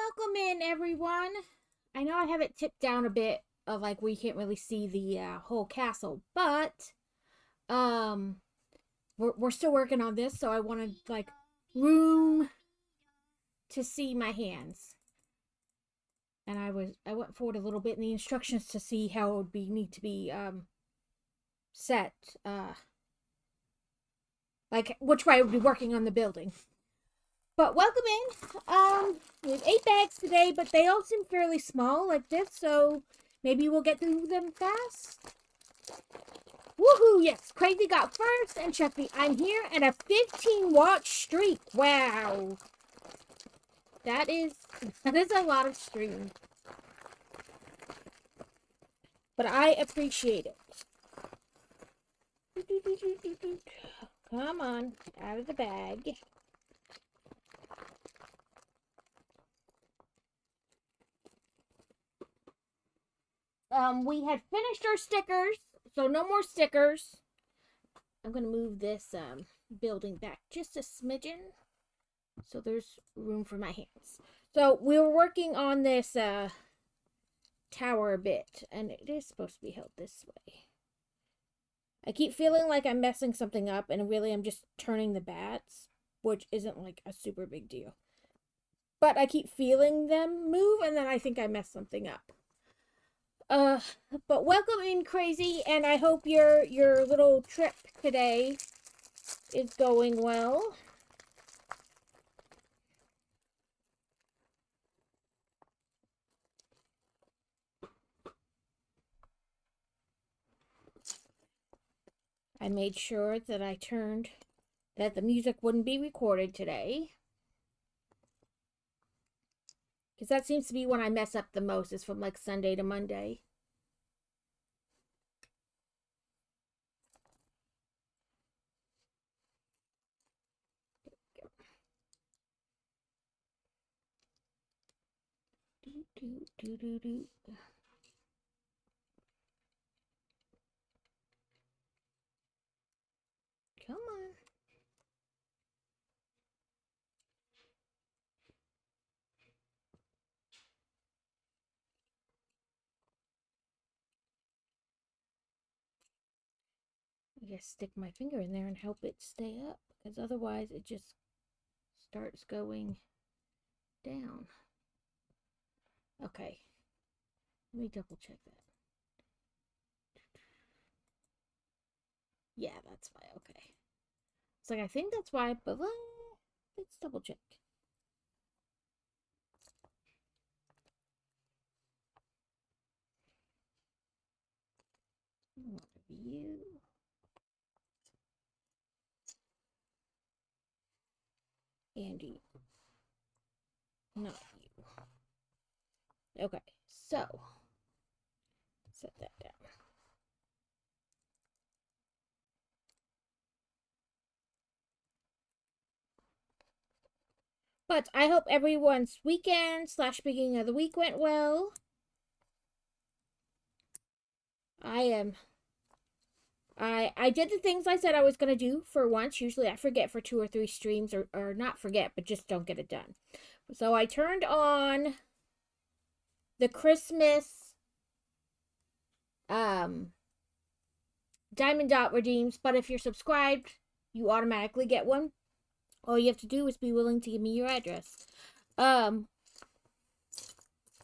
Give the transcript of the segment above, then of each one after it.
welcome in everyone. I know I have it tipped down a bit of like where you can't really see the whole castle, but um we're still working on this, so I wanted like room to see my hands. And I went forward a little bit in the instructions to see how it would be need to be set like which way I would be working on the building. But welcome in. We have 8 bags today, but they all seem fairly small like this, so maybe we'll get through them fast. Woohoo! Yes, Crazy got first, and Chucky, I'm here, and a 15-watch streak. Wow, that is a lot of streaming, but I appreciate it. Come on, out of the bag. We had finished our stickers, so no more stickers. I'm gonna move this building back just a smidgen, so there's room for my hands. So we were working on this tower a bit, and it is supposed to be held this way. I keep feeling like I'm messing something up, and really I'm just turning the bats, which isn't like a super big deal. But I keep feeling them move, and then I think I messed something up. But welcome in, Crazy, and I hope your little trip today is going well. I made sure that I turned that the music wouldn't be recorded today, because that seems to be when I mess up the most, is from like Sunday to Monday. Do. Come on. I guess stick my finger in there and help it stay up, because otherwise it just starts going down. Okay. Let me double check that. Yeah, that's why. Okay. It's like, I think that's why, but let's double check. One of you. And you. Not you. Okay, so set that down. But I hope everyone's weekend / beginning of the week went well. I did the things I said I was going to do for once. Usually I forget for 2 or 3 streams, or not forget, but just don't get it done. So I turned on the Christmas Diamond Dot redeems, but if you're subscribed, you automatically get one. All you have to do is be willing to give me your address. You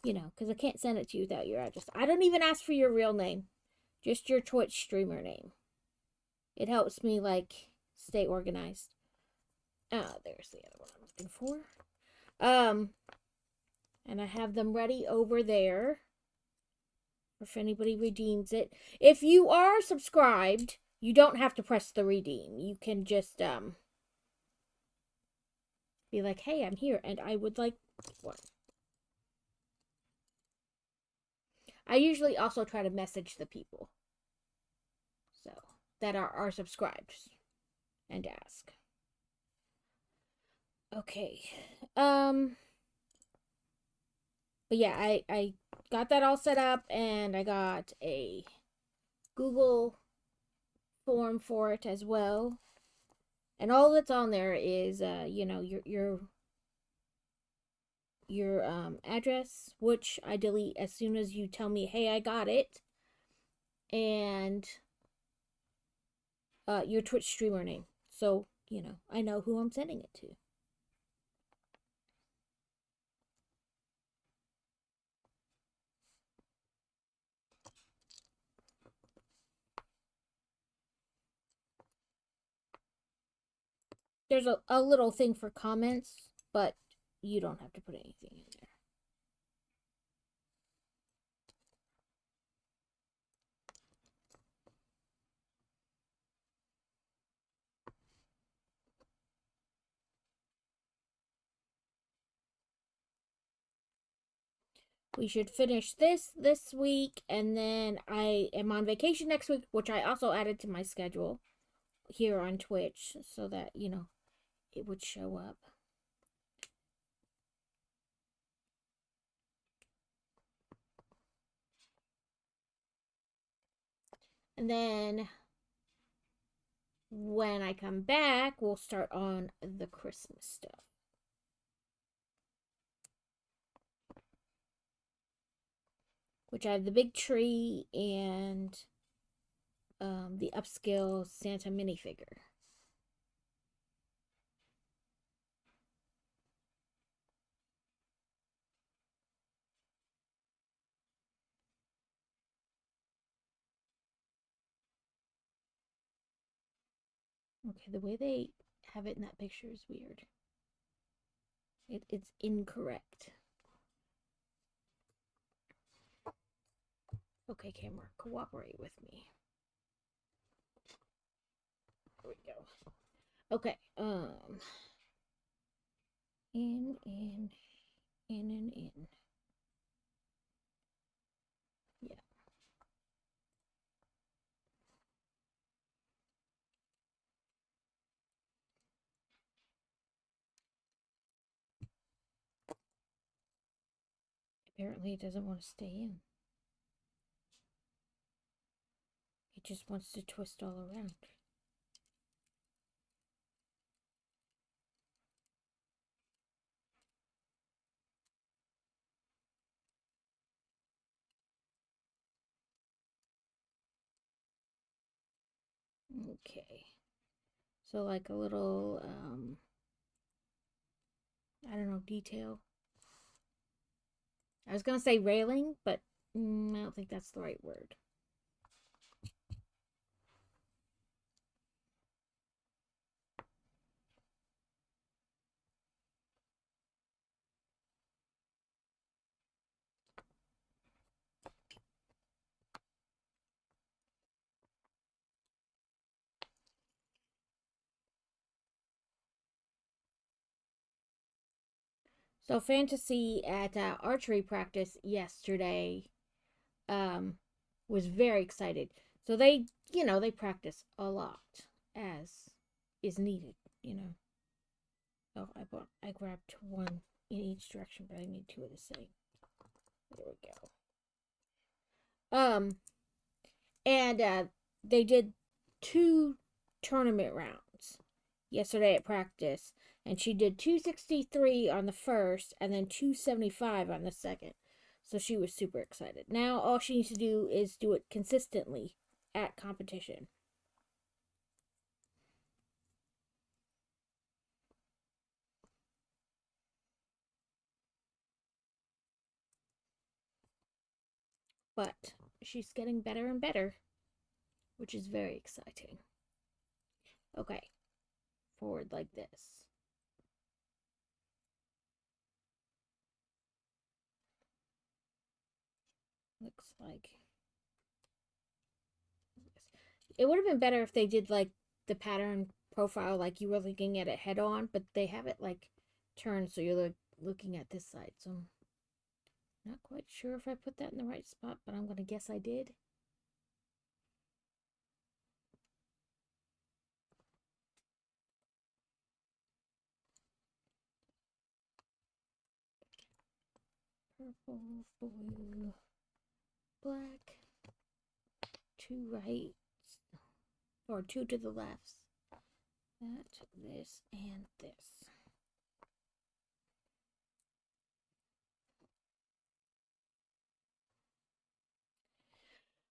know, because I can't send it to you without your address. I don't even ask for your real name. Just your Twitch streamer name. It helps me, like, stay organized. There's the other one I'm looking for. And I have them ready over there if anybody redeems it. If you are subscribed, you don't have to press the redeem. You can just, be like, hey, I'm here, and I would like one. I usually also try to message the people that are subscribed and ask. Okay. But yeah, I got that all set up, and I got a Google form for it as well. And all that's on there is, you know, your your address, which I delete as soon as you tell me, hey, I got it, and your Twitch streamer name. So, you know, I know who I'm sending it to. There's a little thing for comments, but you don't have to put anything in there. We should finish this week, and then I am on vacation next week, which I also added to my schedule here on Twitch so that, you know, it would show up. And then when I come back, we'll start on the Christmas stuff. Which I have the big tree and the upscale Santa minifigure. Okay, the way they have it in that picture is weird. It's incorrect. Okay, camera, cooperate with me. There we go. Okay, in. Yeah. Apparently it doesn't want to stay in. It just wants to twist all around. Okay. So like a little, I don't know, detail. I was going to say railing, but I don't think that's the right word. So Fantasy at archery practice yesterday was very excited. So they, you know, they practice a lot as is needed, you know. Oh, I grabbed one in each direction, but I need two of the same. There we go. And they did 2 tournament rounds yesterday at practice, and she did 263 on the first and then 275 on the second. So she was super excited. Now all she needs to do is do it consistently at competition. But she's getting better and better, which is very exciting. Okay, forward like this. Looks like it would have been better if they did like the pattern profile like you were looking at it head on, but they have it like turned so you're looking at this side. So I'm not quite sure if I put that in the right spot, but I'm gonna guess I did. Purple, blue, black, 2 right, or 2 to the left. That, this, and this.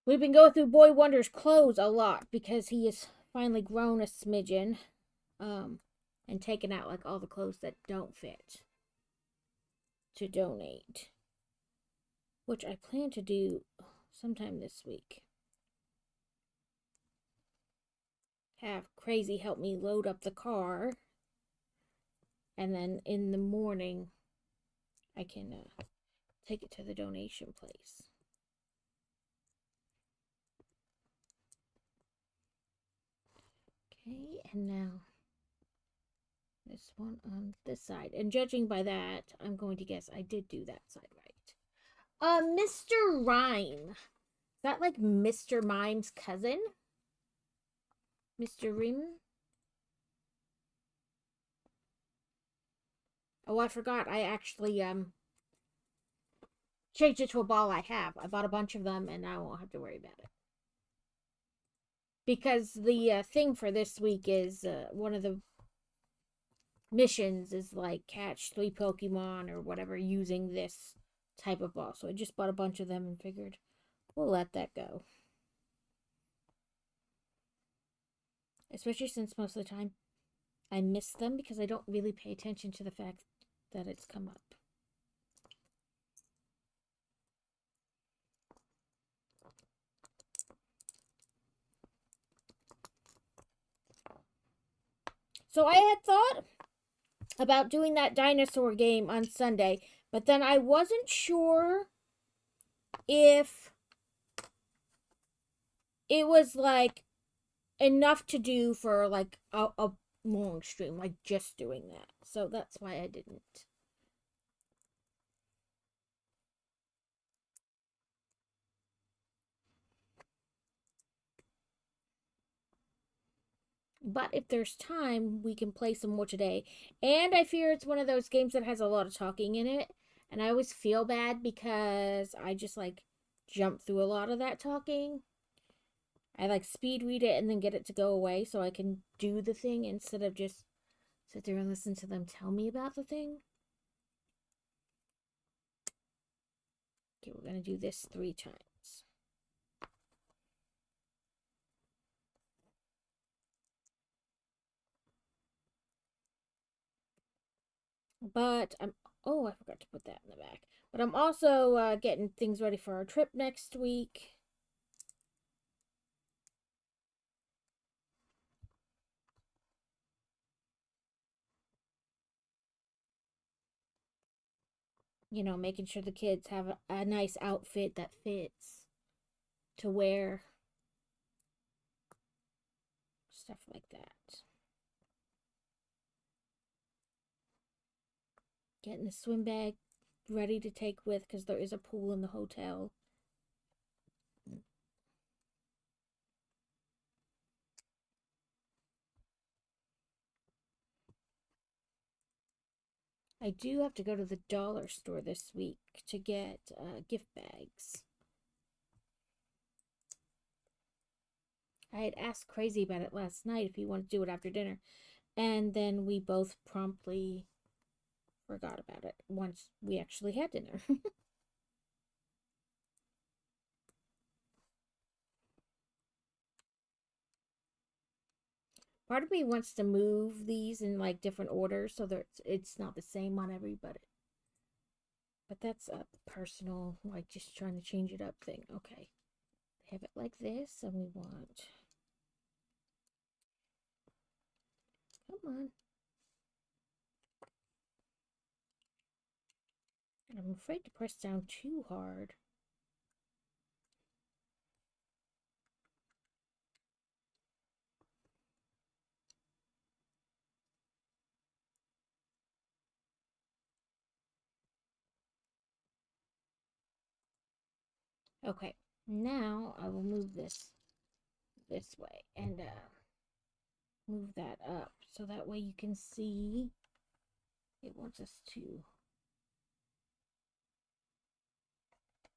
We've been going through Boy Wonder's clothes a lot because he has finally grown a smidgen, and taken out like all the clothes that don't fit to donate, which I plan to do sometime this week. Have Crazy help me load up the car, and then in the morning I can take it to the donation place. Okay, and now this one on this side. And judging by that, I'm going to guess I did do that side right. Mr. Rhyme. Is that like Mr. Mime's cousin? Mr. Rhyme? Oh, I forgot. I actually changed it to a ball I have. I bought a bunch of them, and I won't have to worry about it. Because the thing for this week is one of the missions is like catch 3 Pokemon or whatever using this type of ball. So I just bought a bunch of them and figured we'll let that go. Especially since most of the time I miss them because I don't really pay attention to the fact that it's come up. So I had thought about doing that dinosaur game on Sunday, but then I wasn't sure if it was like enough to do for like a long stream, like just doing that. So that's why I didn't. But if there's time, we can play some more today. And I fear it's one of those games that has a lot of talking in it. And I always feel bad because I just like jump through a lot of that talking. I like speed read it and then get it to go away so I can do the thing instead of just sit there and listen to them tell me about the thing. Okay, we're going to do this 3 times. But oh, I forgot to put that in the back. But I'm also getting things ready for our trip next week. You know, making sure the kids have a nice outfit that fits to wear. Stuff like that. Getting the swim bag ready to take with because there is a pool in the hotel. I do have to go to the dollar store this week to get gift bags. I had asked Crazy about it last night if he wanted to do it after dinner. And then we both promptly forgot about it once we actually had dinner. Part of me wants to move these in like different orders so that it's not the same on everybody. But that's a personal, like just trying to change it up thing. Okay. Have it like this, and we want. Come on. And I'm afraid to press down too hard. Okay, now I will move this way and move that up so that way you can see it wants us to.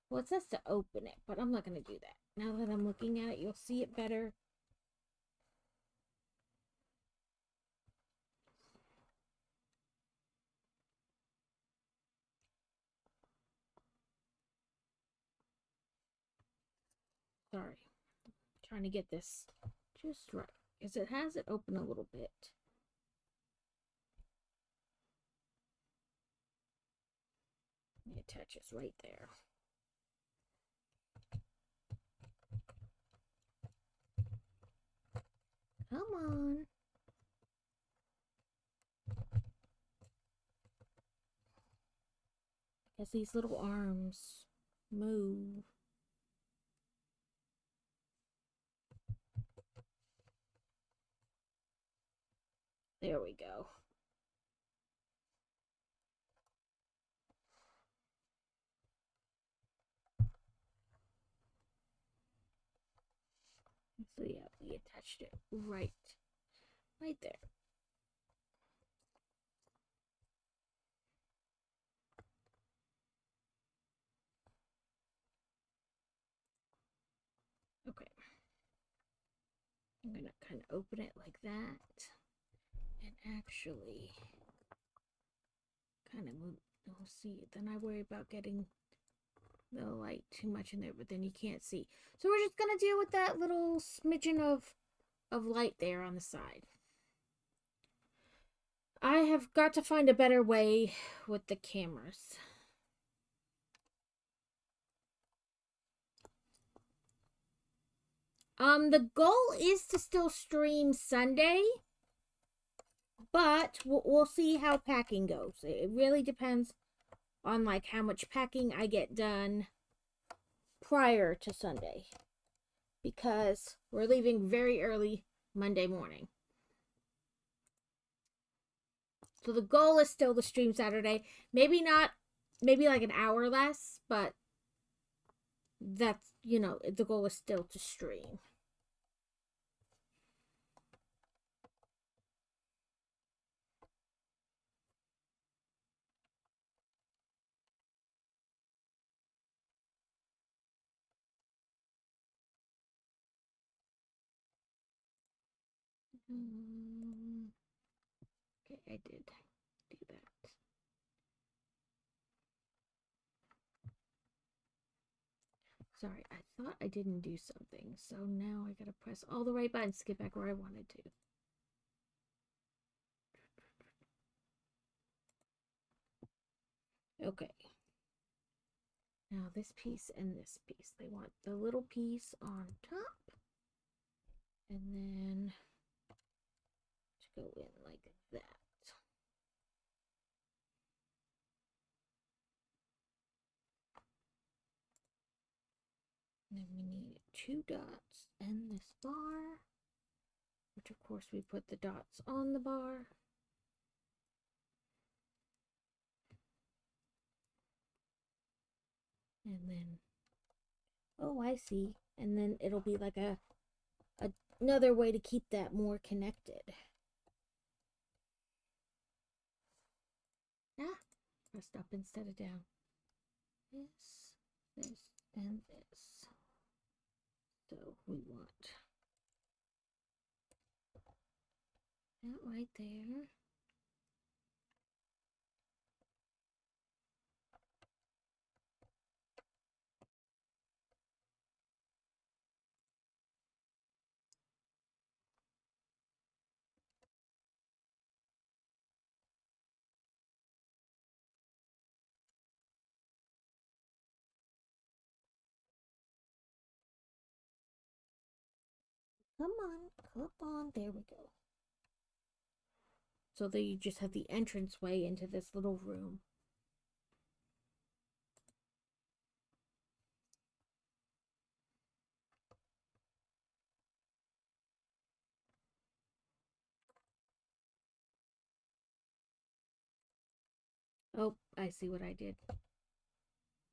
Well, it says to open it, but I'm not going to do that. Now that I'm looking at it, you'll see it better. Sorry. Trying to get this just right. Because it has it open a little bit. It attaches right there. Come on. As these little arms move. There we go. So yeah, we attached it right there. Okay. I'm gonna kind of open it like that. And actually kind of move. We'll see. Then I worry about getting the light too much in there, but then you can't see. So we're just gonna deal with that little smidgen of light there on the side. I have got to find a better way with the cameras. The goal is to still stream Sunday, but we'll see how packing goes. It really depends on like how much packing I get done prior to Sunday, because we're leaving very early Monday morning. So the goal is still to stream Saturday. Maybe not, maybe like an hour less, but that's, you know, the goal is still to stream. Okay, I did do that. Sorry, I thought I didn't do something, so now I gotta press all the right buttons to get back where I wanted to. Okay. Now this piece and this piece. They want the little piece on top. And then to go in like that. And then we need 2 dots and this bar. Which of course we put the dots on the bar. And then, oh, I see. And then it'll be like another way to keep that more connected. Ah, pressed up instead of down. This, and this. So we want that right there. Come on, clip on. There we go. So there you just have the entranceway into this little room. Oh, I see what I did.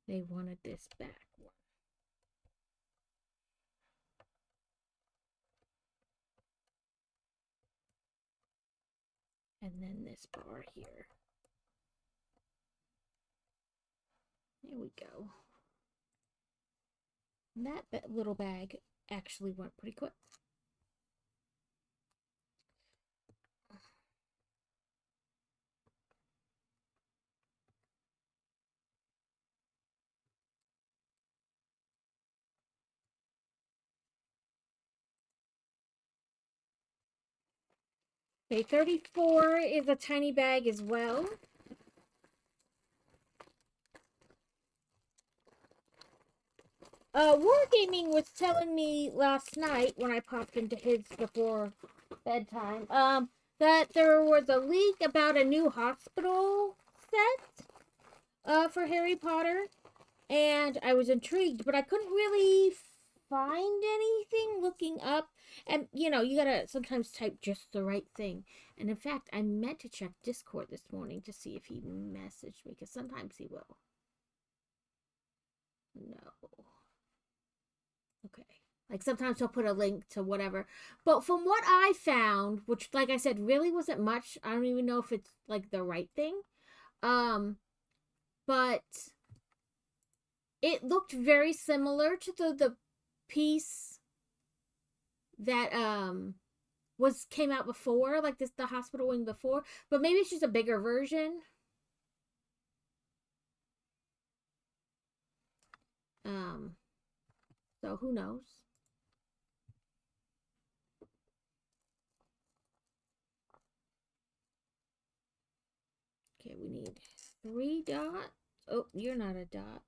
They wanted this back one. And then this bar here. There we go. And that little bag actually went pretty quick. Okay, 34 is a tiny bag as well. Wargaming was telling me last night when I popped into his before bedtime, that there was a leak about a new hospital set, for Harry Potter, and I was intrigued, but I couldn't really find anything looking up. And you know, you gotta sometimes type just the right thing. And in fact, I meant to check Discord this morning to see if he messaged me, because sometimes he will. No. Okay. Like sometimes he'll put a link to whatever. But from what I found, which like I said, really wasn't much. I don't even know if it's like the right thing. But it looked very similar to the piece that came out before, like this the hospital wing before, but maybe it's just a bigger version. Um so who knows? Okay, we need 3 dots. Oh, you're not a dot.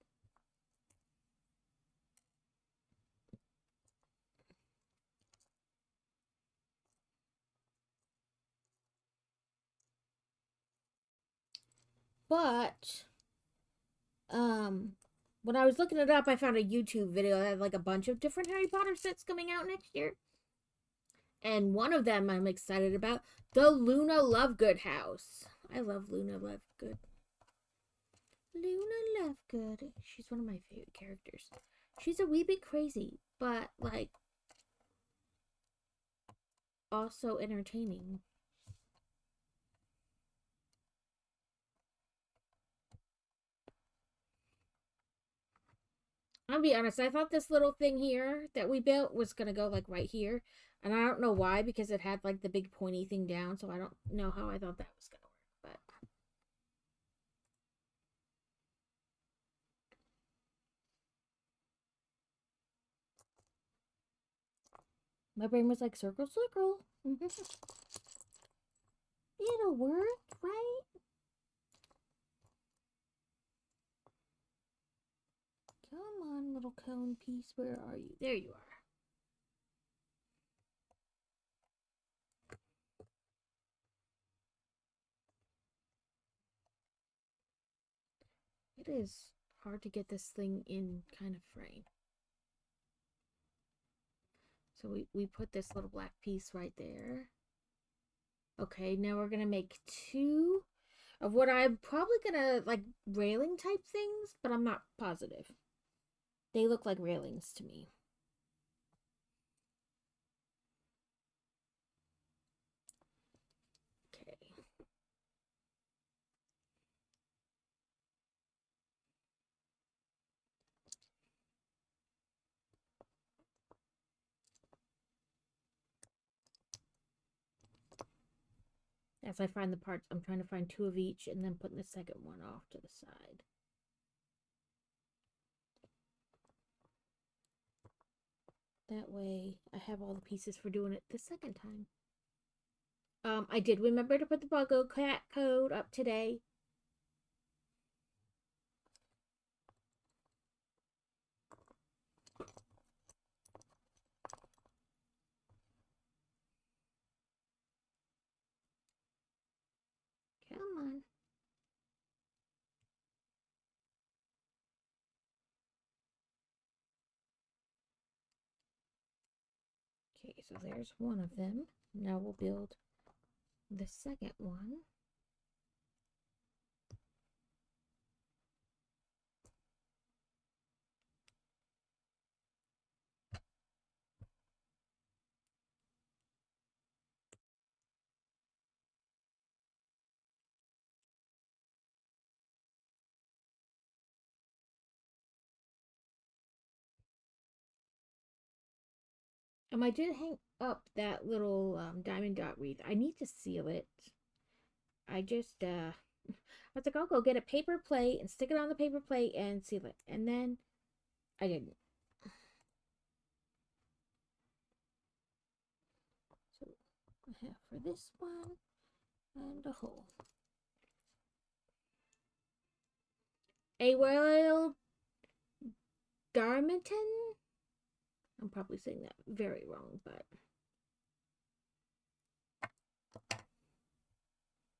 But when I was looking it up, I found a YouTube video that had like a bunch of different Harry Potter sets coming out next year. And one of them I'm excited about, the Luna Lovegood house. I love Luna Lovegood. Luna Lovegood. She's one of my favorite characters. She's a wee bit crazy, but like also entertaining. I'll be honest, I thought this little thing here that we built was gonna go like right here. And I don't know why, because it had like the big pointy thing down, so I don't know how I thought that was gonna work, but my brain was like, circle, circle. It'll work, right? Come on, little cone piece. Where are you? There you are. It is hard to get this thing in kind of frame. So we put this little black piece right there. Okay, now we're gonna make 2 of what I'm probably gonna like railing type things, but I'm not positive. They look like railings to me. Okay. As I find the parts, I'm trying to find 2 of each and then putting the second one off to the side. That way I have all the pieces for doing it the second time. I did remember to put the Buggo cat code up today. Come on. Okay, so there's one of them. Now we'll build the second one. I did hang up that little diamond dot wreath. I need to seal it. I just, I was like, I'll go get a paper plate and stick it on the paper plate and seal it. And then I didn't. So I have for this one. And a hole. A Royal Garmenton? I'm probably saying that very wrong, but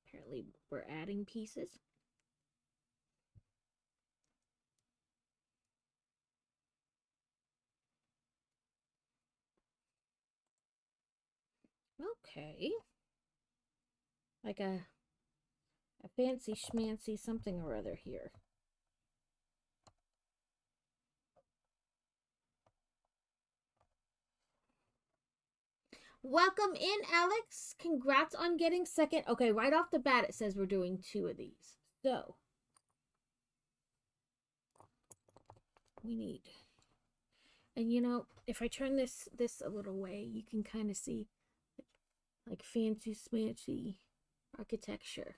apparently we're adding pieces. Okay. Like a fancy schmancy something or other here. Welcome in, Alex. Congrats on getting second. Okay, right off the bat, it says we're doing 2 of these. So, we need... And you know, if I turn this a little way, you can kind of see like fancy smancy architecture.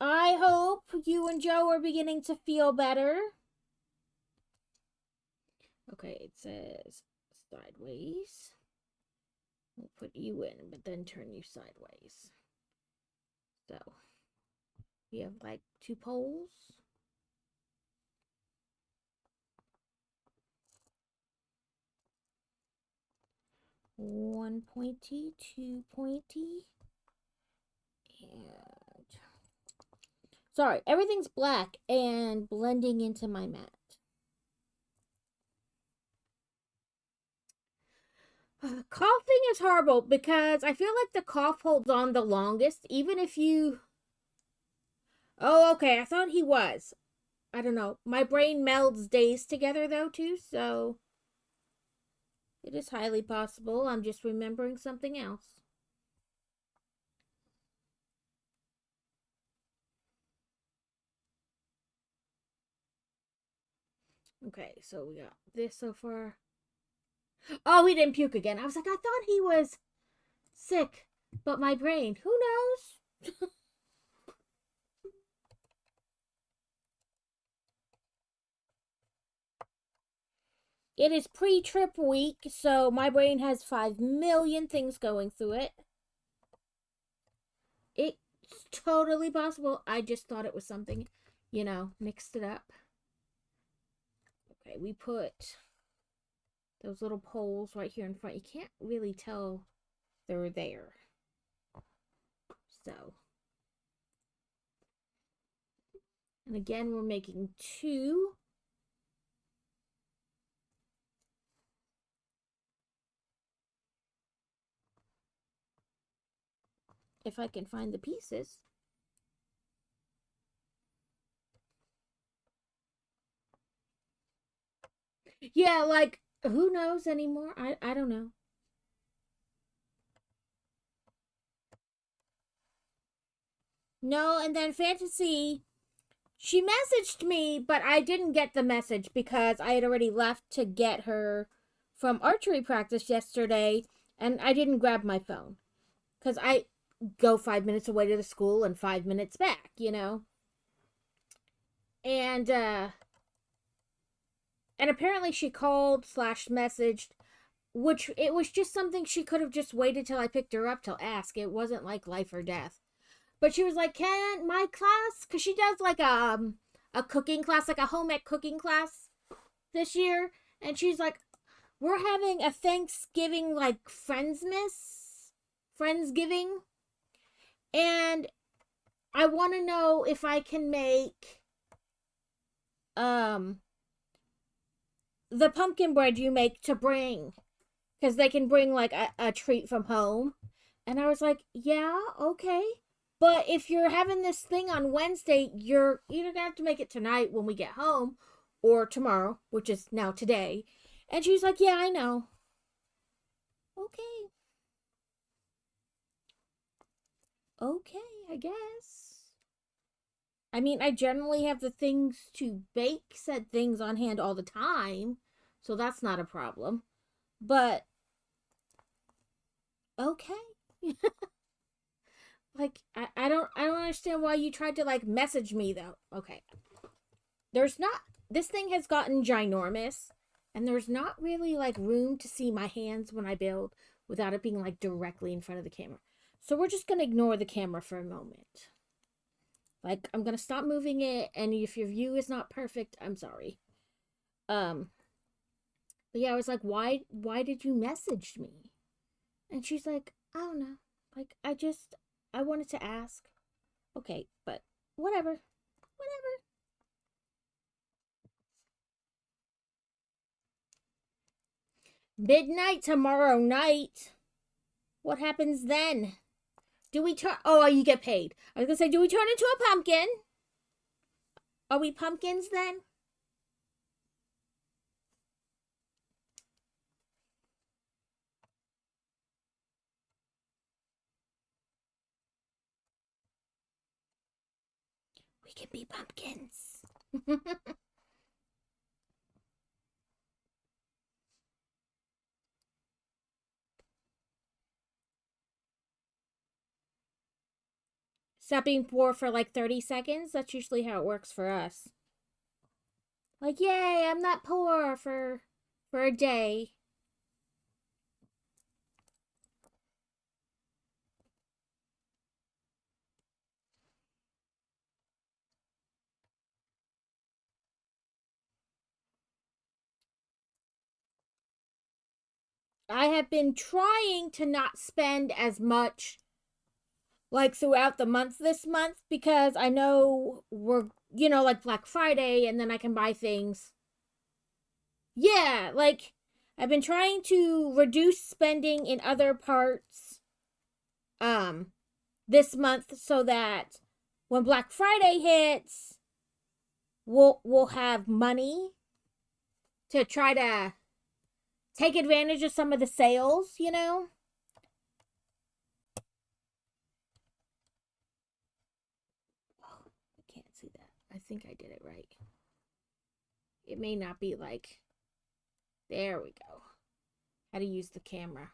I hope you and Joe are beginning to feel better. Okay, it says sideways. We'll put you in, but then turn you sideways. So, we have like 2 poles. One pointy, 2 pointy. And sorry, everything's black and blending into my mat. Coughing is horrible because I feel like the cough holds on the longest, even if you... Oh, okay, I thought he was. I don't know. My brain melds days together, though, too, so... It is highly possible. I'm just remembering something else. Okay, so we got this so far. Oh, he didn't puke again. I was like, I thought he was sick, but my brain, who knows? It is pre-trip week, so my brain has 5 million things going through it. It's totally possible. I just thought it was something, you know, mixed it up. Okay, we put those little poles right here in front. You can't really tell they're there. So. And again, we're making 2. If I can find the pieces. Yeah, like, who knows anymore? I don't know. No, and then Fantasy, she messaged me, but I didn't get the message because I had already left to get her from archery practice yesterday, and I didn't grab my phone. Because I go 5 minutes away to the school and 5 minutes back, you know? And apparently she called / messaged, which it was just something she could have just waited till I picked her up to ask. It wasn't like life or death. But she was like, can my class, because she does like a cooking class, like a home ec cooking class this year. And she's like, we're having a Thanksgiving like Friendsgiving. And I want to know if I can make the pumpkin bread you make to bring. Because they can bring like a treat from home. And I was like, yeah, okay. But if you're having this thing on Wednesday, you're either going to have to make it tonight when we get home or tomorrow, which is now today. And she's like, yeah, I know. Okay. Okay, I guess. I mean, I generally have the things to bake said things on hand all the time, so that's not a problem. But okay. Like, I don't understand why you tried to like message me though. Okay. This thing has gotten ginormous and there's not really like room to see my hands when I build, without it being like directly in front of the camera. So we're just going to ignore the camera for a moment. Like, I'm going to stop moving it, and if your view is not perfect, I'm sorry. But yeah, I was like, why did you message me? And she's like, I don't know. Like, I wanted to ask. Okay, but whatever. Midnight tomorrow night. What happens then? Do we turn... Oh, you get paid. I was going to say, do we turn into a pumpkin? Are we pumpkins then? We can be pumpkins. Stop being poor for like 30 seconds. That's usually how it works for us. Like, yay, I'm not poor for a day. I have been trying to not spend as much like throughout the month this month because I know we're, like Black Friday and then I can buy things. Yeah, like I've been trying to reduce spending in other parts this month so that when Black Friday hits, we'll have money to try to take advantage of some of the sales, Oh, I can't see that. I think I did it right. It may not be like... There we go. How to use the camera.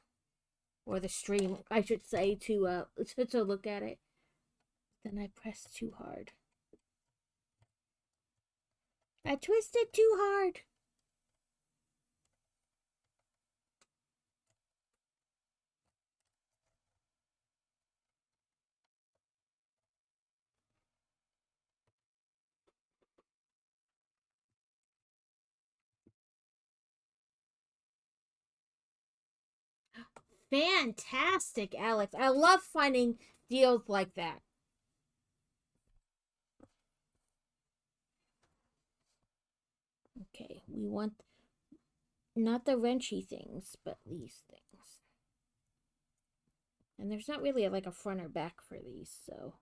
Or the stream, I should say, to look at it. Then I pressed too hard. I twisted too hard. Fantastic, Alex. I love finding deals like that. Okay, we want not the wrenchy things, but these things. And there's not really like a front or back for these, so...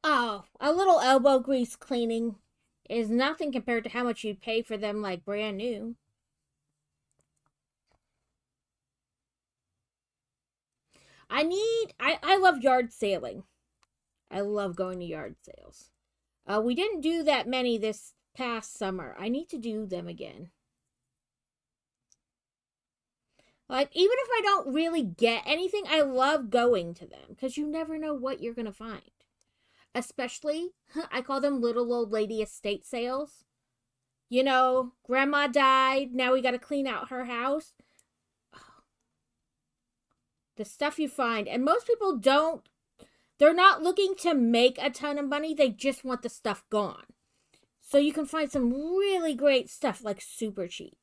Oh, a little elbow grease cleaning is nothing compared to how much you'd pay for them like brand new. I love yard sailing. I love going to yard sales. We didn't do that many this past summer. I need to do them again. Like, even if I don't really get anything, I love going to them because you never know what you're going to find. Especially, I call them little old lady estate sales. Grandma died. Now we got to clean out her house. The stuff you find. And most people they're not looking to make a ton of money. They just want the stuff gone. So you can find some really great stuff, like super cheap.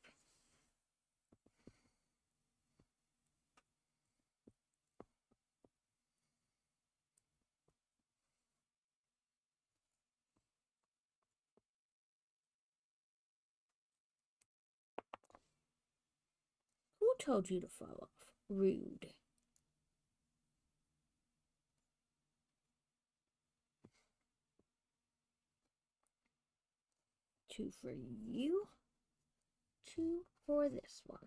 Who told you to fall off? Rude. Two for you. Two for this one.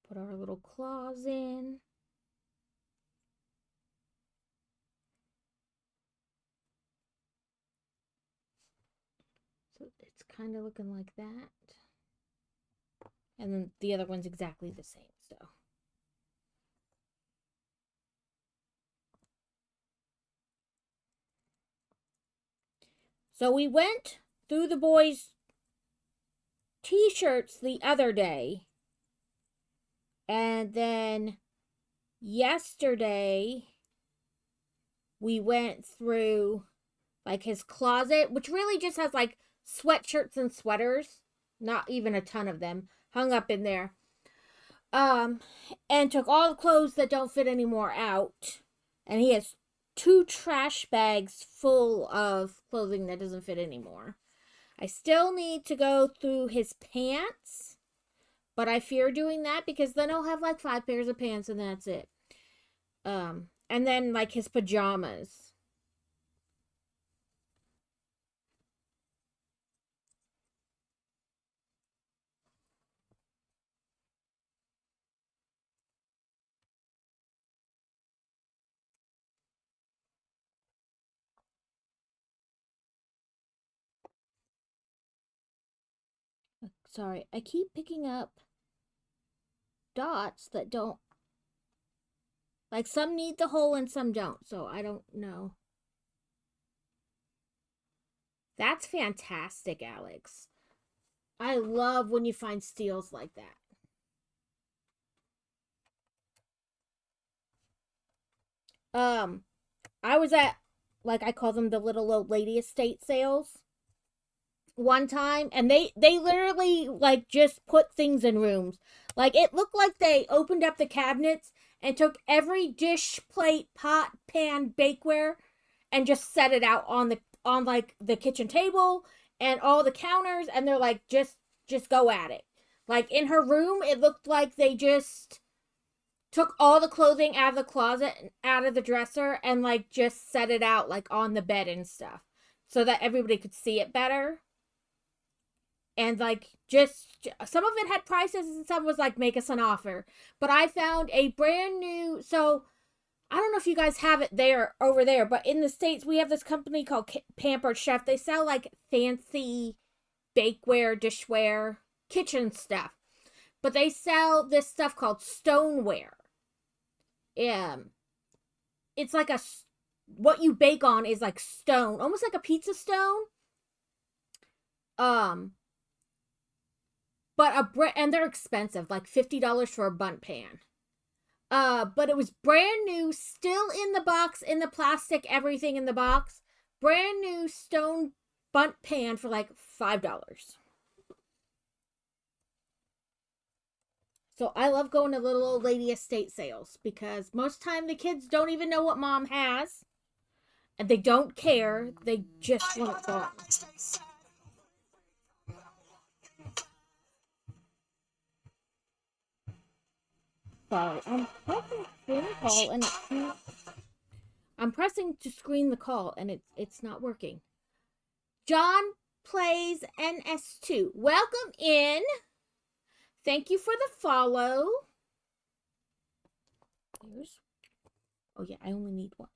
Put our little claws in. So it's kind of looking like that. And then the other one's exactly the same, so. So we went through the boys' t-shirts the other day. And then yesterday we went through like his closet, which really just has like sweatshirts and sweaters, not even a ton of them hung up in there. And took all the clothes that don't fit anymore out. And he has 2 trash bags full of clothing that doesn't fit anymore. I still need to go through his pants, but I fear doing that because then I'll have like 5 pairs of pants and that's it. And then like his pajamas. Sorry, I keep picking up dots that don't, like some need the hole and some don't, so I don't know. That's fantastic, Alex. I love when you find steals like that. I was at, like, I call them the little old lady estate sales one time, and they literally like just put things in rooms. Like it looked like they opened up the cabinets and took every dish, plate, pot, pan, bakeware and just set it out on like the kitchen table and all the counters, and they're like just go at it. Like in her room it looked like they just took all the clothing out of the closet and out of the dresser and like just set it out like on the bed and stuff so that everybody could see it better. And like just some of it had prices and some was like make us an offer. But I found a brand new, so I don't know if you guys have it there over there, but in the States we have this company called Pampered Chef. They sell like fancy bakeware, dishware, kitchen stuff. But they sell this stuff called stoneware. It's like a, what you bake on is like stone, almost like a pizza stone. Um, but and they're expensive, like $50 for a bundt pan. But it was brand new, still in the box, in the plastic, everything in the box. Brand new stone bundt pan for like $5. So I love going to little old lady estate sales because most time the kids don't even know what mom has. And they don't care. They just want it gone. Sorry, I'm pressing to screen the call and it's not working. John plays NS2. Welcome in. Thank you for the follow. Here's, oh yeah, I only need one.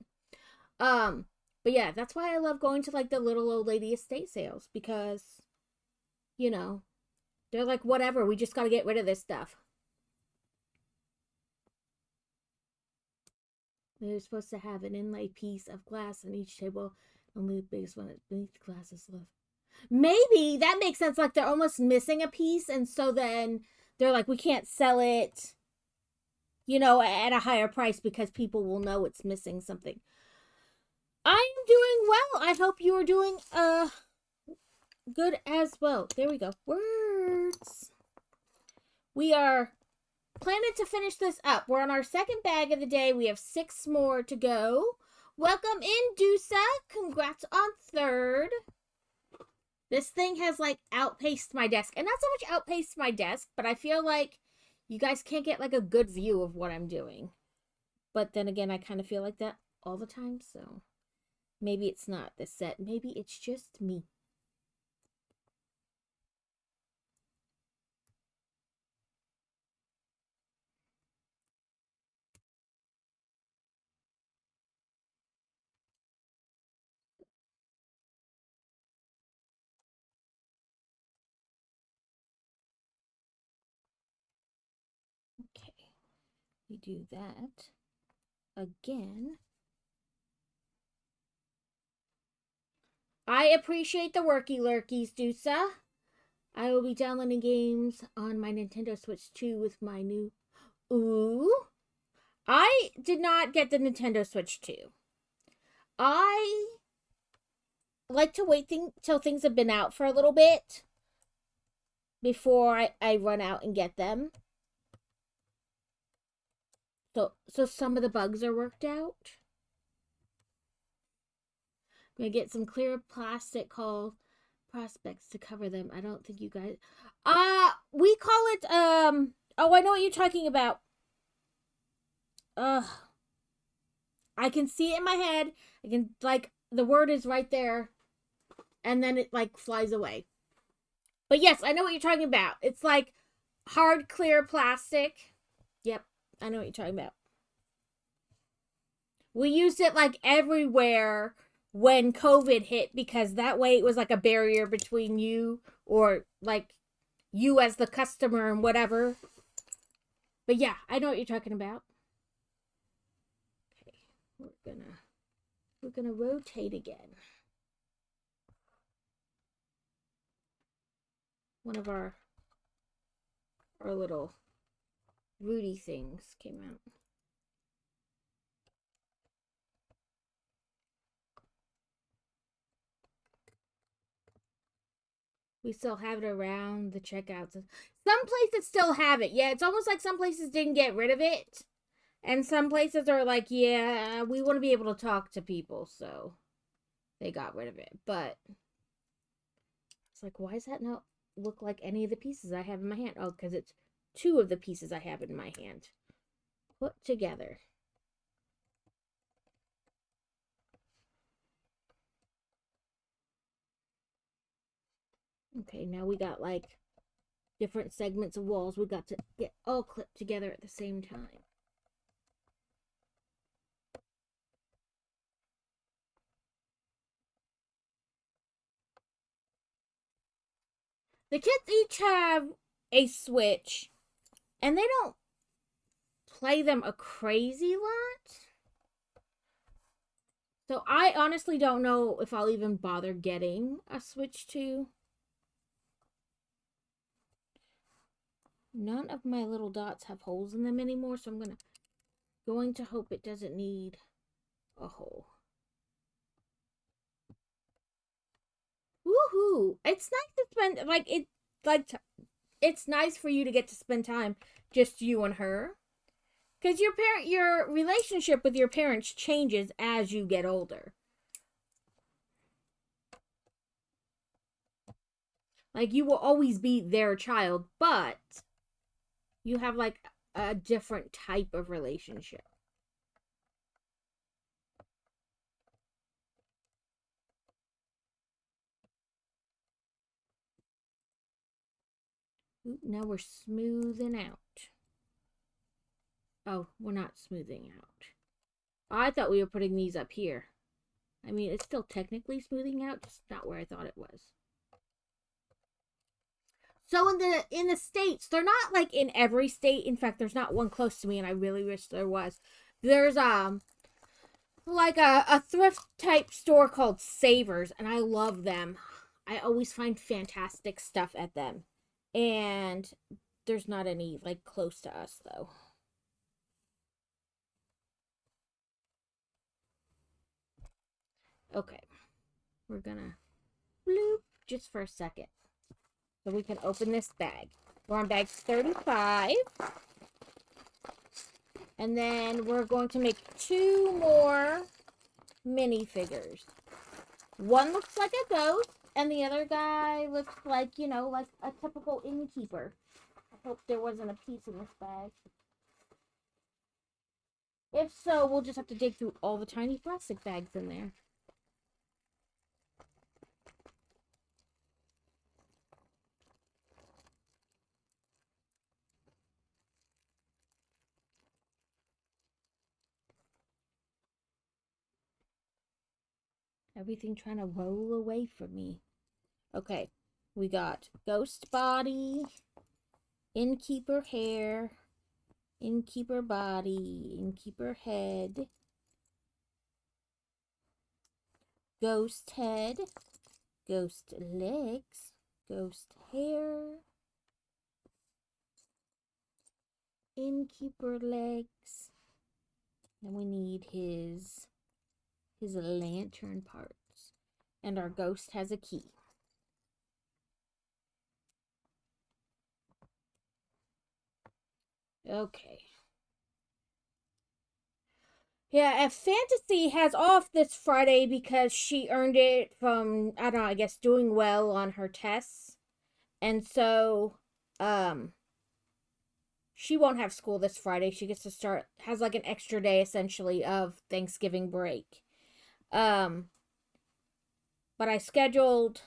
But yeah, that's why I love going to like the little old lady estate sales because, you know, they're like, whatever, we just got to get rid of this stuff. They're supposed to have an inlay piece of glass on each table. Only the biggest one beneath the glass is left. Maybe that makes sense. Like they're almost missing a piece, and so then they're like, we can't sell it, you know, at a higher price because people will know it's missing something. I'm doing well. I hope you are doing good as well. There we go. Words. We are planning to finish this up. We're on our second bag of the day. We have 6 more to go. Welcome in, Dusa. Congrats on 3rd. This thing has like outpaced my desk. And not so much outpaced my desk, but I feel like you guys can't get like a good view of what I'm doing. But then again, I kind of feel like that all the time, so maybe it's not the set. Maybe it's just me. Okay, we do that again. I appreciate the worky lurkies, Dusa. I will be downloading games on my Nintendo Switch 2 with my new... Ooh. I did not get the Nintendo Switch 2. I like to wait till things have been out for a little bit before I run out and get them. So some of the bugs are worked out. I'm gonna get some clear plastic called prospects to cover them. I don't think you guys... we call it, oh, I know what you're talking about. I can see it in my head. I can, like, the word is right there. And then it, like, flies away. But yes, I know what you're talking about. It's like hard, clear plastic. Yep, I know what you're talking about. We used it, like, everywhere when COVID hit, because that way it was like a barrier between you or, like, you as the customer and whatever. But yeah, I know what you're talking about. Okay, we're gonna rotate again. One of our little Rudy things came out. We still have it around the checkouts. Some places still have it. Yeah, it's almost like some places didn't get rid of it. And some places are like, yeah, we want to be able to talk to people, so they got rid of it. But it's like, why does that not look like any of the pieces I have in my hand? Oh, because it's two of the pieces I have in my hand put together. Okay, now we got like different segments of walls we got to get all clipped together at the same time. The kids each have a Switch, and they don't play them a crazy lot. So I honestly don't know if I'll even bother getting a Switch 2. None of my little dots have holes in them anymore, so I'm going to hope it doesn't need a hole. Woohoo! It's nice to spend it's nice for you to get to spend time just you and her. Because your relationship with your parents changes as you get older. Like, you will always be their child, but you have, like, a different type of relationship. Ooh, now we're smoothing out. Oh, we're not smoothing out. I thought we were putting these up here. I mean, it's still technically smoothing out, just not where I thought it was. So in the states, they're not like in every state. In fact, there's not one close to me, and I really wish there was. There's like a thrift type store called Savers, and I love them. I always find fantastic stuff at them. And there's not any like close to us though. Okay. We're gonna bloop just for a second. So we can open this bag. We're on bag 35. And then we're going to make 2 more minifigures. One looks like a ghost, and the other guy looks like, you know, like a typical innkeeper. I hope there wasn't a piece in this bag. If so, we'll just have to dig through all the tiny plastic bags in there. Everything trying to roll away from me. Okay, we got ghost body, innkeeper hair, innkeeper body, innkeeper head, ghost head, ghost legs, ghost hair, innkeeper legs. Then we need his lantern parts. And our ghost has a key. Okay. Yeah, if Fantasy has off this Friday because she earned it from, I don't know, I guess doing well on her tests. And so, she won't have school this Friday. She gets to has like an extra day essentially of Thanksgiving break. But I scheduled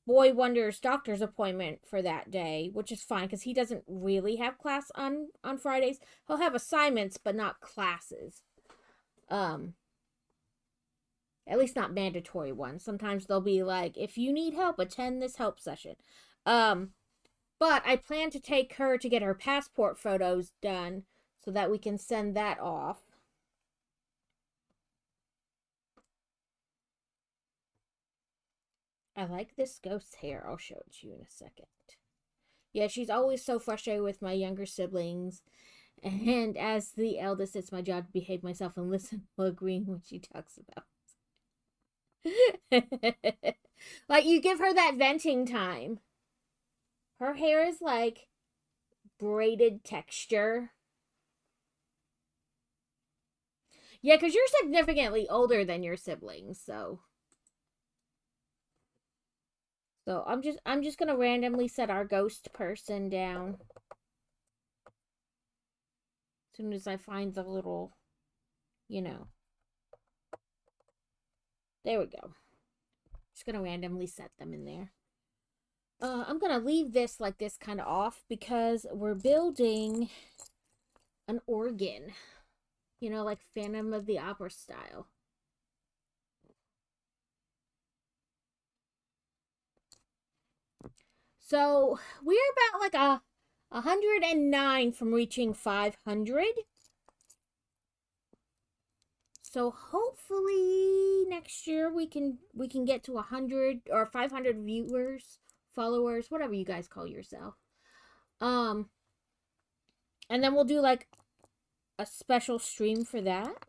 Boy Wonder's doctor's appointment for that day, which is fine because he doesn't really have class on Fridays. He'll have assignments, but not classes. At least not mandatory ones. Sometimes they'll be like, if you need help, attend this help session. But I plan to take her to get her passport photos done so that we can send that off. I like this ghost's hair. I'll show it to you in a second. Yeah, she's always so frustrated with my younger siblings. And as the eldest, it's my job to behave myself and listen while agreeing what she talks about. Like, you give her that venting time. Her hair is like braided texture. Yeah, because you're significantly older than your siblings, so I'm just gonna randomly set our ghost person down. As soon as I find the little, you know. There we go. Just gonna randomly set them in there. I'm gonna leave this like this kind of off because we're building an organ. You know, like Phantom of the Opera style. So we're about like 109 from reaching 500. So hopefully next year we can get to 100 or 500 viewers, followers, whatever you guys call yourself. And then we'll do like a special stream for that.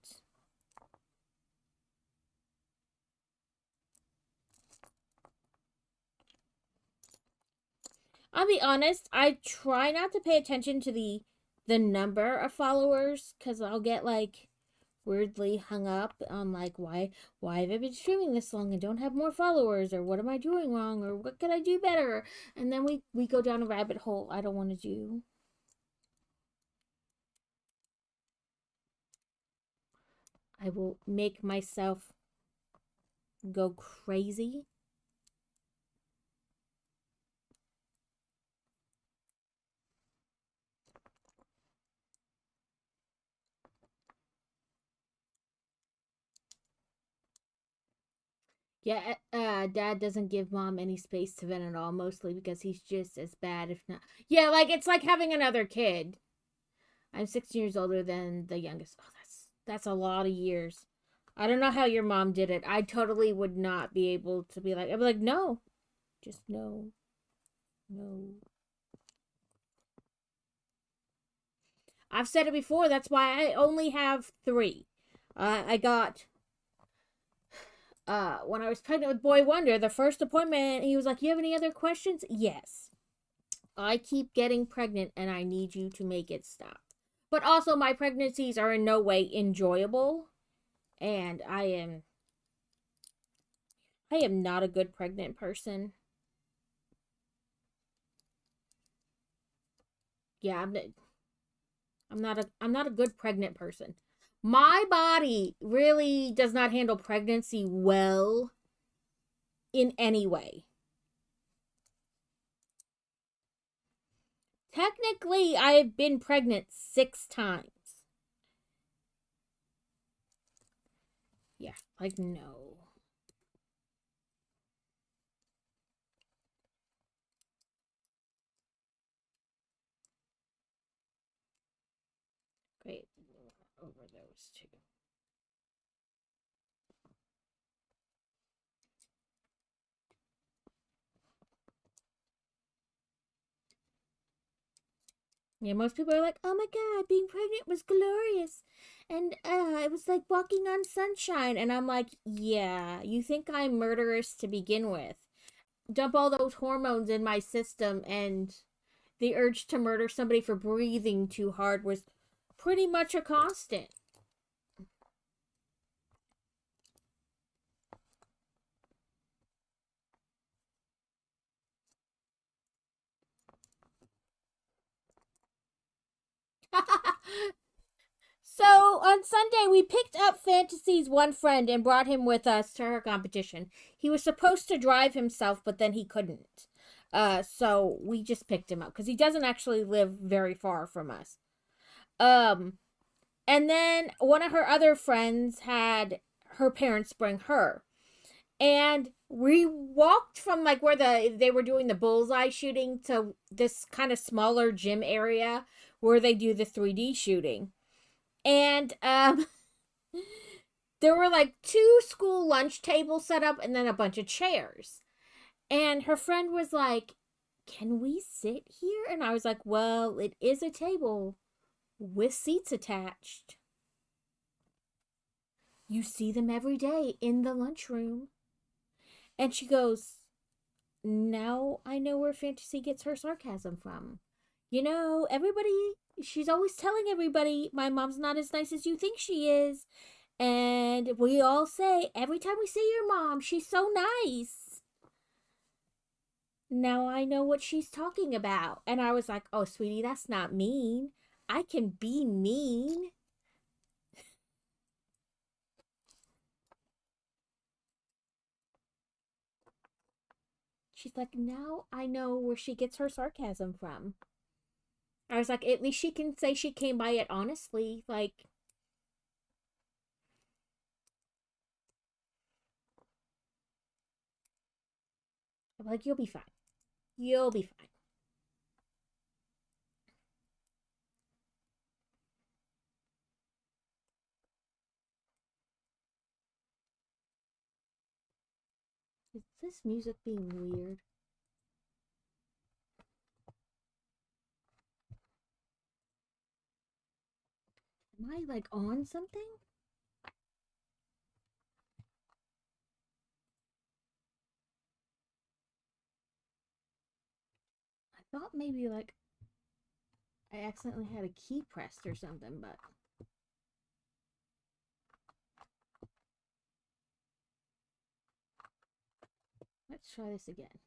I'll be honest, I try not to pay attention to the number of followers because I'll get like weirdly hung up on like why have I been streaming this long and don't have more followers, or what am I doing wrong, or what could I do better, and then we go down a rabbit hole I don't want to do. I will make myself go crazy. Yeah, Dad doesn't give Mom any space to vent at all, mostly because he's just as bad, if not. Yeah, like it's like having another kid. I'm 16 years older than the youngest. Oh, that's a lot of years. I don't know how your mom did it. I totally would not be able to be like. I'd be like, no, just no, no. I've said it before. That's why I only have 3. I got when I was pregnant with Boy Wonder, the first appointment, he was like, "You have any other questions?" Yes. I keep getting pregnant and I need you to make it stop. But also my pregnancies are in no way enjoyable, and I am not a good pregnant person. Yeah, I'm not a good pregnant person. My body really does not handle pregnancy well in any way. Technically, I have been pregnant 6 times. Yeah, like no. Great. Over those 2. Yeah, most people are like, oh my God, being pregnant was glorious. And it was like walking on sunshine. And I'm like, yeah, you think I'm murderous to begin with. Dump all those hormones in my system, and the urge to murder somebody for breathing too hard was pretty much a constant. So on Sunday, we picked up Fantasy's one friend and brought him with us to her competition. He was supposed to drive himself, but then he couldn't. So we just picked him up because he doesn't actually live very far from us. Um, and then one of her other friends had her parents bring her, and we walked from like where they were doing the bullseye shooting to this kind of smaller gym area where they do the 3D shooting. And there were like two school lunch tables set up and then a bunch of chairs. And her friend was like, "Can we sit here?" And I was like, "Well, it is a table with seats attached. You see them every day in the lunchroom." And she goes, "Now I know where Fantasy gets her sarcasm from. You know, everybody, she's always telling everybody my mom's not as nice as you think she is. And we all say, every time we see your mom, she's so nice. Now I know what she's talking about." And I was like, "Oh, sweetie, that's not mean. I can be mean." She's like, "Now I know where she gets her sarcasm from." I was like, "At least she can say she came by it honestly." I'm like, "You'll be fine. You'll be fine." Is this music being weird? Am I like on something? I thought maybe like I accidentally had a key pressed or something, but let's try this again.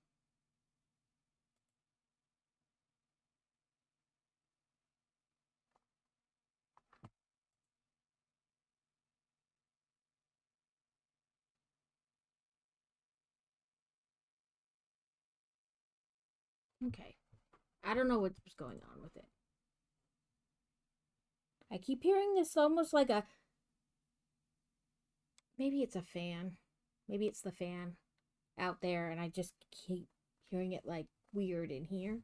Okay. I don't know what's going on with it. I keep hearing this almost like a, maybe it's a fan. Maybe it's the fan out there, and I just keep hearing it like weird in here.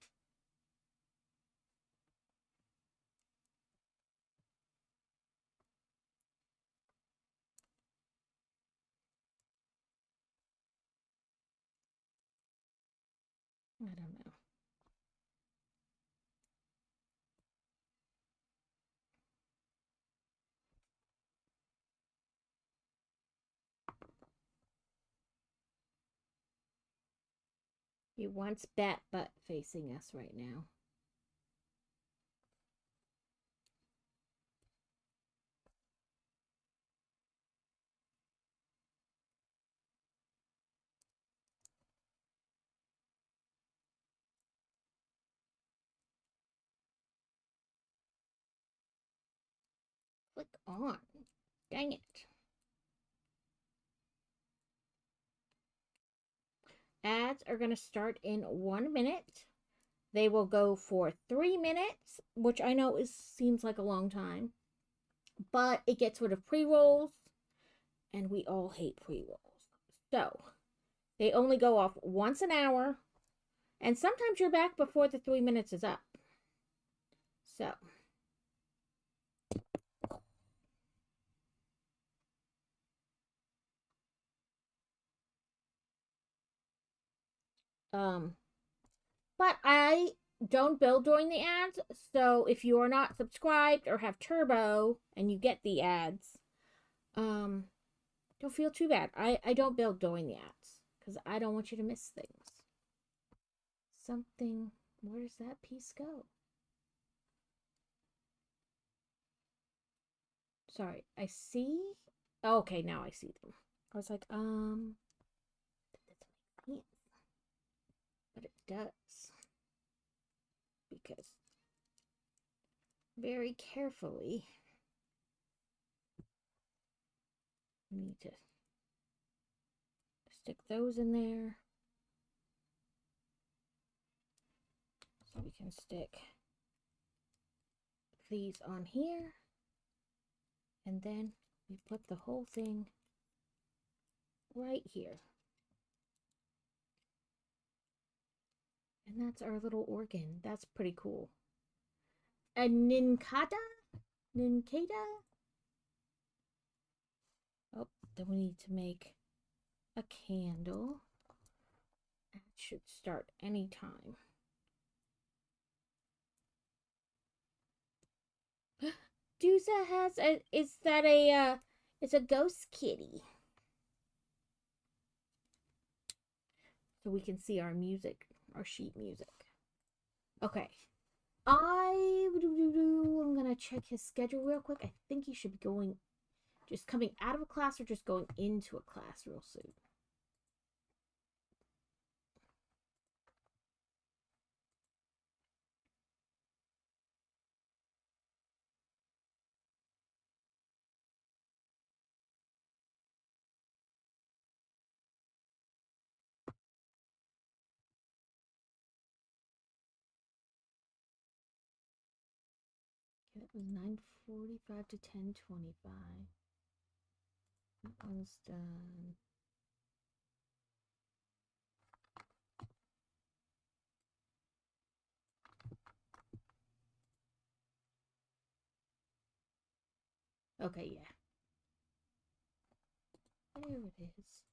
I don't know. He wants bat butt facing us right now. Click on. Dang it. Ads are going to start in 1 minute. They will go for 3 minutes, which I know seems like a long time, but it gets rid of pre rolls, and we all hate pre rolls. So they only go off once an hour, and sometimes you're back before the 3 minutes is up. So, um, but I don't build during the ads. So if you are not subscribed or have Turbo and you get the ads, don't feel too bad. I don't build during the ads because I don't want you to miss things. Something. Where does that piece go? Sorry, I see. Oh, okay, now I see them. I was like, but it does because very carefully we need to stick those in there so we can stick these on here, and then we put the whole thing right here. And that's our little organ. That's pretty cool. A ninkada? Ninkada? Oh, then we need to make a candle. That should start anytime. Dusa has a, is that a, it's a ghost kitty. So we can see our music, our sheet music. Okay. I'm gonna check his schedule real quick. I think he should be going, just coming out of a class or just going into a class real soon. It was 9:45 to 10:25. That one's done. Okay, yeah. There it is.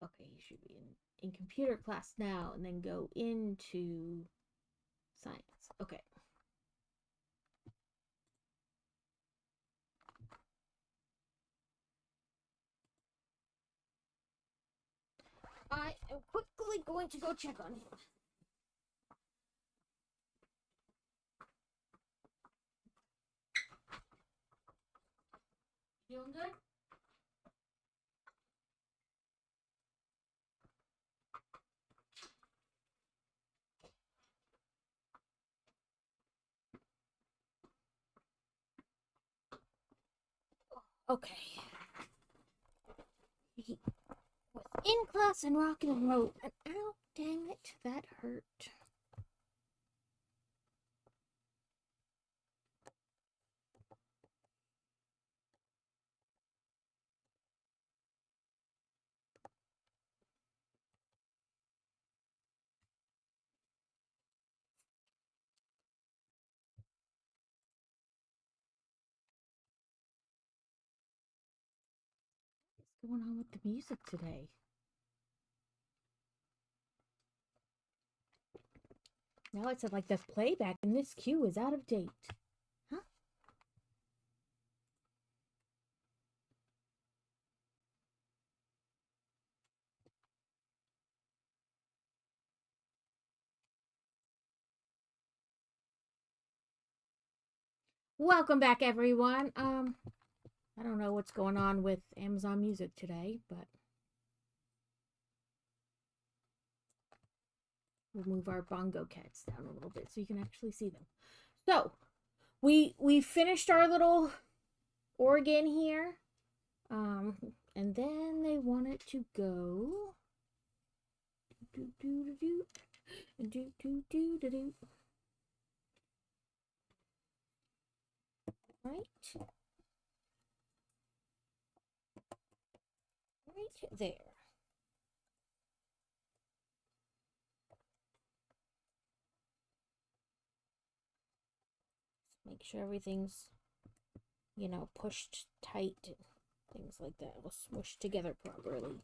Okay, you should be in computer class now and then go into science. Okay. I am quickly going to go check on him. Feeling good? Okay. He was in class and rocking and roll, and ow, dang it, that hurt. What's going on with the music today? Now it said like the playback in this queue is out of date. Huh? Welcome back, everyone. I don't know what's going on with Amazon Music today, but We'll move our bongo cats down a little bit so you can actually see them. So, we finished our little organ here. And then they wanted to go do do do do do do do do do. Right there. Make sure everything's, pushed tight and things like that. We'll smush together properly.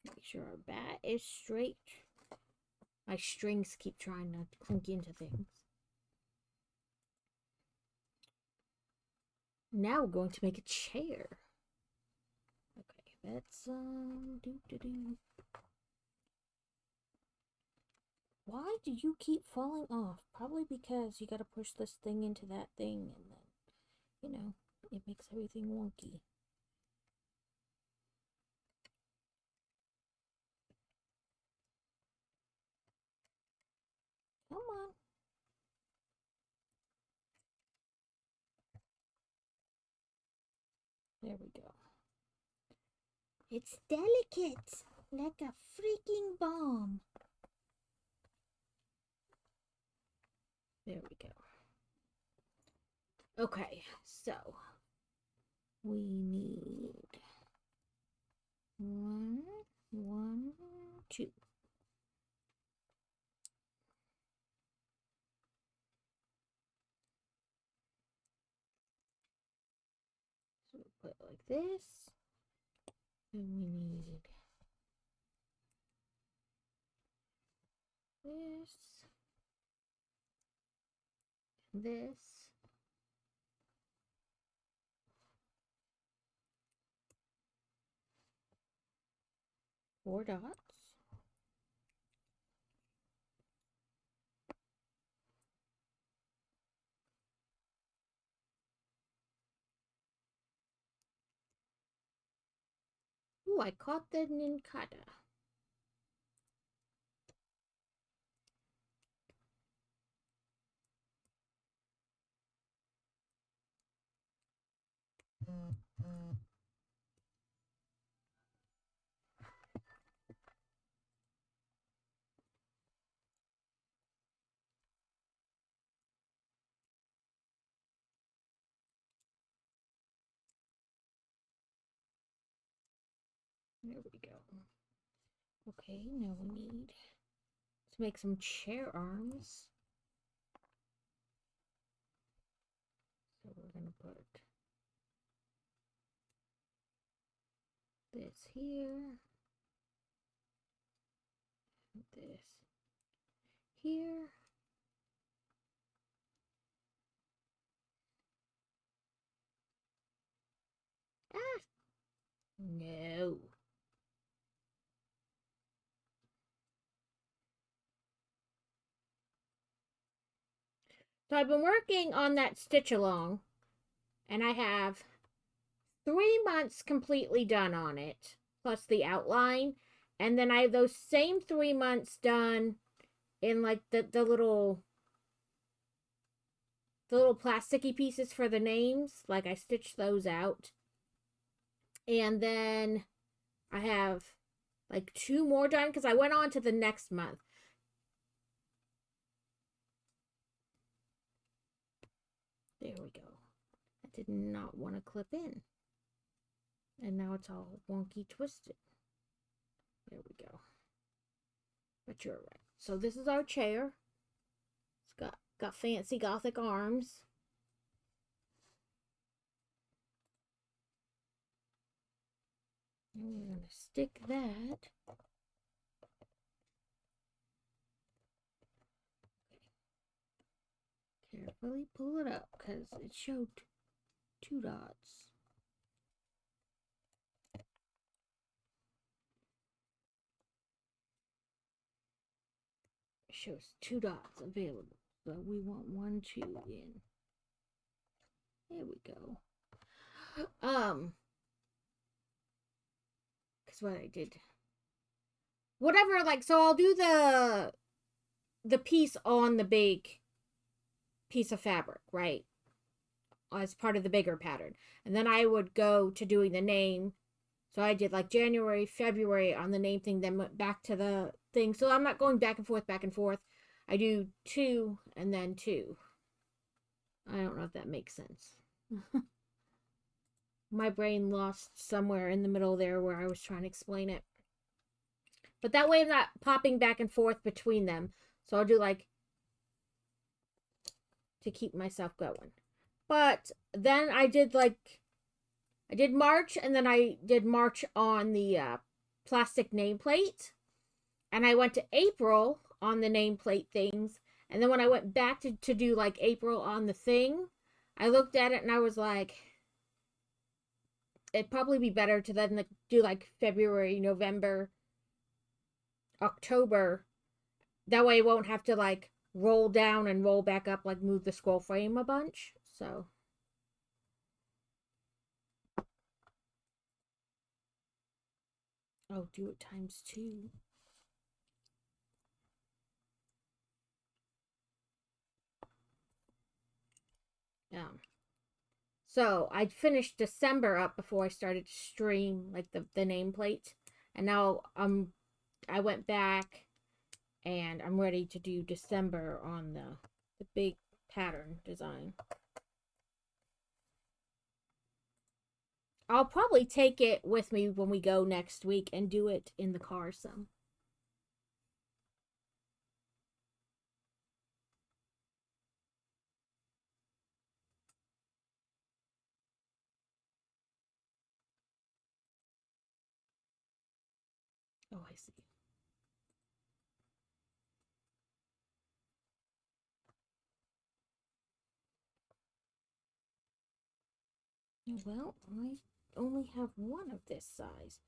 Make sure our bat is straight. My strings keep trying to clink into things. Now we're going to make a chair. Okay, that's do. Why do you keep falling off? Probably because you gotta push this thing into that thing and then, it makes everything wonky. Come on. There we go. It's delicate, like a freaking bomb. There we go. Okay, so we need one, two. So we'll put it like this. And we need this. 4 dots. Ooh, I caught the nincada. There we go. Okay, now we need to make some chair arms. So we're going to put this here, this here. Ah! No. So I've been working on that stitch along, and I have 3 months completely done on it, plus the outline. And then I have those same 3 months done in like the little plasticky pieces for the names. Like I stitched those out. And then I have like 2 more done because I went on to the next month. There we go. I did not want to clip in. And now it's all wonky twisted. There we go. But you're right. So this is our chair. It's got fancy Gothic arms. And we're going to stick that. Carefully pull it up because it showed 2 dots. It shows 2 dots available. So we want 1, 2 in. There we go. Because what I did whatever, like, so I'll do the piece on the big piece of fabric, right? As part of the bigger pattern. And then I would go to doing the name. So I did like January, February on the name thing, then went back to the thing. So I'm not going back and forth, back and forth. I do 2 and then 2. I don't know if that makes sense. My brain lost somewhere in the middle there where I was trying to explain it. But that way I'm not popping back and forth between them. So I'll do like to keep myself going. But then I did March, and then I did March on the plastic nameplate. And I went to April on the nameplate things. And then when I went back to do like April on the thing, I looked at it and I was like, it'd probably be better to then do like February, November, October. That way I won't have to like roll down and roll back up, like move the scroll frame a bunch. So. Oh, do it times 2. So I finished December up before I started to stream like the nameplate, and now I went back and I'm ready to do December on the big pattern design. I'll probably take it with me when we go next week and do it in the car some. Oh, I see. Well, I only have one of this size.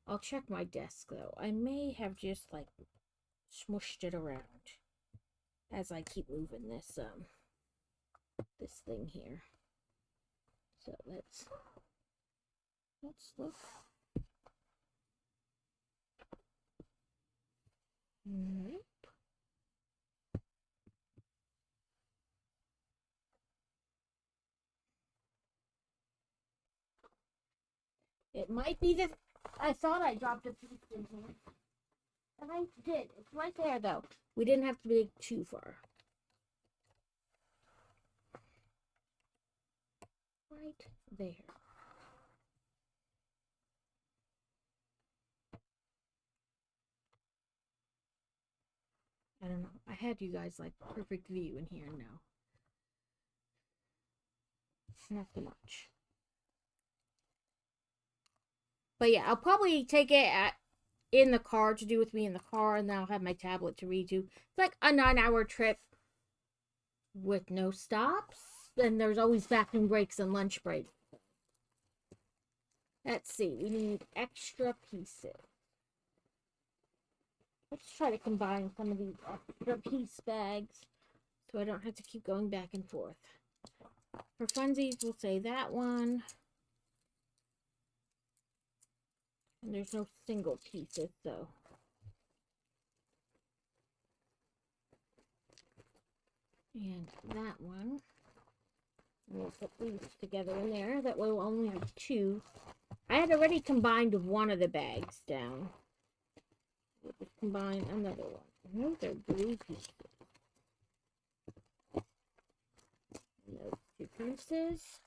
I'll check my desk though. I may have just like smushed it around as I keep moving this thing here. So let's look. Nope. It might be that I thought I dropped a piece in here. And I did. It's right there though. We didn't have to be too far. Right there. I don't know. I had you guys like perfect view in here now. Not so much. But yeah, I'll probably take it in the car to do with me in the car, and then I'll have my tablet to read to. It's like a 9-hour trip with no stops. And there's always bathroom breaks and lunch breaks. Let's see. We need extra pieces. Let's try to combine some of these extra piece bags so I don't have to keep going back and forth. For funsies, we'll say that one. And there's no single pieces, so. And that one. We'll put these together in there. That way we'll only have 2. I had already combined one of the bags down. We'll just combine another one. Those are blue pieces. And those 2 pieces.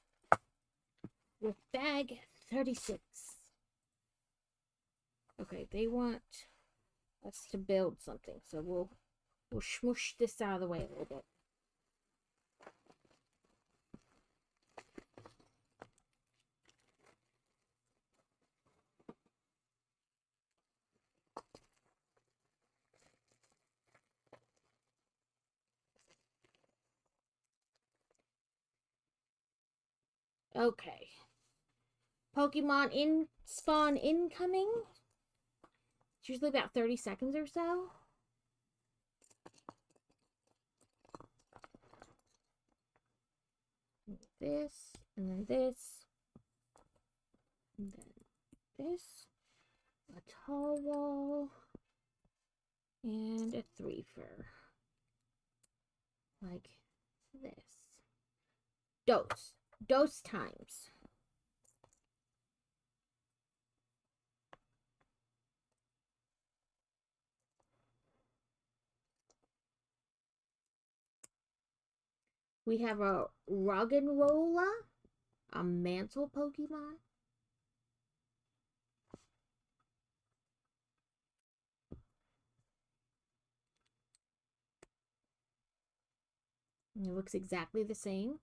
With bag 36. Okay, they want us to build something, so we'll smush this out of the way a little bit. Okay. Pokemon spawn incoming. It's usually about 30 seconds or so. This, and then this, and then this. A tall wall. And a 3-fer. Like this. Dose times. We have a Roggenrola, a Mantle Pokemon. It looks exactly the same.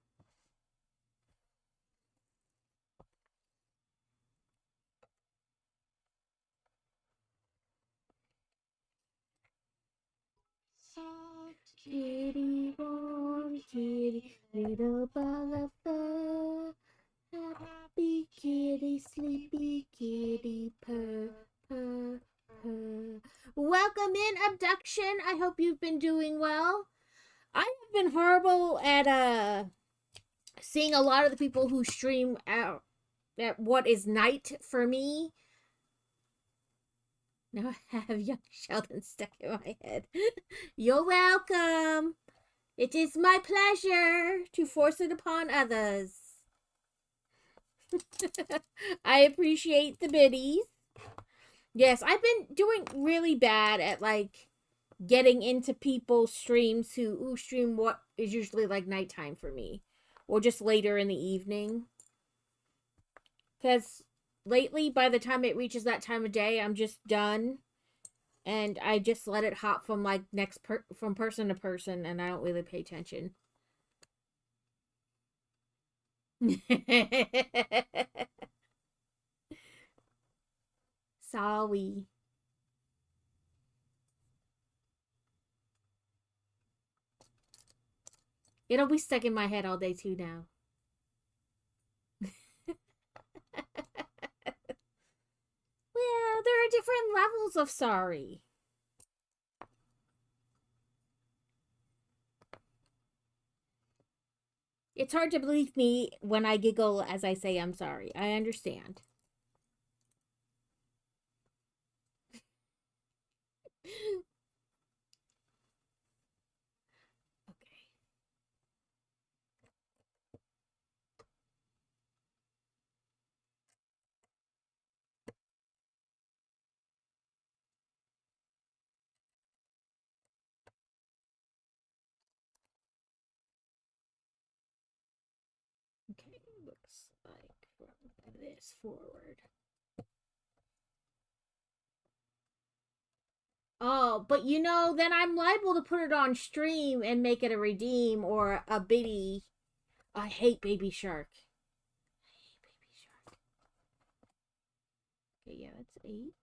Soft kitty, warm kitty, little ball of fur. Happy kitty, sleepy kitty, purr, purr, purr. Welcome in, Abduction. I hope you've been doing well. I have been horrible at seeing a lot of the people who stream out at what is night for me. Now I have young Sheldon stuck in my head. You're welcome. It is my pleasure to force it upon others. I appreciate the biddies. Yes, I've been doing really bad at like getting into people's streams who stream what is usually like nighttime for me, or just later in the evening. Because lately, by the time it reaches that time of day, I'm just done, and I just let it hop from like from person to person, and I don't really pay attention. Sorry. It'll be stuck in my head all day too now. Well, there are different levels of sorry. It's hard to believe me when I giggle as I say I'm sorry. I understand. Okay. Okay, looks like from this forward. Oh, but you know, then I'm liable to put it on stream and make it a redeem or a biddy. I hate Baby Shark. I hate Baby Shark. Okay, yeah, that's 8.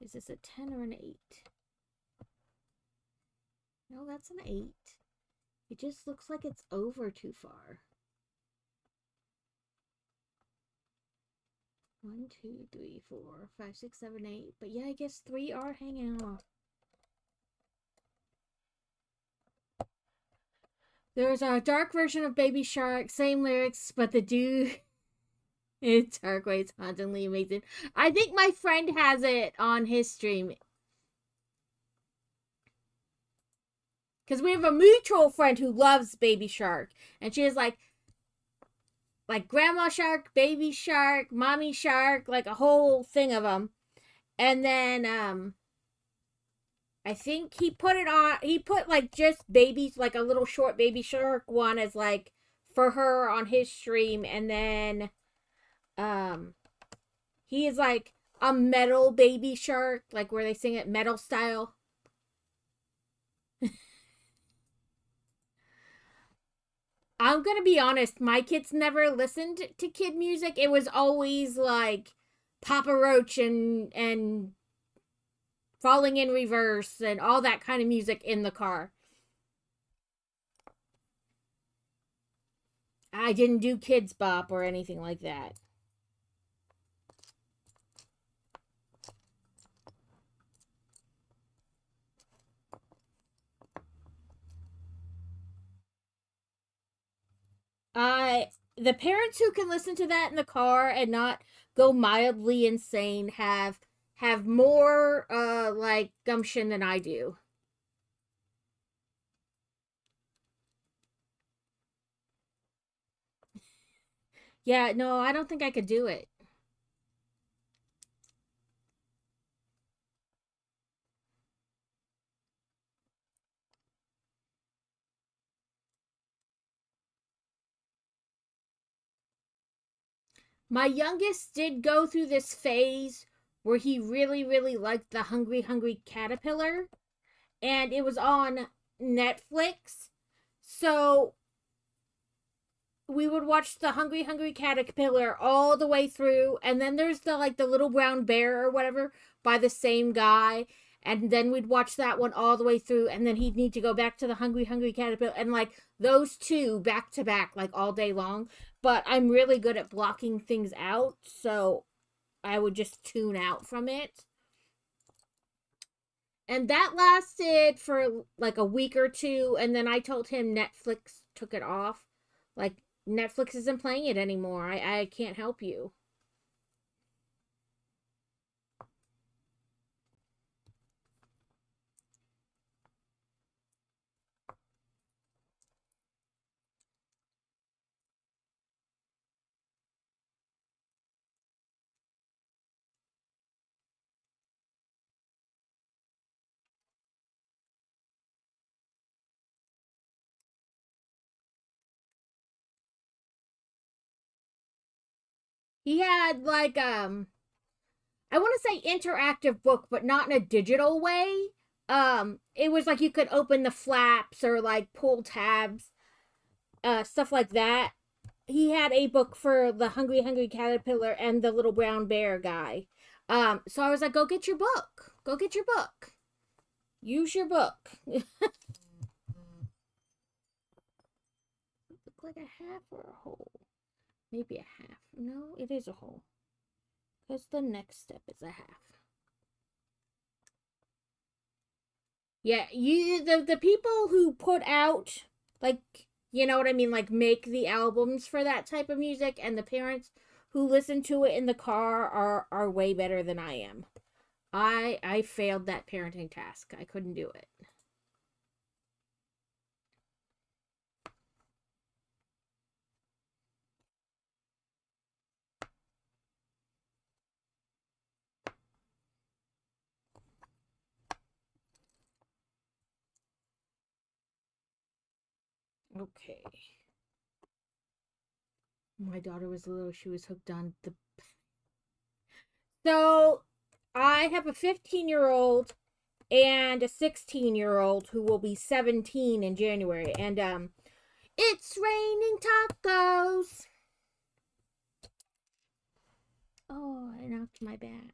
Is this a 10 or an 8? No, that's an 8. It just looks like it's over too far. 1, 2, 3, 4, 5, 6, 7, 8. But yeah, I guess 3 are hanging off. There's a dark version of Baby Shark, same lyrics, but the dude in turquoise, hauntingly amazing. I think my friend has it on his stream. Because we have a mutual friend who loves Baby Shark. And she is like Grandma Shark, Baby Shark, Mommy Shark, like a whole thing of them. And then, I think he put it on, he put like just babies, like a little short Baby Shark one as like for her on his stream. And then, he is like a metal Baby Shark, like where they sing it metal style. I'm gonna be honest, my kids never listened to kid music. It was always like Papa Roach and Falling in Reverse and all that kind of music in the car. I didn't do Kids Bop or anything like that. The parents who can listen to that in the car and not go mildly insane have have more like gumption than I do. Yeah, no, I don't think I could do it. My youngest did go through this phase where he really, really liked the Hungry Hungry Caterpillar, and it was on Netflix. So we would watch the Hungry Hungry Caterpillar all the way through, and then there's the like the Little Brown Bear or whatever by the same guy, and then we'd watch that one all the way through, and then he'd need to go back to the Hungry Hungry Caterpillar, and like those two back to back like all day long. But I'm really good at blocking things out, so I would just tune out from it. And that lasted for like a week or two, and then I told him Netflix took it off. Like, Netflix isn't playing it anymore. I can't help you. He had like I want to say interactive book, but not in a digital way. It was like you could open the flaps or like pull tabs, stuff like that. He had a book for the Hungry Hungry Caterpillar and the Little Brown Bear guy. So I was like, go get your book. Go get your book. Use your book. Look like a half or a whole. Maybe a half. No, it is a whole. Because the next step is a half. Yeah, the people who put out like you know what I mean, like make the albums for that type of music, and the parents who listen to it in the car are way better than I am. I failed that parenting task. I couldn't do it. Okay. My daughter was little. She was hooked on the. So I have a 15-year-old and a 16-year-old who will be 17 in January, and it's raining tacos. Oh, I knocked my bat.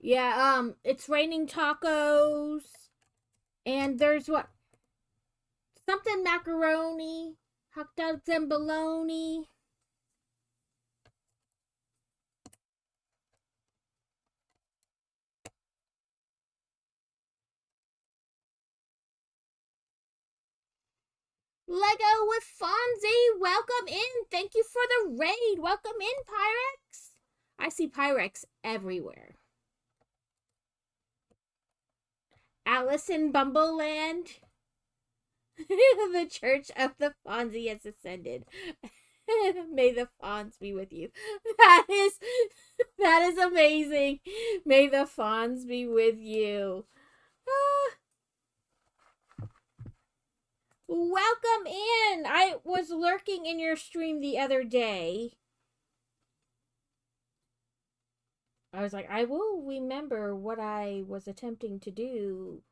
Yeah, it's raining tacos, and there's what something macaroni, hot dogs and bologna. Lego with Fonzie, welcome in. Thank you for the raid. Welcome in, Pyrex. I see Pyrex everywhere. Alice in Bumbleland. The Church of the Fonzie has ascended. May the Fonz be with you. That is amazing. May the Fonz be with you. Welcome in. I was lurking in your stream the other day. I was like, I will remember what I was attempting to do.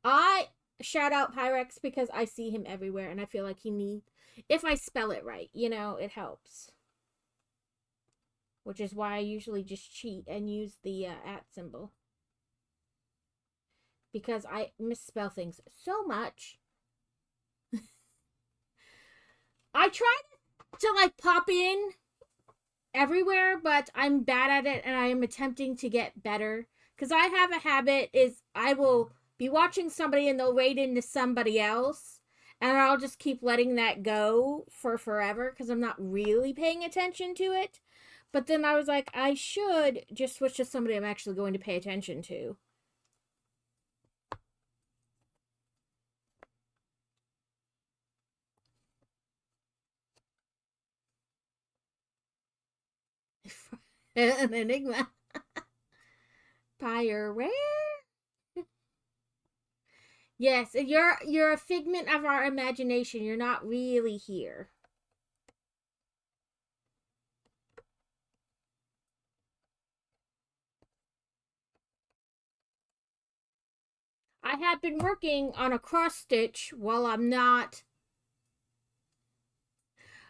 I shout out Pyrex because I see him everywhere, and I feel like he needs, if I spell it right, it helps. Which is why I usually just cheat and use the at symbol. Because I misspell things so much. I try to like pop in everywhere, but I'm bad at it, and I am attempting to get better. Because I have a habit is I will be watching somebody and they'll raid into somebody else, and I'll just keep letting that go for forever because I'm not really paying attention to it. But then I was like, I should just switch to somebody I'm actually going to pay attention to. An enigma. Fire rare? Yes, you're a figment of our imagination. You're not really here. I have been working on a cross stitch while I'm not.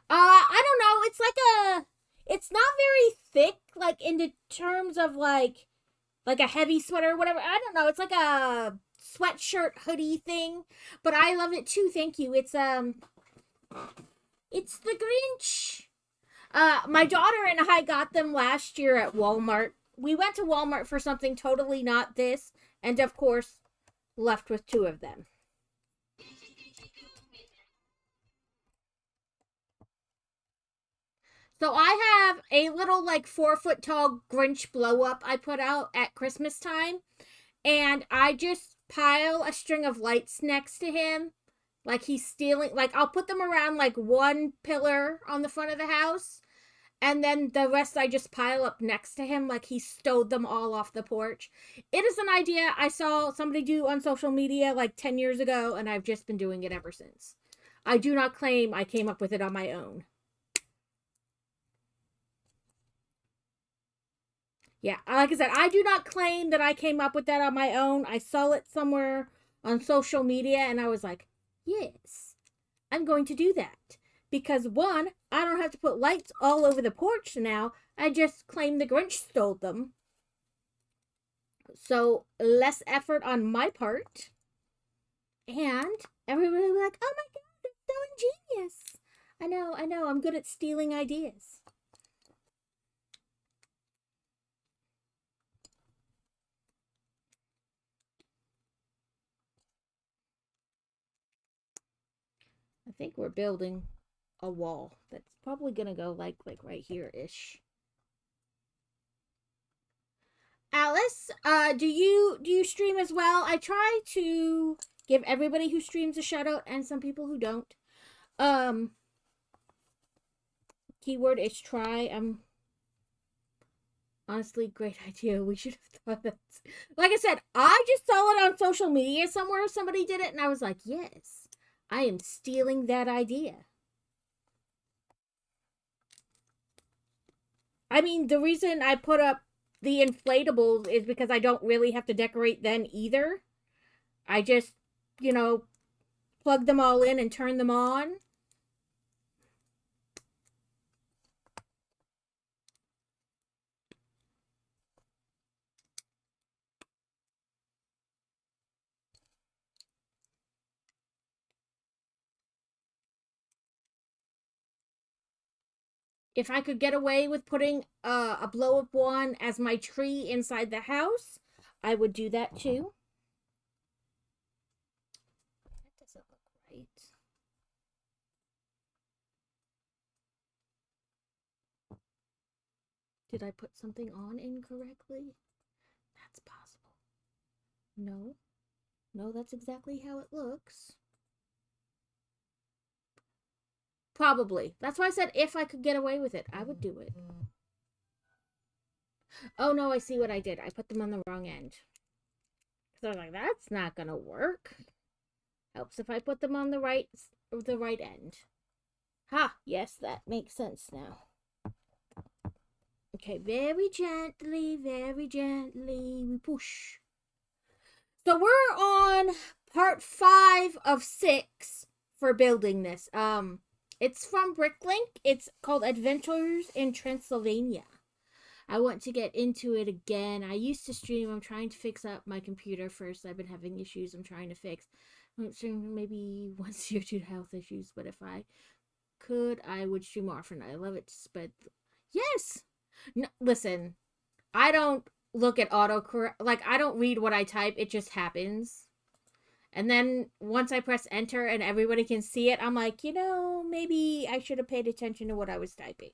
I don't know. It's like a. It's not very thick, like in the terms of like a heavy sweater or whatever. I don't know. It's like a sweatshirt hoodie thing, but I love it too. Thank you. It's the Grinch. My daughter and I got them last year at Walmart. We went to Walmart for something totally not this, and of course, left with two of them. So I have a little like 4 foot tall Grinch blow up I put out at Christmas time, and I just pile a string of lights next to him, like he's stealing. Like I'll put them around like one pillar on the front of the house, and then the rest I just pile up next to him like he stowed them all off the porch. It is an idea I saw somebody do on social media like 10 years ago, and I've just been doing it ever since. I do not claim I came up with it on my own. Yeah, like I said, I do not claim that I came up with that on my own. I saw it somewhere on social media and I was like, yes, I'm going to do that. Because one, I don't have to put lights all over the porch now. I just claim the Grinch stole them. So less effort on my part. And everybody was like, oh my god, that's so ingenious. I know, I'm good at stealing ideas. I think we're building a wall that's probably gonna go like right here ish. Alice, do you stream as well? I try to give everybody who streams a shout out and some people who don't. Um, Keyword is try. Honestly, great idea. We should have thought that. Like I said, I just saw it on social media somewhere. Somebody did it, and I was like, yes, I am stealing that idea. I mean, the reason I put up the inflatables is because I don't really have to decorate them either. I just, you know, plug them all in and turn them on. If I could get away with putting a blow up one as my tree inside the house, I would do that too. That doesn't look right. Did I put something on incorrectly? That's possible. No. No, that's exactly how it looks. Probably. That's why I said if I could get away with it, I would do it. Oh no, I see what I did. I put them on the wrong end. So I was like, that's not gonna work. Helps if I put them on the right end. Ha! Yes, that makes sense now. Okay, very gently, we push. So we're on part 5 of 6 for building this. It's from Bricklink. It's called Adventures in Transylvania. I want to get into it again. I used to stream. I'm trying to fix up my computer first. I've been having issues I'm trying to fix. I'm streaming maybe once or two health issues, but if I could, I would stream more often. I love it, but yes. No, listen, I don't look at autocorrect. Like I don't read what I type. It just happens. And then once I press enter and everybody can see it, I'm like, maybe I should have paid attention to what I was typing.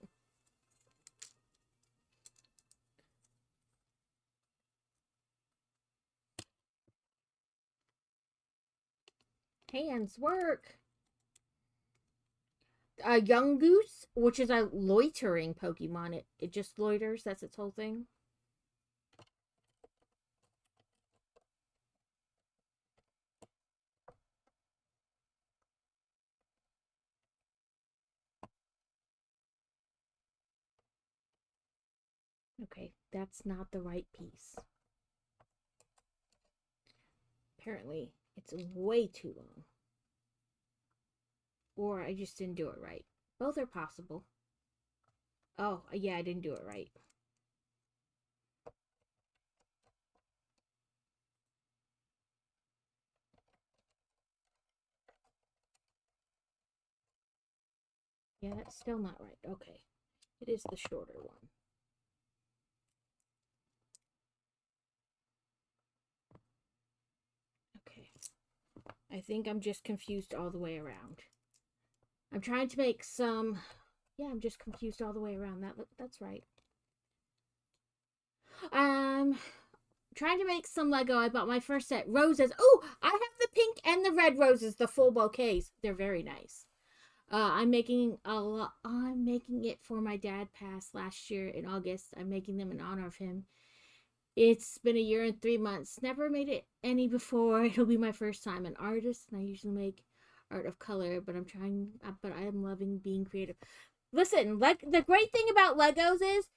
Hands work. Young Goose, which is a loitering Pokemon. It just loiters. That's its whole thing. Okay, that's not the right piece. Apparently, it's way too long. Or I just didn't do it right. Both are possible. Oh, yeah, I didn't do it right. Yeah, that's still not right. Okay. It is the shorter one. Okay. I think I'm just confused all the way around. I'm trying to make some... Yeah, I'm just confused all the way around. That's right. Trying to make some Lego. I bought my first set. Roses. Oh, I have the pink and the red roses, the full bouquets. They're very nice. I'm making it for my dad passed last year in August. I'm making them in honor of him. It's been a year and 3 months. Never made it any before. It'll be my first time. An artist, and I usually make art of color, but I am loving being creative. Listen, like the great thing about Legos is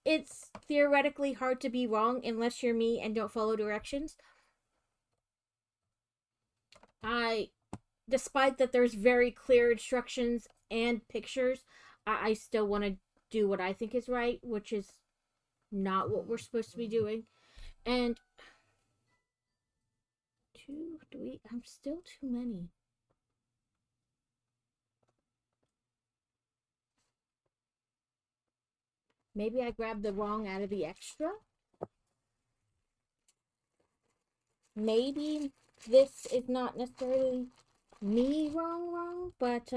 it's theoretically hard to be wrong unless you're me and don't follow directions. Despite that there's very clear instructions and pictures, I still want to do what I think is right, which is not what we're supposed to be doing. And I'm still too many. Maybe I grabbed the wrong out of the extra. Maybe this is not necessarily me wrong, but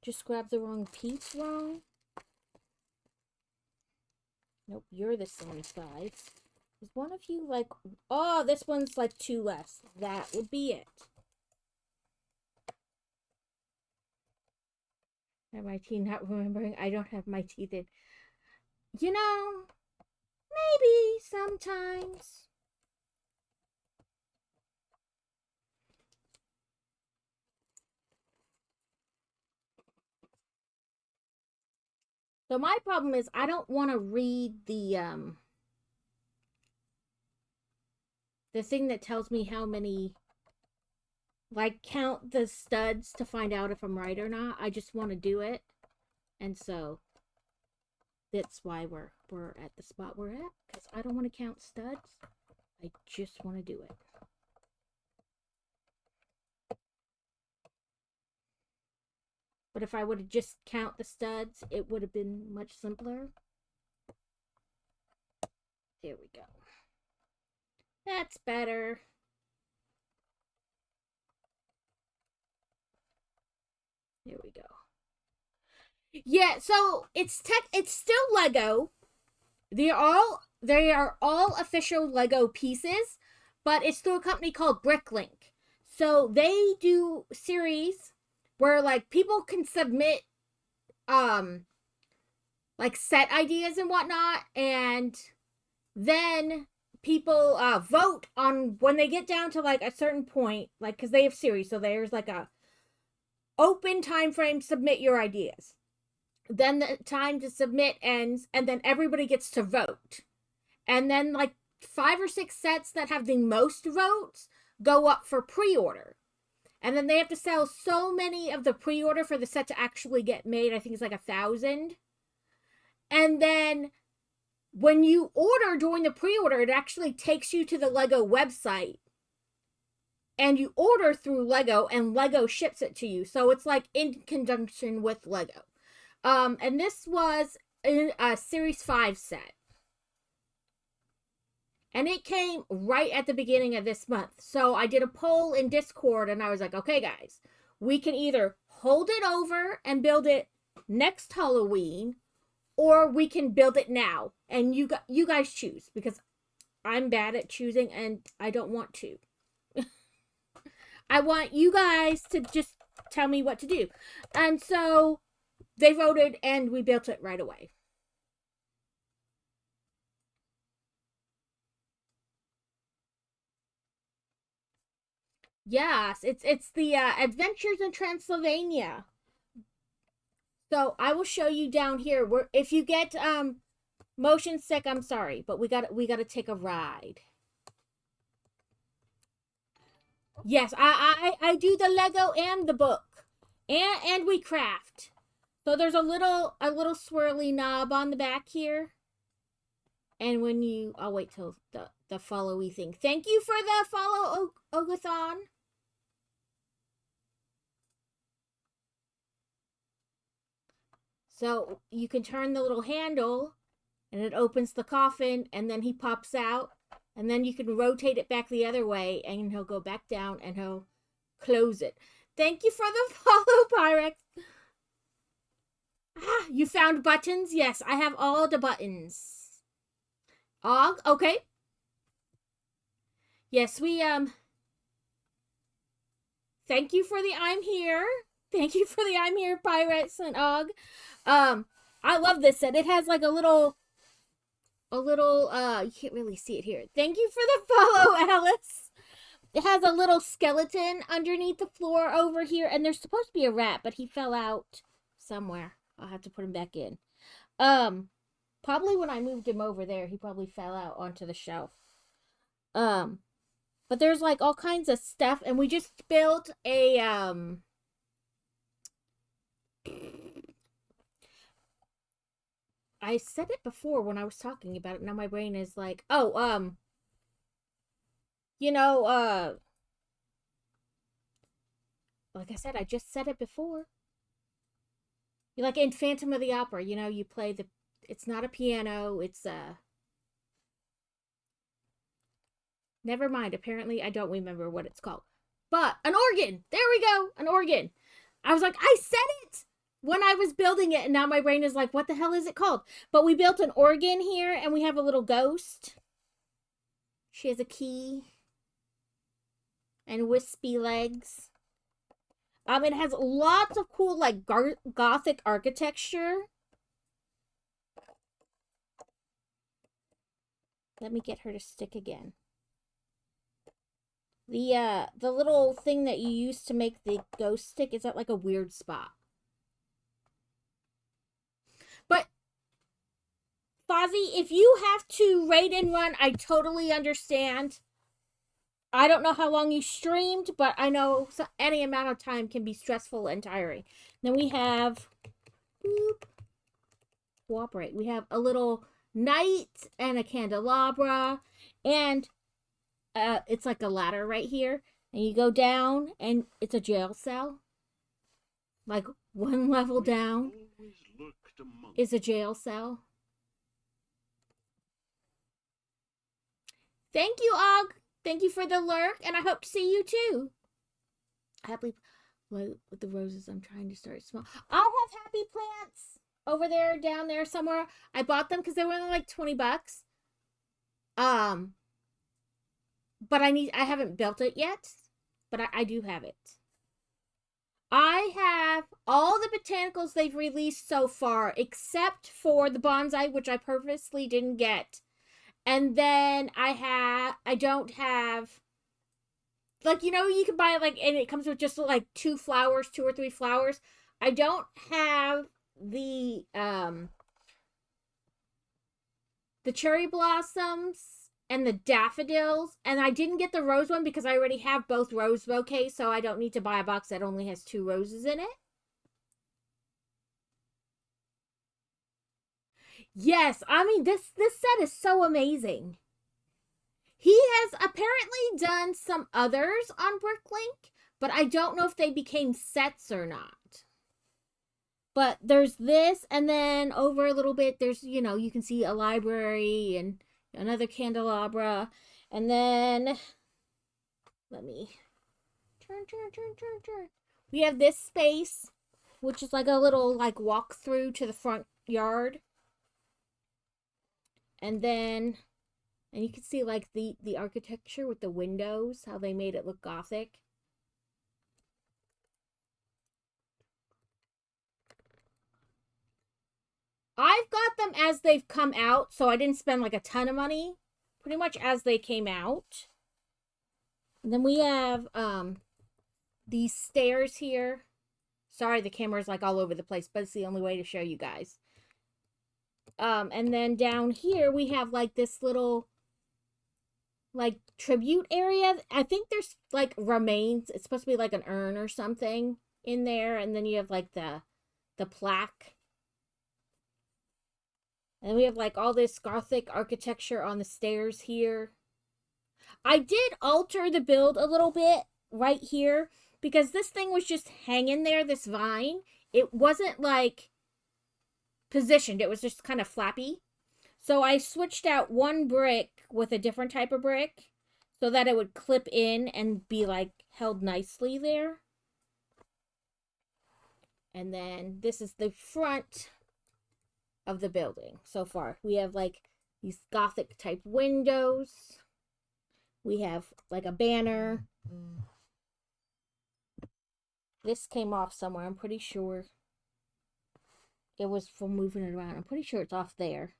just grabbed the wrong piece wrong. Nope, you're the same size. Is one of you like, oh, this one's like 2 less. That would be it. Have my teeth not remembering? I don't have my teeth in. Maybe sometimes. So my problem is I don't want to read the thing that tells me how many, like, count the studs to find out if I'm right or not. I just want to do it. And so that's why we're at the spot we're at, because I don't want to count studs. I just want to do it. But if I would have just count the studs, it would have been much simpler. There we go. That's better. There we go. Yeah, so it's still Lego. They are all official Lego pieces, but it's through a company called Bricklink. So they do series where like people can submit like set ideas and whatnot, and then people vote on when they get down to like a certain point, like because they have series, so there's like a open time frame, submit your ideas. Then the time to submit ends, and then everybody gets to vote. And then like 5 or 6 sets that have the most votes go up for pre-order. And then they have to sell so many of the pre-order for the set to actually get made. I think it's like 1,000. And then when you order during the pre-order, it actually takes you to the Lego website. And you order through Lego, and Lego ships it to you. So it's like in conjunction with Lego. And this was a Series 5 set. And it came right at the beginning of this month. So I did a poll in Discord and I was like, okay, guys, we can either hold it over and build it next Halloween, or we can build it now. And you guys choose, because I'm bad at choosing and I don't want to. I want you guys to just tell me what to do. And so they voted and we built it right away. Yes, it's the Adventures in Transylvania. So I will show you down here where if you get motion sick, I'm sorry, but we got to take a ride. Yes, I do the Lego and the book. And we craft. So there's a little swirly knob on the back here. And when you, I'll wait till the follow-y thing. Thank you for the follow, Ogathon. So you can turn the little handle and it opens the coffin and then he pops out. And then you can rotate it back the other way and he'll go back down and he'll close it. Thank you for the follow, Pyrex. Ah, you found buttons? Yes, I have all the buttons. Okay. Yes, we, thank you for the I'm here. Thank you for the I'm here, Pyrex and Og. I love this set. It has like a little, you can't really see it here. Thank you for the follow, Alice. It has a little skeleton underneath the floor over here, and there's supposed to be a rat, but he fell out somewhere. I'll have to put him back in. Probably when I moved him over there, he probably fell out onto the shelf. But there's like all kinds of stuff, and we just built a, I said it before when I was talking about it. Now my brain is like, oh, you know, like I said, I just said it before. You like in Phantom of the Opera, you know, you play the, it's not a piano, it's never mind. Apparently, I don't remember what it's called. But an organ. There we go. An organ. I was like, I said it when I was building it, and now my brain is like, what the hell is it called? But we built an organ here, and we have a little ghost. She has a key and wispy legs. It has lots of cool, like, gothic architecture. Let me get her to stick again. The little thing that you use to make the ghost stick is at like a weird spot. But Fozzie, if you have to raid and run, I totally understand. I don't know how long you streamed, but I know any amount of time can be stressful and tiring. Then we have, cooperate. We have a little knight and a candelabra, and it's like a ladder right here, and you go down, and it's a jail cell. Like one level down is a jail cell. Thank you, Og. Thank you for the lurk, and I hope to see you too. Happy with the roses. I'm trying to start small. I'll have happy plants over there, down there somewhere. I bought them because they were only like $20. But I haven't built it yet, but I do have it. I have all the botanicals they've released so far, except for the bonsai, which I purposely didn't get. And then I don't have, like, you know, you can buy it, like, and it comes with just, like, 2 or 3 flowers. I don't have the cherry blossoms and the daffodils, and I didn't get the rose one because I already have both rose bouquets, so I don't need to buy a box that only has 2 roses in it. Yes, I mean, this set is so amazing. He has apparently done some others on Bricklink, but I don't know if they became sets or not. But there's this, and then over a little bit, there's, you know, you can see a library and Another candelabra. And then, let me turn. We have this space, which is like a little like walk through to the front yard. And then, and you can see like the architecture with the windows, how they made it look gothic. I've got them as they've come out, so I didn't spend like a ton of money. Pretty much as they came out. And then we have these stairs here. Sorry, the camera's like all over the place, but it's the only way to show you guys. And then down here we have like this little like tribute area. I think there's like remains. It's supposed to be like an urn or something in there, and then you have like the plaque. And we have like all this gothic architecture on the stairs here. I did alter the build a little bit right here because this thing was just hanging there, this vine. It wasn't like positioned, it was just kind of flappy. So I switched out one brick with a different type of brick so that it would clip in and be like held nicely there. And then this is the front of the building so far. We have like these gothic type windows. We have like a banner. This came off somewhere, I'm pretty sure. It was from moving it around. I'm pretty sure it's off there.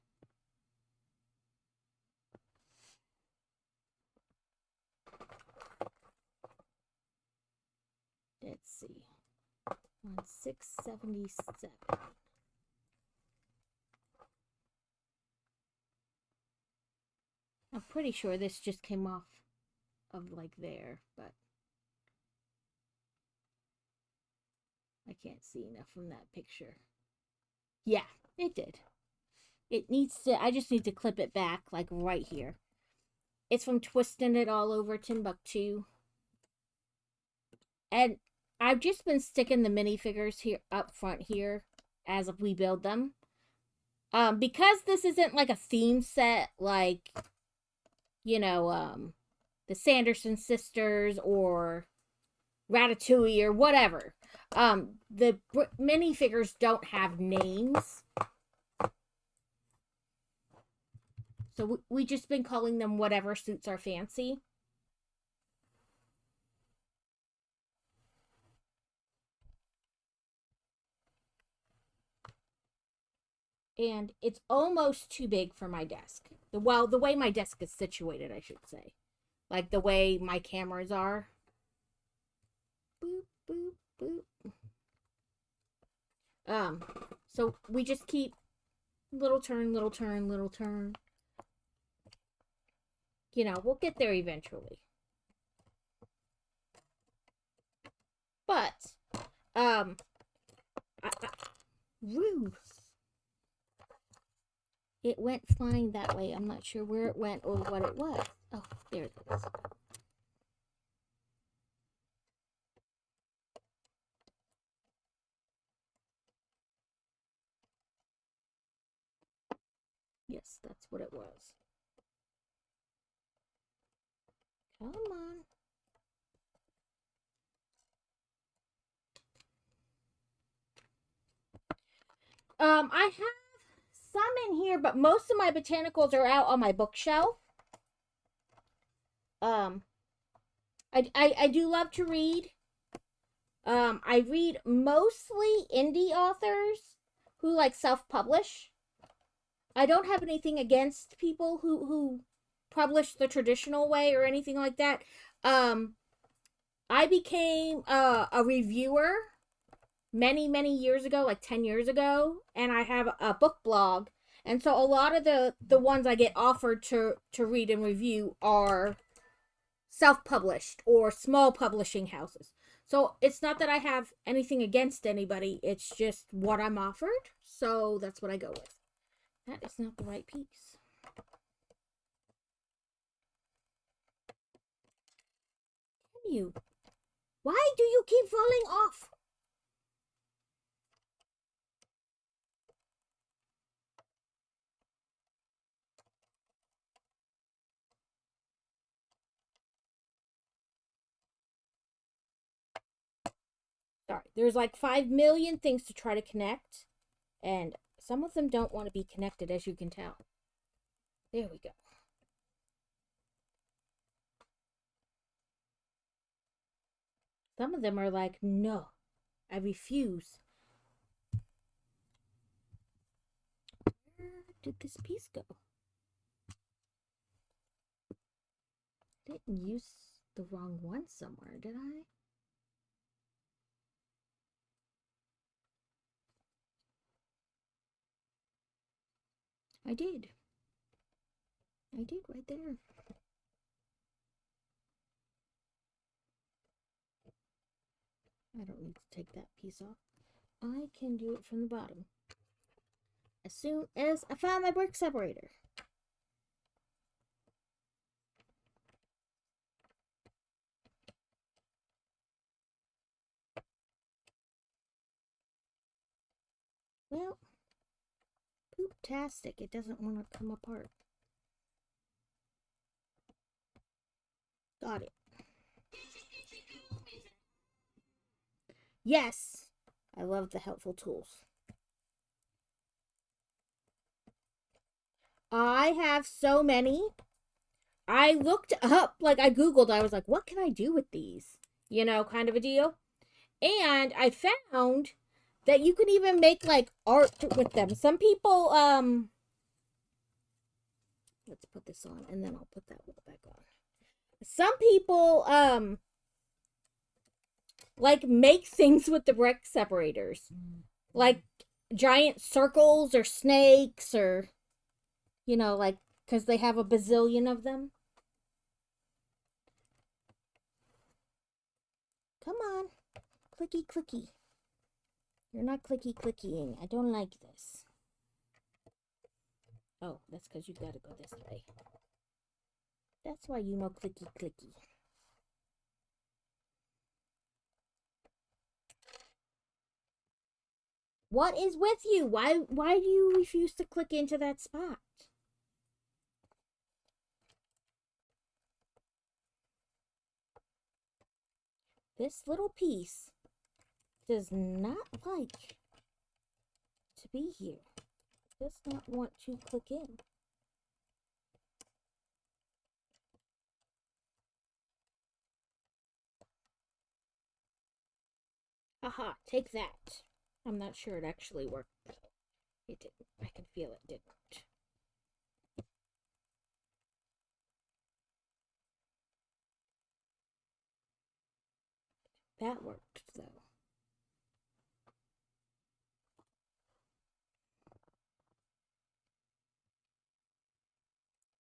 Let's see. On 677. I'm pretty sure this just came off of like there, but I can't see enough from that picture. Yeah, it did. It needs to, I just need to clip it back like right here. It's from twisting it all over Timbuktu. And I've just been sticking the minifigures here up front here as we build them. Because this isn't like a theme set like, you know, the Sanderson sisters or Ratatouille or whatever. The minifigures don't have names. So we just been calling them whatever suits our fancy. And it's almost too big for my desk. Well, the way my desk is situated, I should say. Like the way my cameras are. Boop, boop, boop. So we just keep little turn, little turn, little turn. You know, we'll get there eventually. But, rude. It went flying that way. I'm not sure where it went or what it was. Oh, there it is. Yes, that's what it was. Come on. I have some in here, but most of my botanicals are out on my bookshelf. I do love to read. I read mostly indie authors who like self-publish. I don't have anything against people who publish the traditional way or anything like that. I became a reviewer many years ago, like 10 years ago, and I have a book blog. And so a lot of the ones I get offered to read and review are self-published or small publishing houses. So it's not that I have anything against anybody, it's just what I'm offered. So that's what I go with. That is not the right piece. Can you? Why do you keep falling off? Sorry, there's like 5 million things to try to connect, and some of them don't want to be connected, as you can tell. There we go. Some of them are like, no, I refuse. Where did this piece go? Didn't use the wrong one somewhere, did I? I did. I did right there. I don't need to take that piece off. I can do it from the bottom. As soon as I find my brick separator. Well, poop-tastic. It doesn't want to come apart. Got it. Yes! I love the helpful tools. I have so many. I looked up, like I Googled, I was like, what can I do with these? You know, kind of a deal. And I found that you can even make like art with them. Some people, let's put this on and then I'll put that one back on. Some people, like make things with the brick separators. Like giant circles or snakes or, you know, like, because they have a bazillion of them. Come on. Clicky, clicky. You're not clicky, clickying. I don't like this. Oh, that's because you gotta go this way. That's why you know clicky, clicky. What is with you? Why do you refuse to click into that spot? This little piece does not like to be here. Does not want to click in. Aha, take that. I'm not sure it actually worked though. It didn't. I can feel it didn't. That worked though.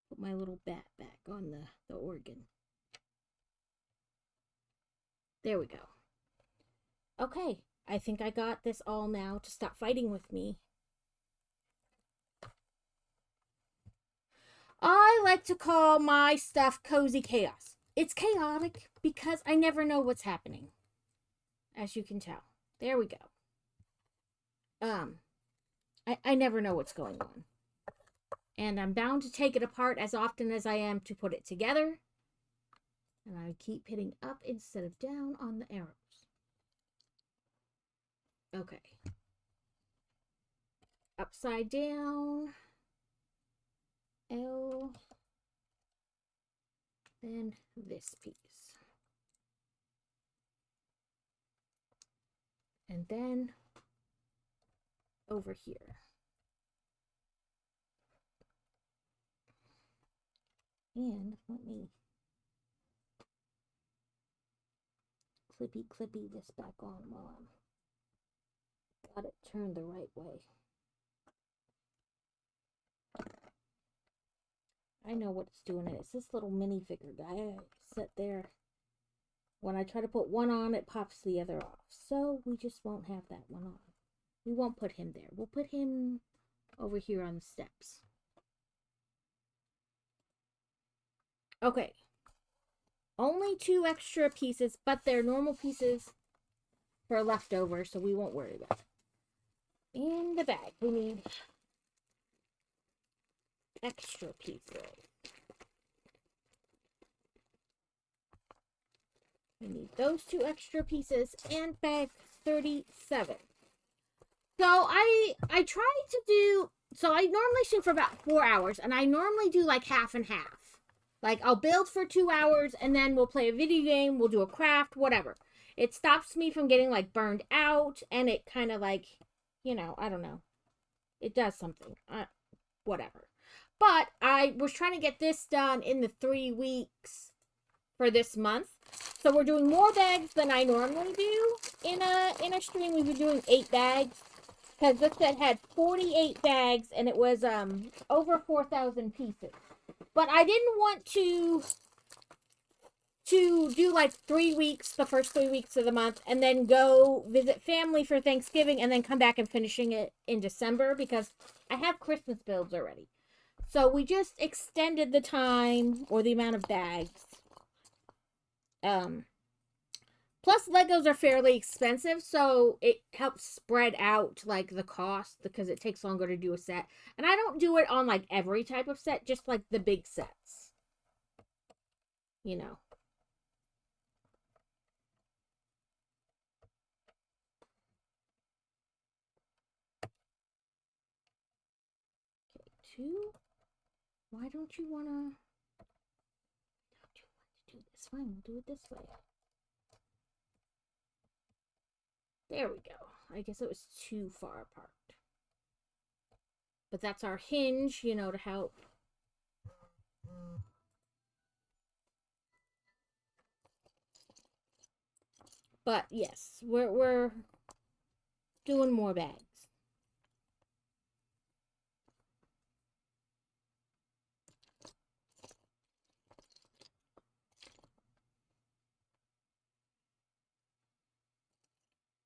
Put my little bat back on the organ. There we go. Okay, I think I got this all now to stop fighting with me. I like to call my stuff cozy chaos. It's chaotic because I never know what's happening. As you can tell. There we go. I never know what's going on. And I'm bound to take it apart as often as I am to put it together. And I keep hitting up instead of down on the arrows. Okay. Upside down. L. Then this piece. And then over here. And let me clippy this back on while I'm got it turned the right way. I know what it's doing. It's this little minifigure guy set there. When I try to put one on, it pops the other off. So we just won't have that one on. We won't put him there. We'll put him over here on the steps. Okay. Only 2 extra pieces, but they're normal pieces for leftover, so we won't worry about it. In the bag, we need extra pieces. We need those 2 extra pieces and bag 37. So I try to do, so I normally shoot for about 4 hours, and I normally do like half and half. Like I'll build for 2 hours, and then we'll play a video game, we'll do a craft, whatever. It stops me from getting like burned out, and it kind of like, I don't know. It does something. Whatever. But I was trying to get this done in the 3 weeks for this month. So we're doing more bags than I normally do in a stream. We've been doing 8 bags. Because this set had 48 bags, and it was over 4,000 pieces. But I didn't want to do like 3 weeks, the first 3 weeks of the month, and then go visit family for Thanksgiving, and then come back and finishing it in December, because I have Christmas builds already. So we just extended the time or the amount of bags. Plus, Legos are fairly expensive, so it helps spread out, like, the cost, because it takes longer to do a set. And I don't do it on, like, every type of set, just, like, the big sets. You know. Okay, 2. Why don't you want to... do this? Fine, we'll do it this way. There we go. I guess it was too far apart. But that's our hinge, to help. But yes, we're doing more bags.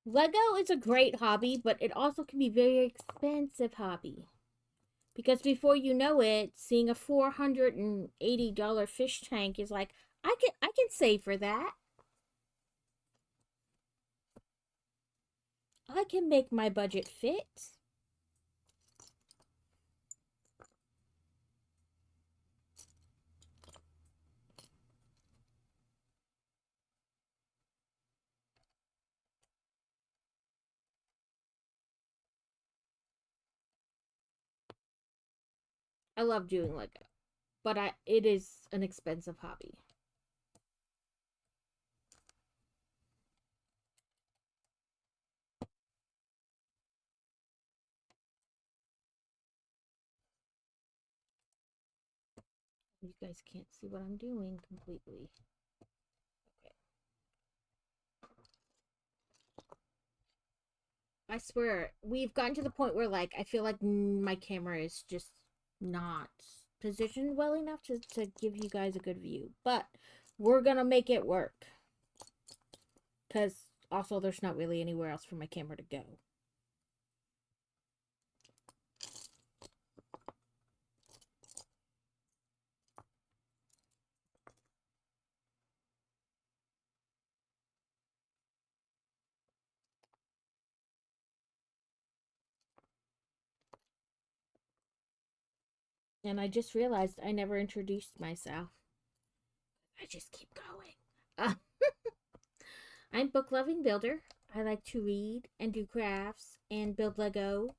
Lego is a great hobby, but it also can be a very expensive hobby. Because before you know it, seeing a $480 fish tank is like, I can save for that. I can make my budget fit. I love doing Lego, but it is an expensive hobby. You guys can't see what I'm doing completely. Okay. I swear, we've gotten to the point where, like, I feel like my camera is just not positioned well enough to give you guys a good view. But we're gonna make it work. Because also there's not really anywhere else for my camera to go. And I just realized I never introduced myself. I just keep going. I'm Book Loving Builder. I like to read and do crafts and build Lego.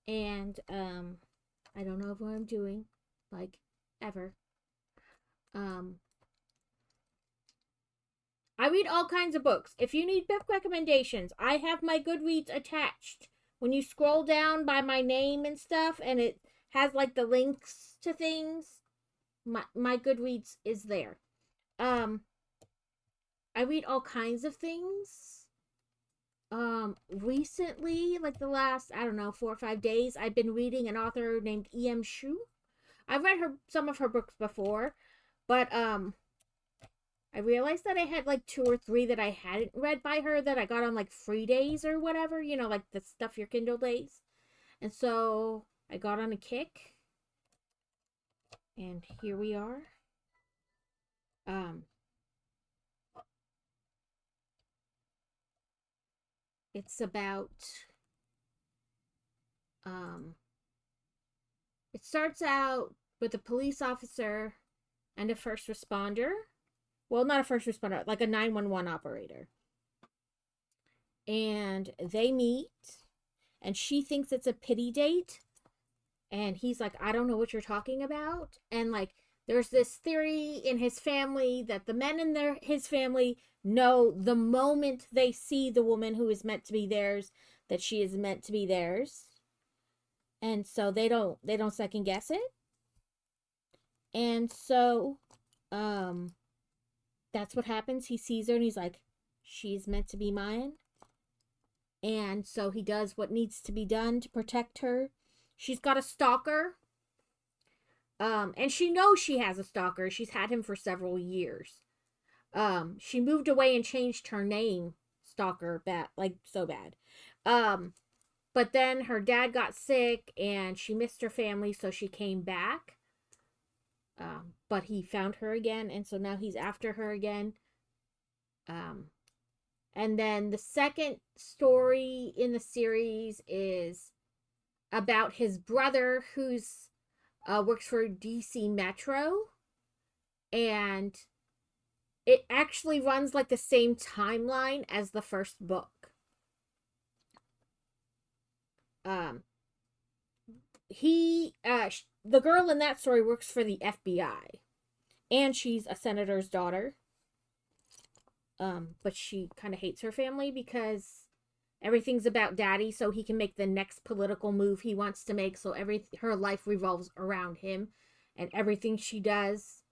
And I don't know what I'm doing, like, ever. I read all kinds of books. If you need book recommendations, I have my Goodreads attached. When you scroll down by my name and stuff, and it has like the links to things, my Goodreads is there. I read all kinds of things. Recently, like the last, I don't know, 4 or 5 days, I've been reading an author named E.M. Shu. I've read some of her books before, but I realized that I had like 2 or 3 that I hadn't read by her that I got on like free days or whatever, like the stuff your Kindle days. And so I got on a kick. And here we are. It's about it starts out with a police officer and a first responder. Well, not a first responder, like a 911 operator. and they meet, and she thinks it's a pity date, and he's like, I don't know what you're talking about. And like, there's this theory in his family that the men in his family know the moment they see the woman who is meant to be theirs, that she is meant to be theirs, and so they don't second guess it. And so um that's what happens. He sees her and he's like, she's meant to be mine. And so he does what needs to be done to protect her. She's got a stalker. And she knows she has a stalker. She's had him for several years. She moved away and changed her name, stalker, bad, like so bad. But then her dad got sick and she missed her family, so she came back. But he found her again, and so now he's after her again. And then the second story in the series is about his brother who's works for DC Metro, and it actually runs like the same timeline as the first book. The girl in that story works for the FBI, and she's a senator's daughter. But she kind of hates her family because everything's about daddy, so he can make the next political move he wants to make. So her life revolves around him, and everything she does,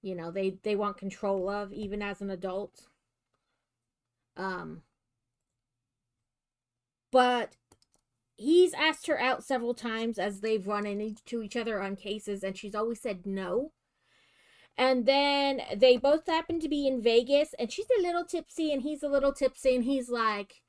they want control of, even as an adult. But he's asked her out several times as they've run into each other on cases, and she's always said no. And then they both happen to be in Vegas, and she's a little tipsy and he's a little tipsy, and he's like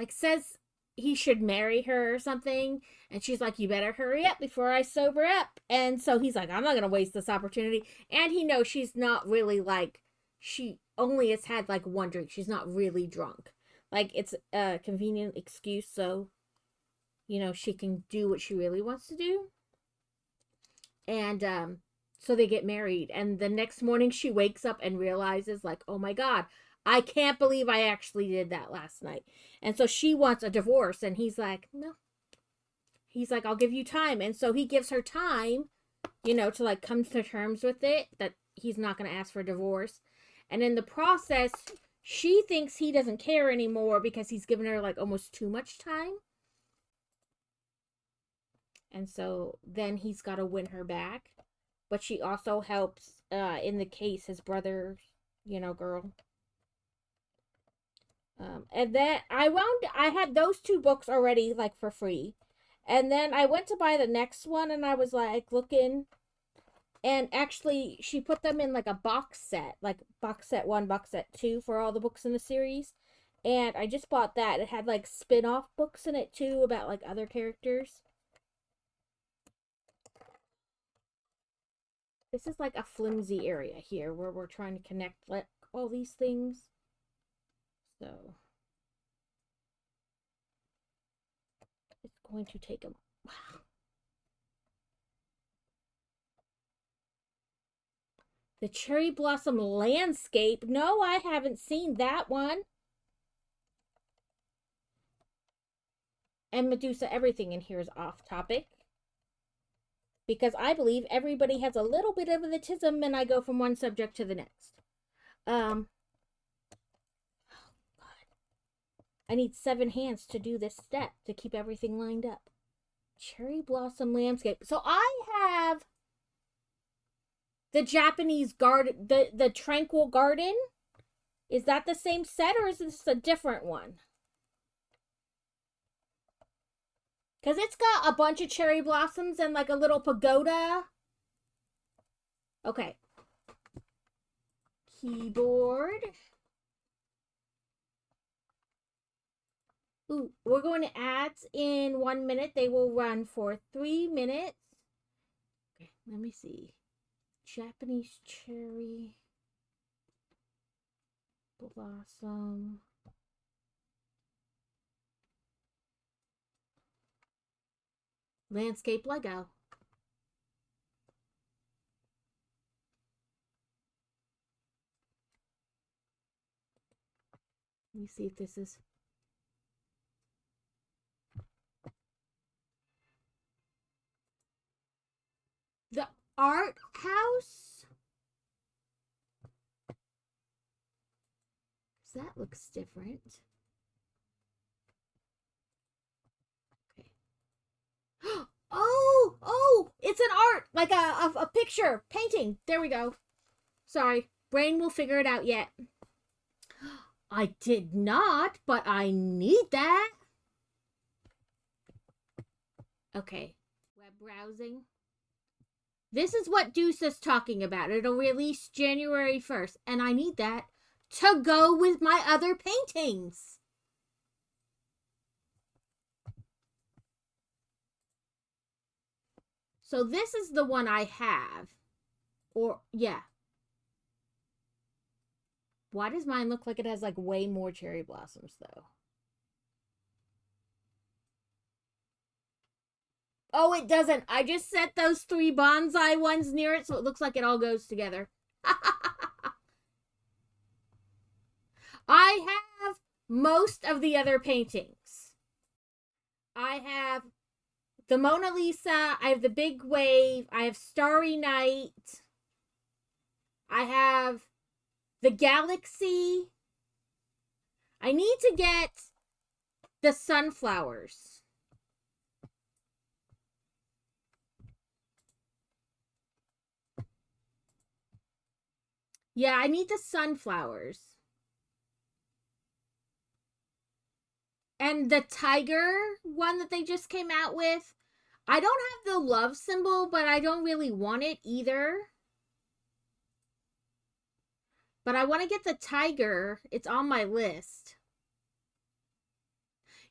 says he should marry her or something, and she's like, you better hurry up before I sober up. And so he's like, I'm not gonna waste this opportunity. And he knows she's not really she only has had like one drink. She's not really drunk. Like, it's a convenient excuse so she can do what she really wants to do. And so they get married, and the next morning she wakes up and realizes, like, oh my god, I can't believe I actually did that last night. And so she wants a divorce, and he's like, no. He's like, I'll give you time. And so he gives her time, to like come to terms with it, that he's not going to ask for a divorce. And in the process, she thinks he doesn't care anymore because he's given her like almost too much time. And so then he's got to win her back. But she also helps, in the case, his brother, girl. And then I had those two books already, like, for free. And then I went to buy the next one, and I was, like, looking. And actually, she put them in, like, a box set. Like, box set 1, box set 2 for all the books in the series. And I just bought that. It had, like, spin-off books in it, too, about, like, other characters. This is like a flimsy area here where we're trying to connect like all these things. So it's going to take a wow. The Cherry Blossom Landscape. No, I haven't seen that one. And Medusa, everything in here is off topic. Because I believe everybody has a little bit of elitism, and I go from one subject to the next. Oh God. I need 7 hands to do this step to keep everything lined up. Cherry Blossom Landscape. So I have the Japanese garden, the Tranquil Garden. Is that the same set, or is this a different one? Because it's got a bunch of cherry blossoms and like a little pagoda. Okay. Keyboard. Ooh, we're going to ads in 1 minute. They will run for 3 minutes. Okay, let me see. Japanese cherry blossom. Landscape Lego. Let me see if this is... The art house? That looks different. Okay. Oh, it's an art, like a picture, painting. There we go. Sorry, brain will figure it out yet. I did not, but I need that. Okay, web browsing. This is what Deuce is talking about. It'll release January 1st, and I need that to go with my other paintings. So this is the one I have. Or, yeah. Why does mine look like it has like way more cherry blossoms though? Oh, it doesn't. I just set those 3 bonsai ones near it so it looks like it all goes together. I have most of the other paintings. I have the Mona Lisa, I have the Big Wave, I have Starry Night, I have the Galaxy. I need to get the sunflowers. Yeah, I need the sunflowers. And the tiger one that they just came out with. I don't have the love symbol, but I don't really want it either. But I want to get the tiger. It's on my list.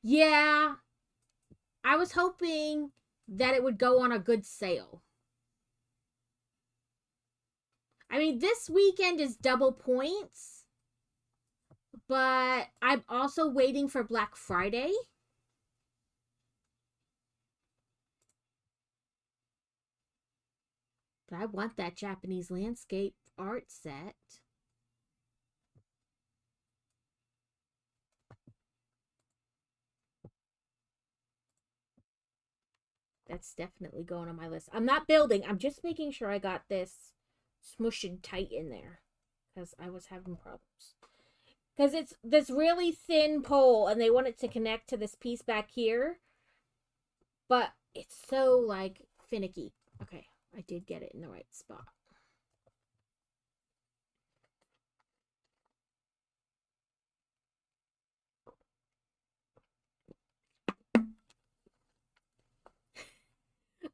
Yeah. I was hoping that it would go on a good sale. I mean, this weekend is double points. But I'm also waiting for Black Friday. But I want that Japanese landscape art set. That's definitely going on my list. I'm not building. I'm just making sure I got this smushed tight in there. Because I was having problems. Because it's this really thin pole. And they want it to connect to this piece back here. But it's so, like, finicky. Okay. I did get it in the right spot.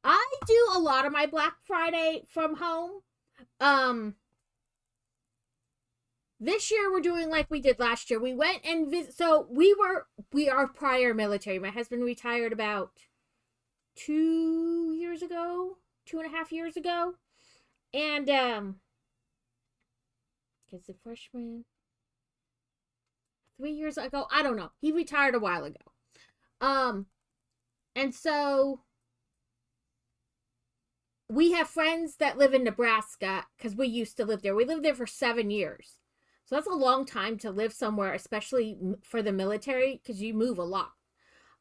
I do a lot of my Black Friday from home. This year we're doing like we did last year. We went and so we are prior military. My husband retired about 2 years ago, 2.5 years ago. And is it freshman? 3 years ago? I don't know. He retired a while ago. And so we have friends that live in Nebraska because we used to live there. We lived there for 7 years. So that's a long time to live somewhere, especially for the military, because you move a lot.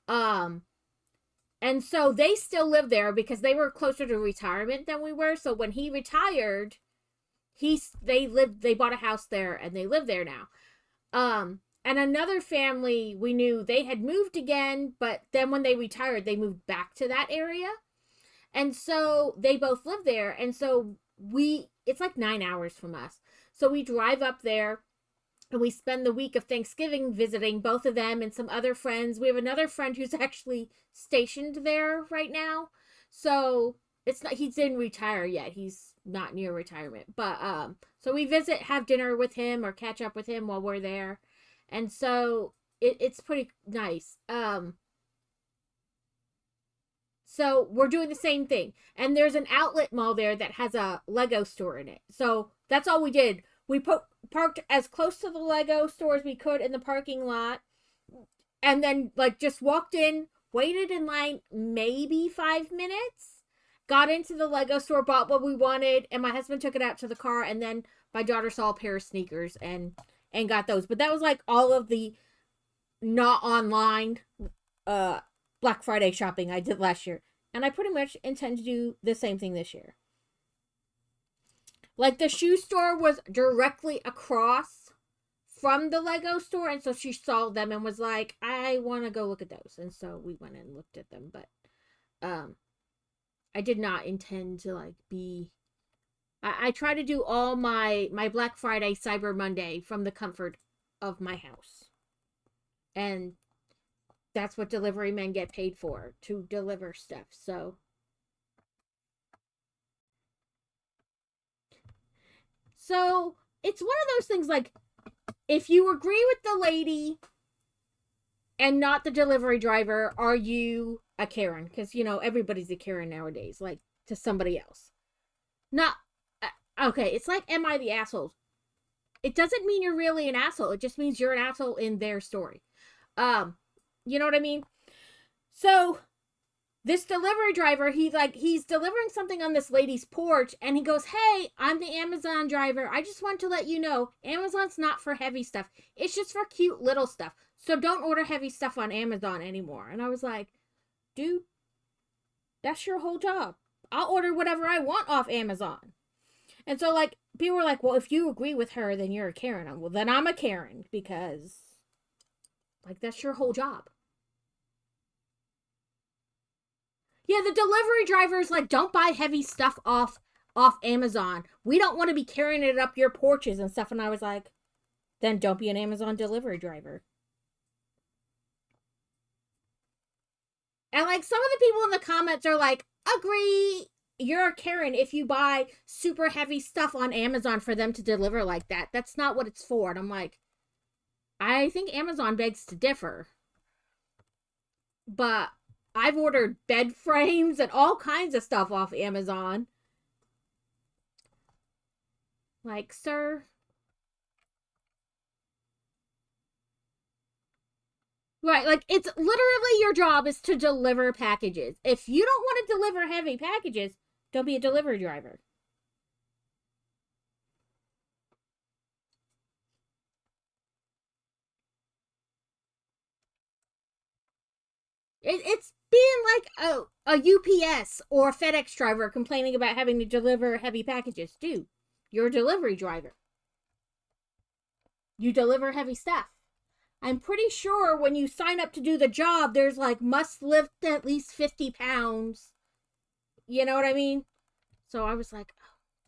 And so they still live there because they were closer to retirement than we were. So when he retired, they bought a house there and they live there now. And another family we knew, they had moved again, but then when they retired, they moved back to that area. And so they both live there. And so it's like 9 hours from us. So we drive up there and we spend the week of Thanksgiving visiting both of them and some other friends. We have another friend who's actually stationed there right now. So he didn't retire yet. He's not near retirement. But so we visit, have dinner with him or catch up with him while we're there. And so it's pretty nice. So we're doing the same thing. And there's an outlet mall there that has a Lego store in it. So that's all we did. We parked as close to the Lego store as we could in the parking lot. And then like just walked in, waited in line maybe 5 minutes. Got into the Lego store, bought what we wanted. And my husband took it out to the car. And then my daughter saw a pair of sneakers. And and got those. But that was like all of the not online uh Black Friday shopping I did last year. And I pretty much intend to do the same thing this year. Like the shoe store was directly across from the Lego store, and so she saw them and was like, I want to go look at those. And so we went and looked at them, but I did not intend to like be I try to do all my Black Friday, Cyber Monday from the comfort of my house. And that's what delivery men get paid for, to deliver stuff. So it's one of those things like, if you agree with the lady and not the delivery driver, are you a Karen? Because, you know, everybody's a Karen nowadays, like to somebody else. Not, okay, it's like, am I the asshole? It doesn't mean you're really an asshole. It just means you're an asshole in their story. You know what I mean? So this delivery driver, he's delivering something on this lady's porch, and he goes, hey, I'm the Amazon driver. I just want to let you know, Amazon's not for heavy stuff. It's just for cute little stuff. So don't order heavy stuff on Amazon anymore. And I was like, dude, that's your whole job. I'll order whatever I want off Amazon. And so, like, people were like, well, if you agree with her, then you're a Karen. Well, then I'm a Karen, because, like, that's your whole job. Yeah, the delivery drivers like, don't buy heavy stuff off Amazon. We don't want to be carrying it up your porches and stuff. And I was like, then don't be an Amazon delivery driver. And like, some of the people in the comments are like, agree, you're a Karen if you buy super heavy stuff on Amazon for them to deliver like that. That's not what it's for. And I'm like, I think Amazon begs to differ. But I've ordered bed frames and all kinds of stuff off Amazon. Like, sir. Right, like, it's literally your job is to deliver packages. If you don't want to deliver heavy packages, don't be a delivery driver. It's being like a UPS or a FedEx driver complaining about having to deliver heavy packages. Dude, you're a delivery driver. You deliver heavy stuff. I'm pretty sure when you sign up to do the job, there's like, must lift at least 50 pounds. You know what I mean? So I was like,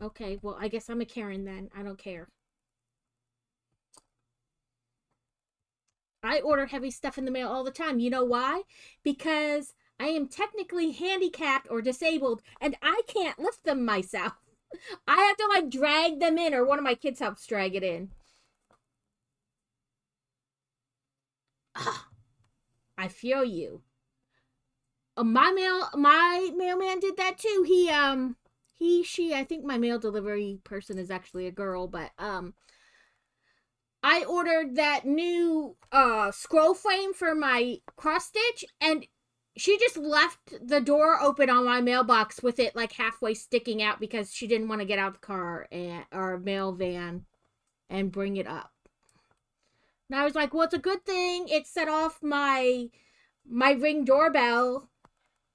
oh, okay, well, I guess I'm a Karen then. I don't care. I order heavy stuff in the mail all the time. You know why? Because I am technically handicapped or disabled and I can't lift them myself. I have to like drag them in, or one of my kids helps drag it in. Ah, I feel you. My mailman did that too. She, I think my mail delivery person is actually a girl, but I ordered that new scroll frame for my cross stitch, and she just left the door open on my mailbox with it like halfway sticking out because she didn't want to get out the car and our mail van and bring it up. And I was like, well, it's a good thing it set off my Ring doorbell,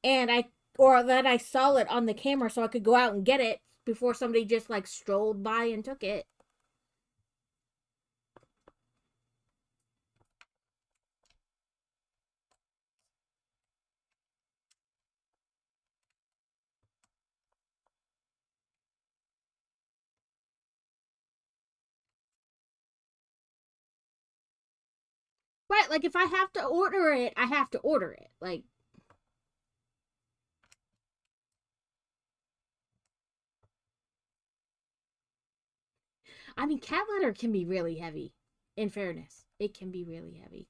and I saw it on the camera so I could go out and get it before somebody just like strolled by and took it. Right, like if I have to order it, I have to order it. Like, I mean, cat litter can be really heavy. In fairness, it can be really heavy.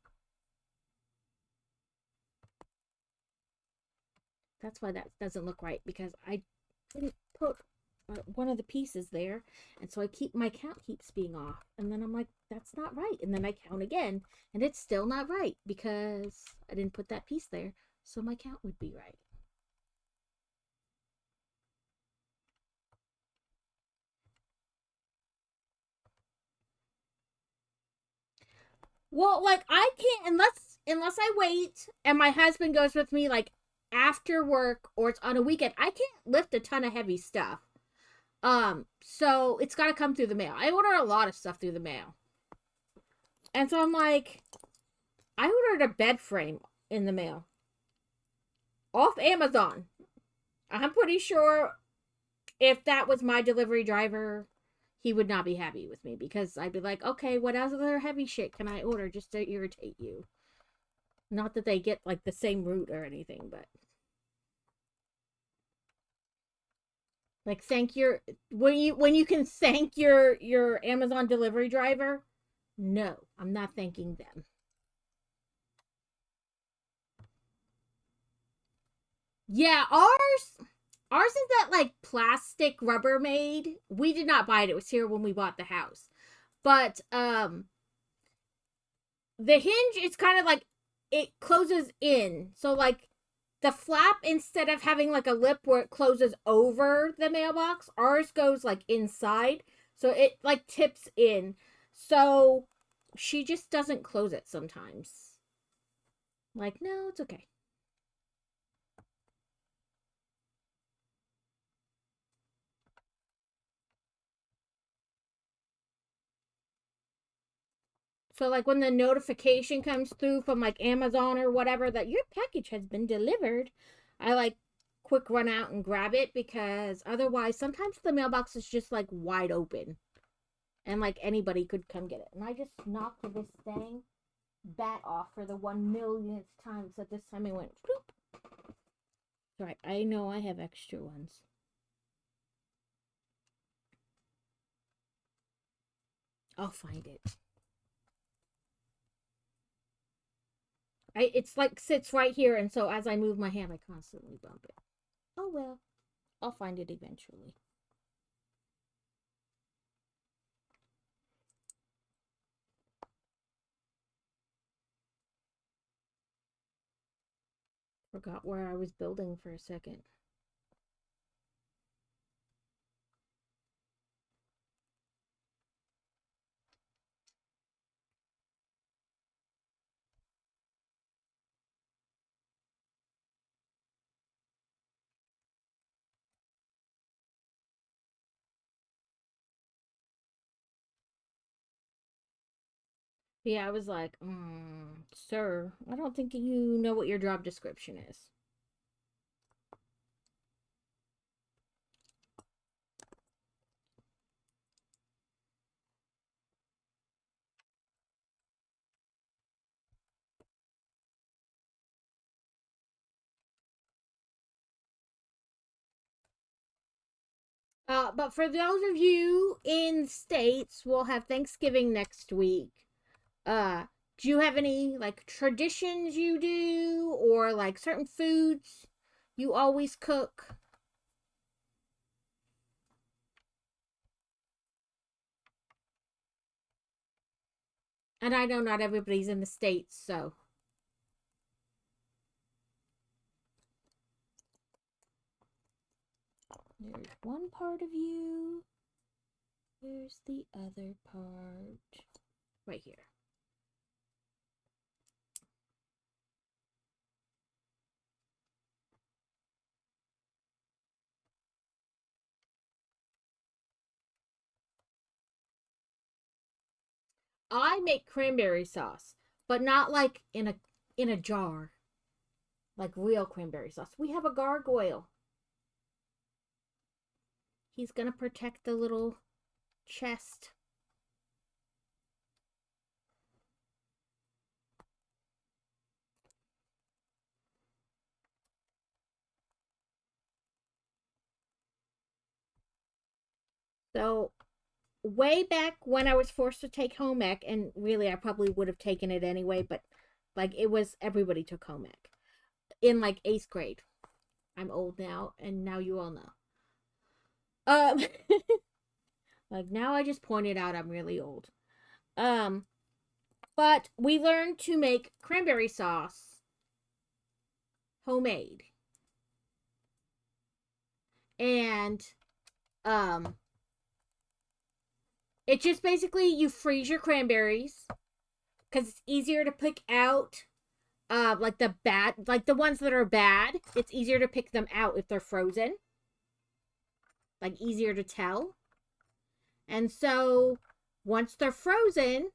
That's why that doesn't look right, because I didn't put one of the pieces there, and so my count keeps being off, and then I'm like, that's not right, and then I count again, and it's still not right because I didn't put that piece there, so my count would be right. Well, like I can't unless I wait and my husband goes with me like after work or it's on a weekend. I can't lift a ton of heavy stuff. So it's got to come through the mail. I order a lot of stuff through the mail. And so I'm like, I ordered a bed frame in the mail off Amazon. I'm pretty sure if that was my delivery driver, he would not be happy with me because I'd be like, okay, what other heavy shit can I order just to irritate you? Not that they get like the same route or anything, but like thank your when you can thank your Amazon delivery driver. No, I'm not thanking them. Yeah, ours is that like plastic Rubbermaid. We did not buy it. It was here when we bought the house. But the hinge is kind of like it closes in. So like the flap instead of having like a lip where it closes over the mailbox, ours goes like inside. So it like tips in. So she just doesn't close it sometimes. Like, no, it's okay. So like when the notification comes through from like Amazon or whatever that your package has been delivered, I like quick run out and grab it because otherwise sometimes the mailbox is just like wide open and like anybody could come get it. And I just knocked this dang bat off for the 1 millionth time. So this time it went bloop. Right, I know I have extra ones. I'll find it. It's like sits right here, and so as I move my hand, I constantly bump it. Oh well, I'll find it eventually. Forgot where I was building for a second. Yeah, I was like, sir, I don't think you know what your job description is. But for those of you in states, we'll have Thanksgiving next week. Uh, do you have any like traditions you do or like certain foods you always cook? And I know not everybody's in the states, so there's one part of you. Where's the other part? Right here. I make cranberry sauce, but not like in a jar, like real cranberry sauce. We have a gargoyle. He's gonna protect the little chest. So way back when I was forced to take home ec, and really I probably would have taken it anyway, but like it was everybody took home ec in like 8th grade. I'm old now, and now you all know. Um, like now I just pointed out I'm really old. Um, but we learned to make cranberry sauce homemade, and um, it just basically you freeze your cranberries because it's easier to pick out like the bad, like the ones that are bad. It's easier to pick them out if they're frozen, like easier to tell. And so once they're frozen,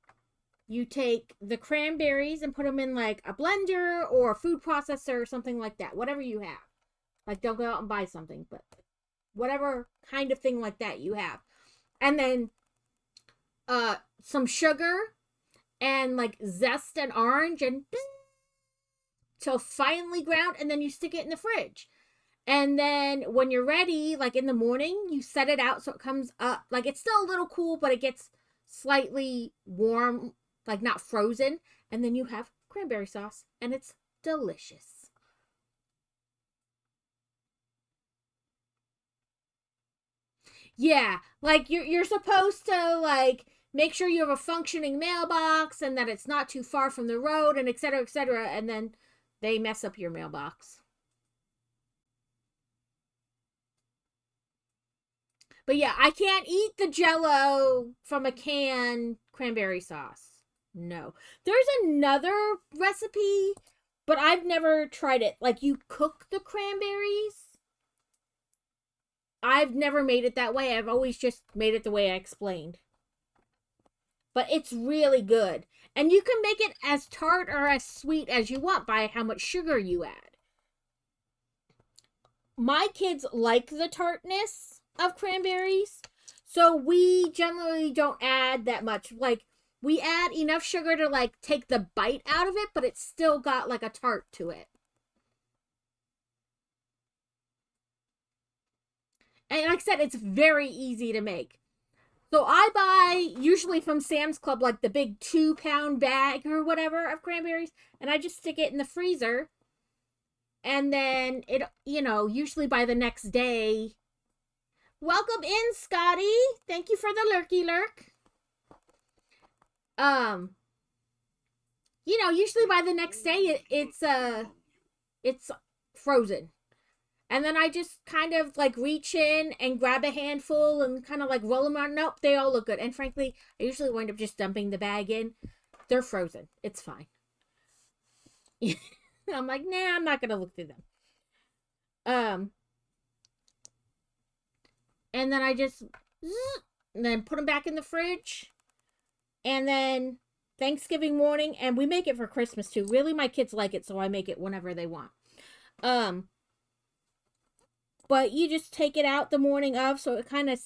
you take the cranberries and put them in like a blender or a food processor or something like that, whatever you have. Like, don't go out and buy something, but whatever kind of thing like that you have. And then some sugar and like zest and orange and till finely ground, and then you stick it in the fridge. And then when you're ready, like in the morning, you set it out so it comes up. Like, it's still a little cool, but it gets slightly warm, like not frozen. And then you have cranberry sauce, and it's delicious. Yeah, like you're supposed to like make sure you have a functioning mailbox and that it's not too far from the road and et cetera, and then they mess up your mailbox. But yeah, I can't eat the Jello from a can cranberry sauce. No. There's another recipe, but I've never tried it. Like, you cook the cranberries. I've never made it that way. I've always just made it the way I explained. But it's really good. And you can make it as tart or as sweet as you want by how much sugar you add. My kids like the tartness of cranberries, so we generally don't add that much. Like, we add enough sugar to like take the bite out of it, but it's still got like a tart to it. And like I said, it's very easy to make. So I buy usually from Sam's Club like the big 2-pound bag or whatever of cranberries, and I just stick it in the freezer. And then it, usually by the next day. Welcome in, Scotty. Thank you for the lurky lurk. Usually by the next day it's frozen. And then I just kind of like reach in and grab a handful and kind of like roll them around. Nope, they all look good. And frankly, I usually wind up just dumping the bag in. They're frozen. It's fine. I'm like, nah, I'm not gonna look through them. And then I just and then put them back in the fridge. And then Thanksgiving morning, and we make it for Christmas too. Really, my kids like it, so I make it whenever they want. But you just take it out the morning of, so it kind of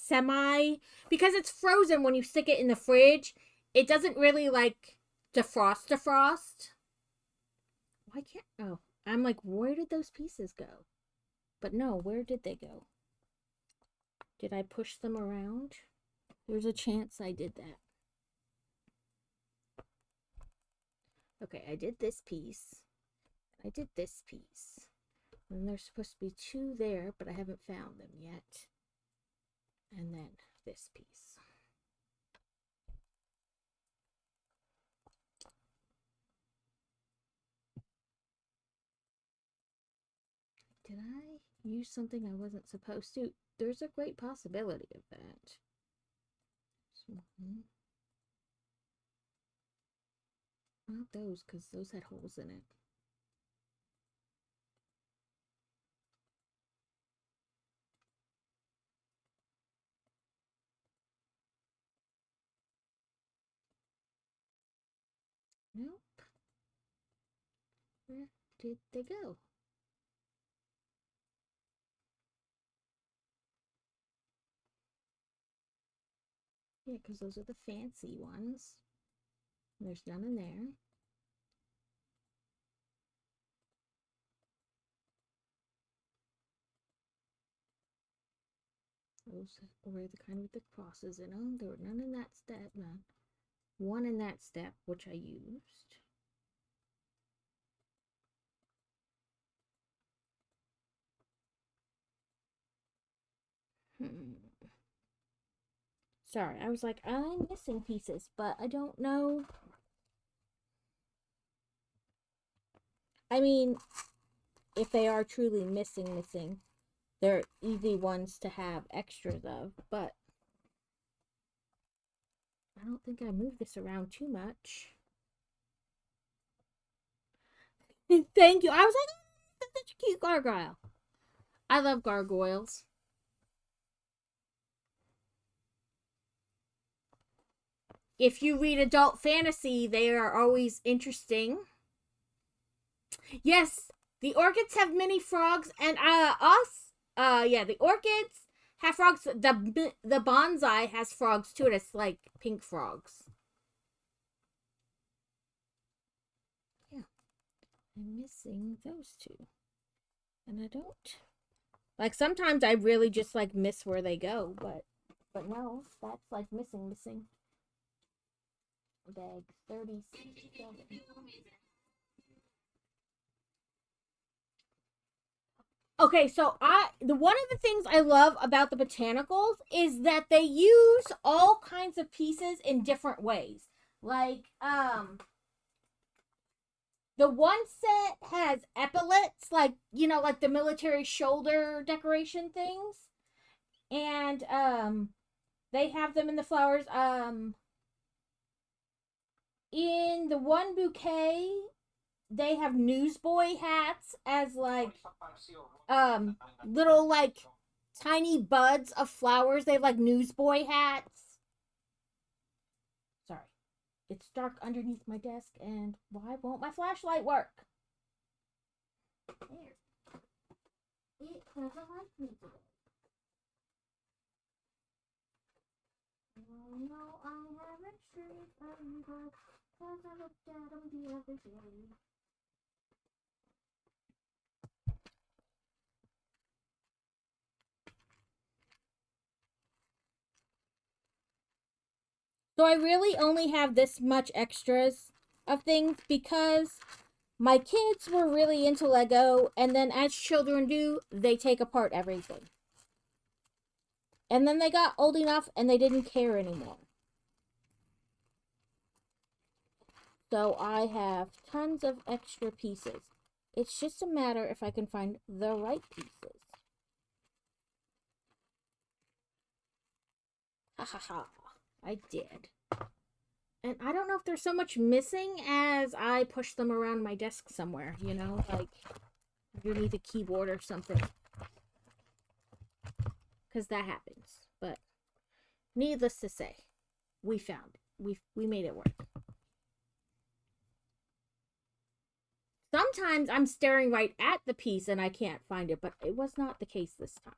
because it's frozen when you stick it in the fridge, it doesn't really like defrost. Why can't, I'm like, where did those pieces go? But no, where did they go? Did I push them around? There's a chance I did that. Okay, I did this piece. I did this piece. And there's supposed to be 2 there, but I haven't found them yet. And then this piece. Did I use something I wasn't supposed to? There's a great possibility of that. Not those, because those had holes in it. Nope. Where did they go? Yeah, because those are the fancy ones. There's none in there. Those were the kind with the crosses in them. There were none in that step. None. One in that step, which I used. Sorry, I was like, I'm missing pieces, but I don't know. I mean, if they are truly missing, they're easy ones to have extras of, but I don't think I moved this around too much. Thank you. I was like, oh, that's such a cute gargoyle. I love gargoyles. If you read adult fantasy, they are always interesting. Yes, the orchids have mini frogs, and yeah, the orchids have frogs. The bonsai has frogs too. It's like pink frogs. Yeah, I'm missing those two, and I don't like. Sometimes I really just like miss where they go, but no, that's like missing. Bag 37. Okay, so the one of the things I love about the botanicals is that they use all kinds of pieces in different ways. Like the one set has epaulets, like like the military shoulder decoration things. And they have them in the flowers. In the one bouquet, they have newsboy hats as like little like tiny buds of flowers. They have like newsboy hats. Sorry. It's dark underneath my desk, and why won't my flashlight work? There. It doesn't like me today. Oh no, I haven't streamed because I looked at them the other day. So I really only have this much extras of things because my kids were really into Lego, and then as children do, they take apart everything. And then they got old enough and they didn't care anymore. So I have tons of extra pieces. It's just a matter if I can find the right pieces. Ha ha ha. I did. And I don't know if there's so much missing as I push them around my desk somewhere, like underneath a keyboard or something. Because that happens. But needless to say, we found it. We made it work. Sometimes I'm staring right at the piece and I can't find it, but it was not the case this time.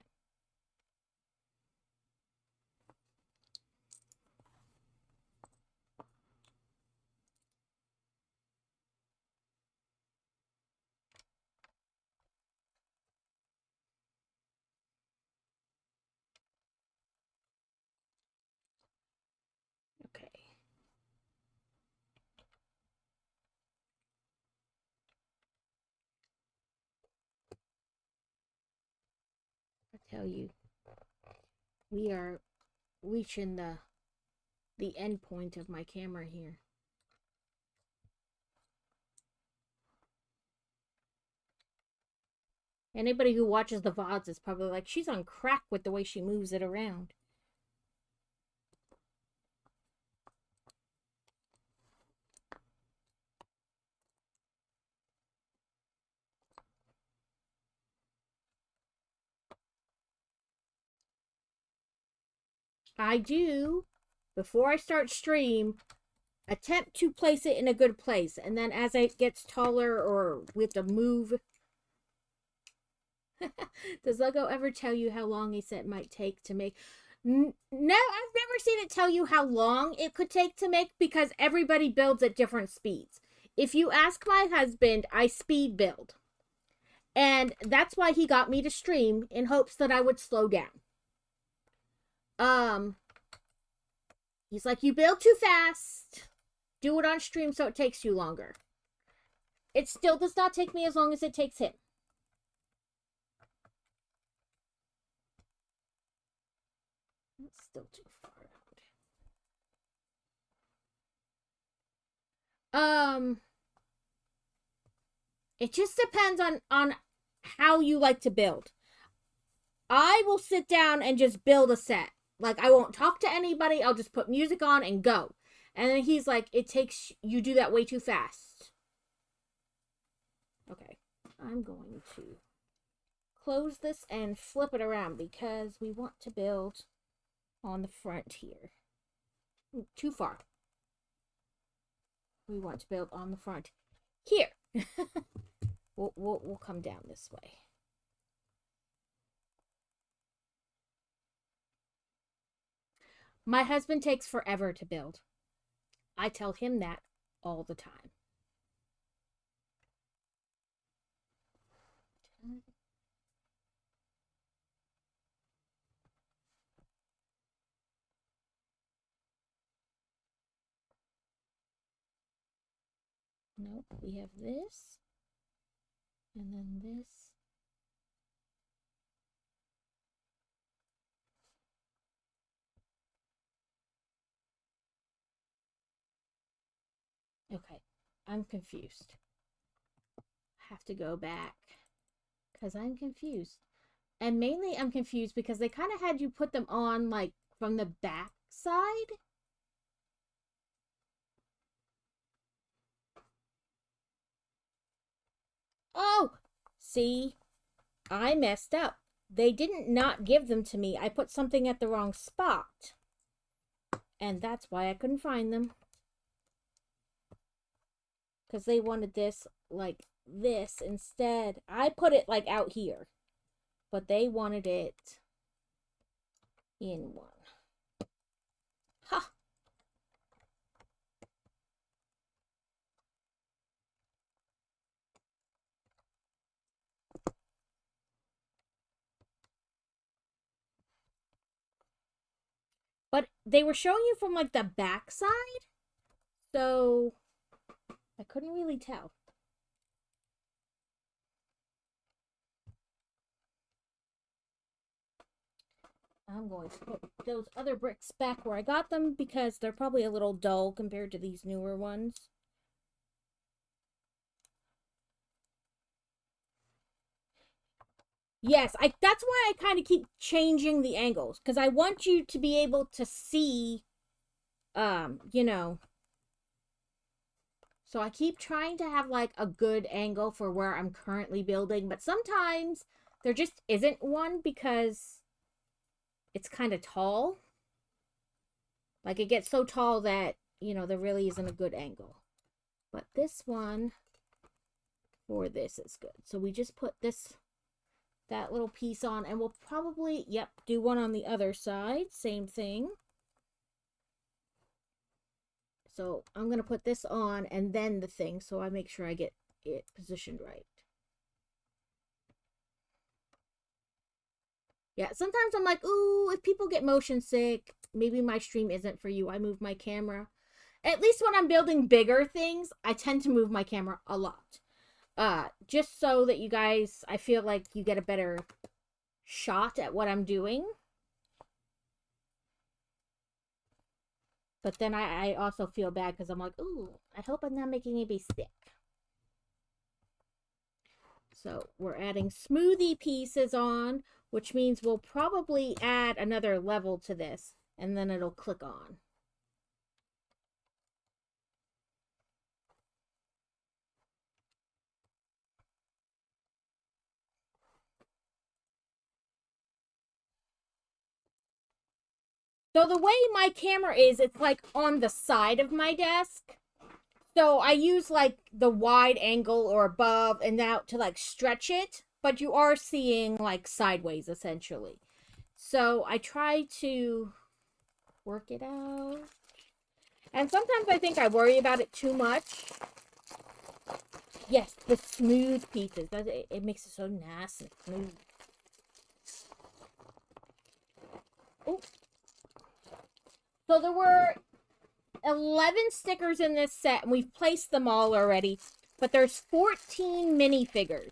Okay. I tell you, we are reaching the end point of my camera here. Anybody who watches the VODs is probably like, she's on crack with the way she moves it around. I do, before I start stream, attempt to place it in a good place. And then as it gets taller or we have to move. Does Lego ever tell you how long a set might take to make? No, I've never seen it tell you how long it could take to make because everybody builds at different speeds. If you ask my husband, I speed build. And that's why he got me to stream in hopes that I would slow down. He's like, you build too fast. Do it on stream so it takes you longer. It still does not take me as long as it takes him. It's still too far out. It just depends on how you like to build. I will sit down and just build a set. Like, I won't talk to anybody. I'll just put music on and go. And then he's like, you do that way too fast. I'm going to close this and flip it around because we want to build on the front here. Ooh, too far. We want to build on the front here. We'll come down this way. My husband takes forever to build. I tell him that all the time. Nope, we have this. And then this. Okay, I'm confused. I have to go back because I'm confused. And mainly I'm confused because they kind of had you put them on like from the back side. Oh, see, I messed up. They didn't not give them to me. I put something at the wrong spot. And that's why I couldn't find them. Because they wanted this like this instead. I put it like out here. But they wanted it in one. Ha! But they were showing you from like the back side. So I couldn't really tell. I'm going to put those other bricks back where I got them because they're probably a little dull compared to these newer ones. Yes, that's why I kind of keep changing the angles because I want you to be able to see you know. So I keep trying to have like a good angle for where I'm currently building, but sometimes there just isn't one because it's kind of tall. Like it gets so tall that, you know, there really isn't a good angle. But this one for this is good. So we just put that little piece on and we'll probably, yep, do one on the other side. Same thing. So I'm going to put this on and then the thing so I make sure I get it positioned right. Yeah, sometimes I'm like, ooh, if people get motion sick, maybe my stream isn't for you. I move my camera. At least when I'm building bigger things, I tend to move my camera a lot. Just so that you guys, I feel like you get a better shot at what I'm doing. But then I also feel bad because I'm like, ooh, I hope I'm not making anybody sick. So we're adding smoothie pieces on, which means we'll probably add another level to this, and then it'll click on. So the way my camera is, it's like on the side of my desk. So I use like the wide angle or above and out to like stretch it, but you are seeing like sideways essentially. So I try to work it out. And sometimes I think I worry about it too much. Yes, the smooth pieces. It makes it so nice and smooth. Oh. So there were 11 stickers in this set, and we've placed them all already. But there's 14 minifigures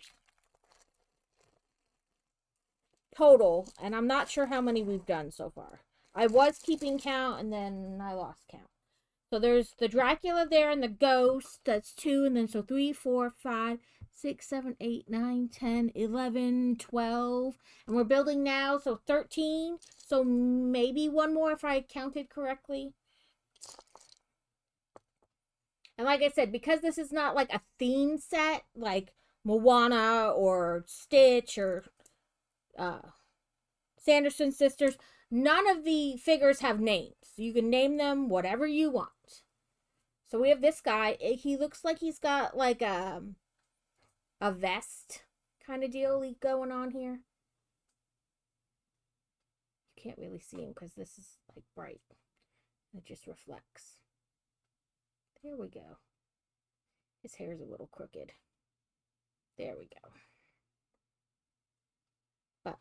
total, and I'm not sure how many we've done so far. I was keeping count, and then I lost count. So there's the Dracula there and the ghost. That's 2, and then so 3, 4, 5, 6, 7, 8, 9, 10, 11, 12. And we're building now, so 13. So maybe one more if I counted correctly. And like I said, because this is not like a theme set, like Moana or Stitch or uh, Sanderson sisters. None of the figures have names. You can name them whatever you want. So we have this guy. He looks like he's got like a vest kind of deal going on here. You can't really see him because this is like bright. It just reflects. There we go. His hair's a little crooked. There we go. But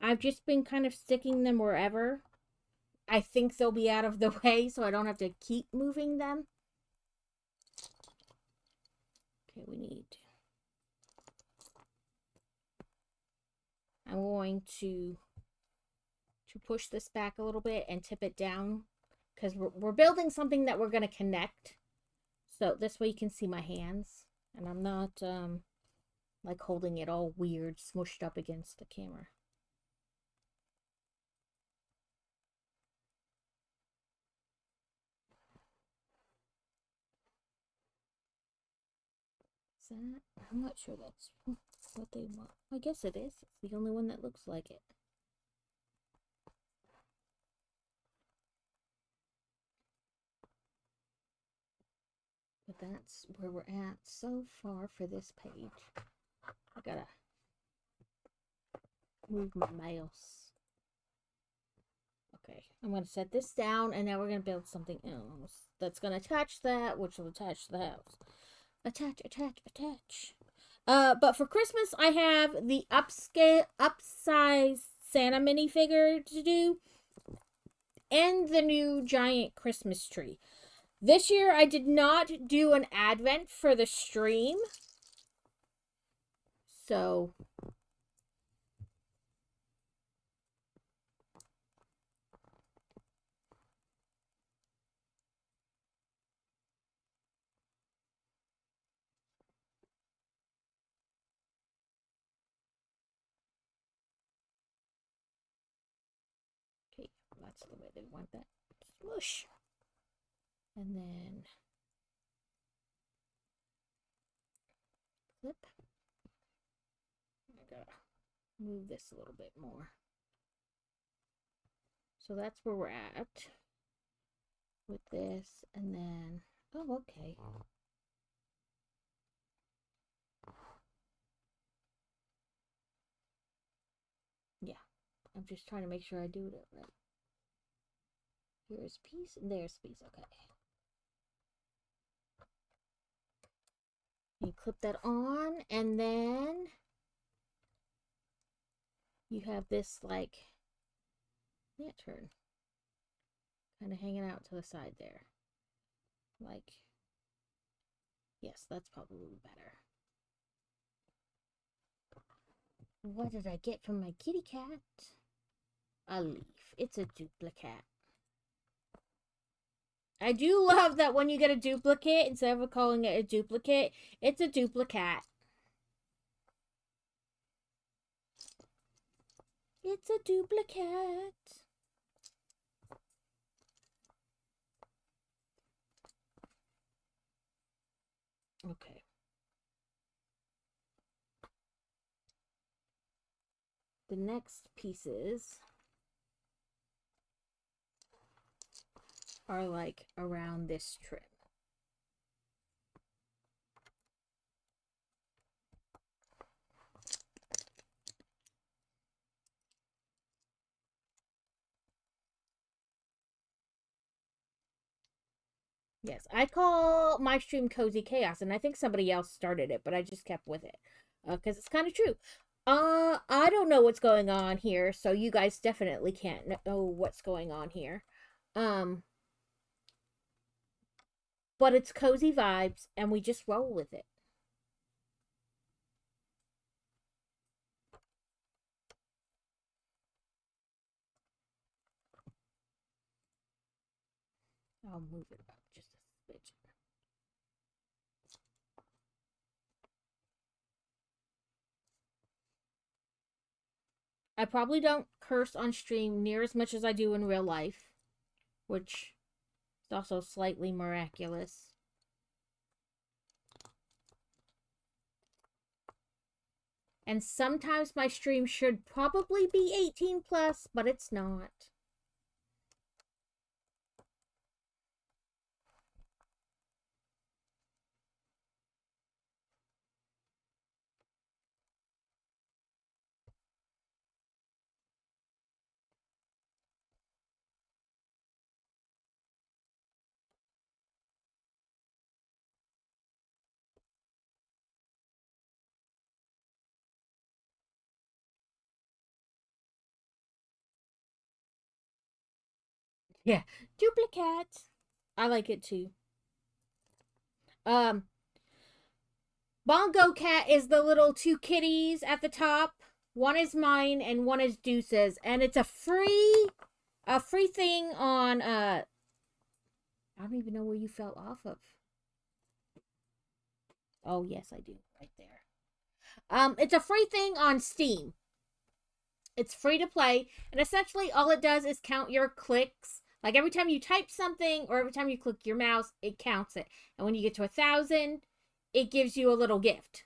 I've just been kind of sticking them wherever I think they'll be out of the way so I don't have to keep moving them. Okay, I'm going to push this back a little bit and tip it down because we're building something that we're going to connect. So this way you can see my hands and I'm not like holding it all weird, smushed up against the camera. Is that? I'm not sure that's what they want. I guess it is. It's the only one that looks like it. But that's where we're at so far for this page. I gotta move my mouse. Okay, I'm gonna set this down and now we're gonna build something else that's gonna attach that, which will attach the house. Attach, attach, attach. But for Christmas, I have the upsize Santa minifigure to do, and the new giant Christmas tree. This year, I did not do an advent for the stream, so okay, that's the way they want that. Smush. And then flip. I gotta move this a little bit more. So that's where we're at with this, and then, oh, okay. Yeah, I'm just trying to make sure I do it right. Here's piece, and there's piece, okay. You clip that on, and then you have this, like, lantern kind of hanging out to the side there. Like, yes, that's probably better. What did I get from my kitty cat? A leaf. It's a duplicate. I do love that when you get a duplicate, instead of calling it a duplicate, it's a duplicate. It's a duplicate. Okay. The next pieces are like around this trim. Yes, I call my stream Cozy Chaos, and I think somebody else started it, but I just kept with it because it's kind of true. I don't know what's going on here, so you guys definitely can't know what's going on here. But it's cozy vibes, and we just roll with it. I'll move it up just a smidge. I probably don't curse on stream near as much as I do in real life, which is also slightly miraculous. And sometimes my stream should probably be 18 plus, but it's not. Yeah. Duplicate. I like it too. Bongo Cat is the little two kitties at the top. One is mine and one is Deuce's, and it's a free thing on I don't even know where you fell off of. Oh yes, I do. Right there. It's a free thing on Steam. It's free to play, and essentially all it does is count your clicks. Like every time you type something or every time you click your mouse, it counts it. And when you get to 1,000, it gives you a little gift.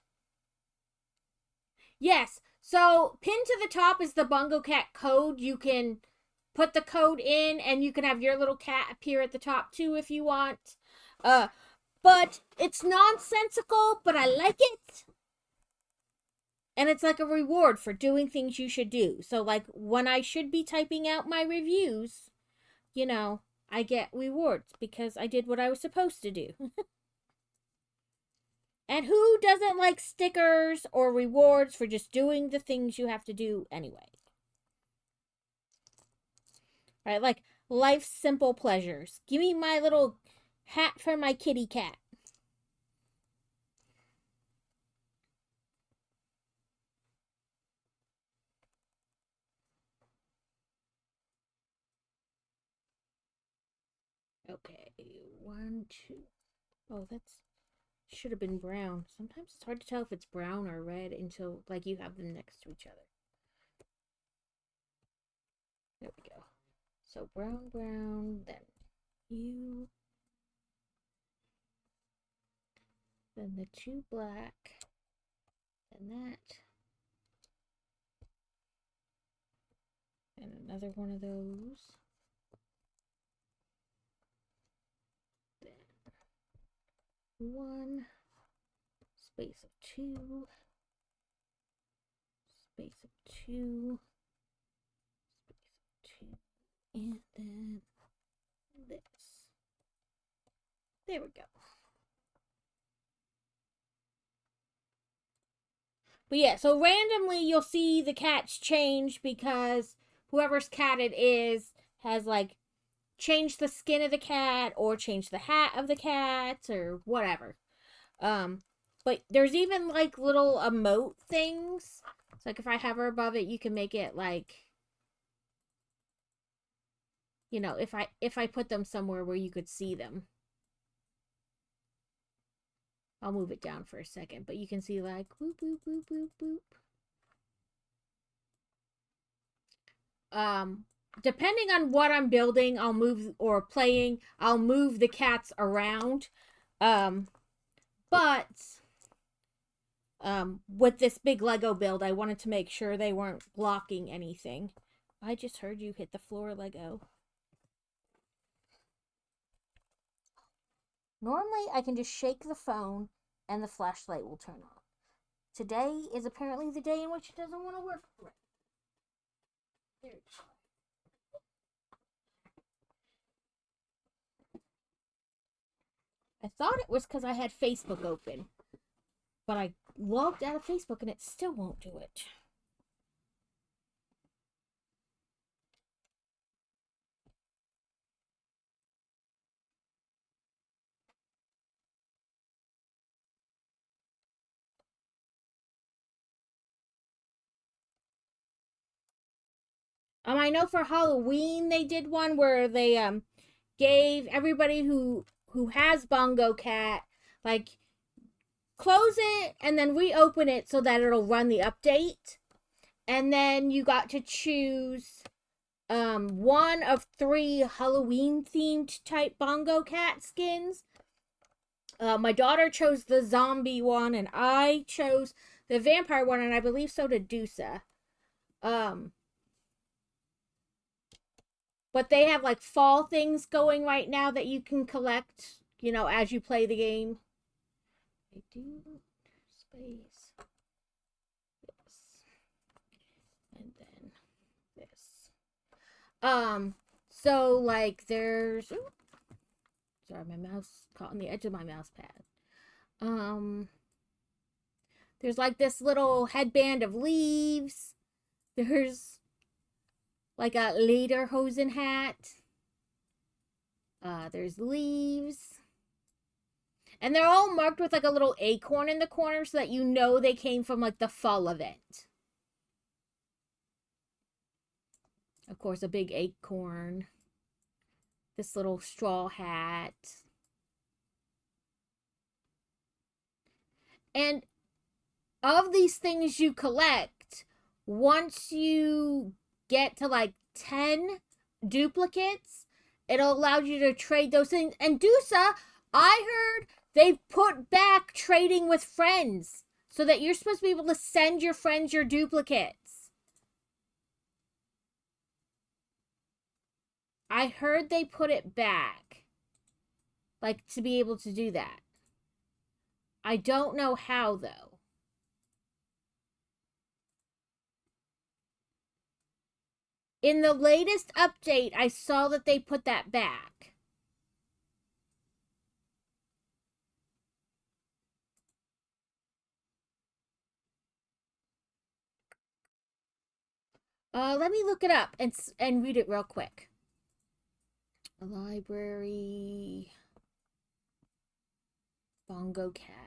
Yes. So pinned to the top is the Bongo Cat code. You can put the code in and you can have your little cat appear at the top too if you want. But it's nonsensical, but I like it. And it's like a reward for doing things you should do. So like when I should be typing out my reviews, you know, I get rewards because I did what I was supposed to do. And who doesn't like stickers or rewards for just doing the things you have to do anyway? Right? Like life's simple pleasures. Give me my little hat for my kitty cat. Okay, 1, 2. Oh, that's should have been brown. Sometimes it's hard to tell if it's brown or red until like you have them next to each other. There we go. So brown, brown, then you, then the 2 black, then that, and another one of those. Then 1, space of 2, space of 2, space of 2, and then this. There we go. But yeah, so randomly you'll see the cats change because whoever's cat it is has like changed the skin of the cat or changed the hat of the cat or whatever. But there's even like little emote things. It's like if I hover above it, you can make it like, you know, if I put them somewhere where you could see them. I'll move it down for a second, but you can see like boop boop boop boop boop. Depending on what I'm building, I'll move or playing, I'll move the cats around. But with this big Lego build, I wanted to make sure they weren't blocking anything. I just heard you hit the floor, Lego. Normally, I can just shake the phone and the flashlight will turn on. Today is apparently the day in which it doesn't want to work. There it is. I thought it was because I had Facebook open, but I logged out of Facebook and it still won't do it. I know for Halloween they did one where they gave everybody who has Bongo Cat like close it and then reopen it so that it'll run the update. And then you got to choose one of 3 Halloween themed type Bongo Cat skins. My daughter chose the zombie one, and I chose the vampire one, and I believe so did Dusa. Um, but they have like fall things going right now that you can collect, as you play the game. I do space this, and then this. So like there's, sorry, my mouse caught on the edge of my mouse pad. There's like this little headband of leaves. There's like a lederhosen hat. There's leaves. And they're all marked with like a little acorn in the corner so that you know they came from like the fall event. Of course, a big acorn. This little straw hat. And of these things you collect, once you get to like 10 duplicates, it'll allow you to trade those things. And Dusa, I heard they've put back trading with friends so that you're supposed to be able to send your friends your duplicates. I heard they put it back, like to be able to do that. I don't know how though. In the latest update, I saw that they put that back. Let me look it up and read it real quick. A library. Bongo cat.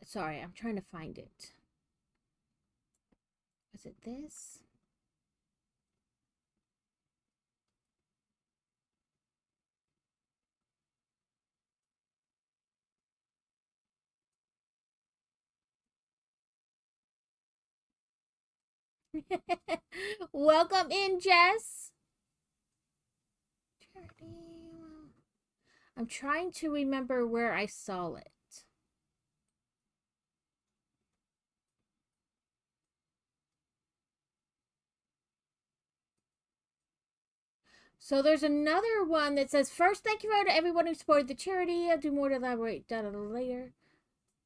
Sorry, I'm trying to find it. Was it this? Welcome in, Jess. I'm trying to remember where I saw it. So there's another one that says, first, thank you to everyone who supported the charity. I'll do more to elaborate that a little later.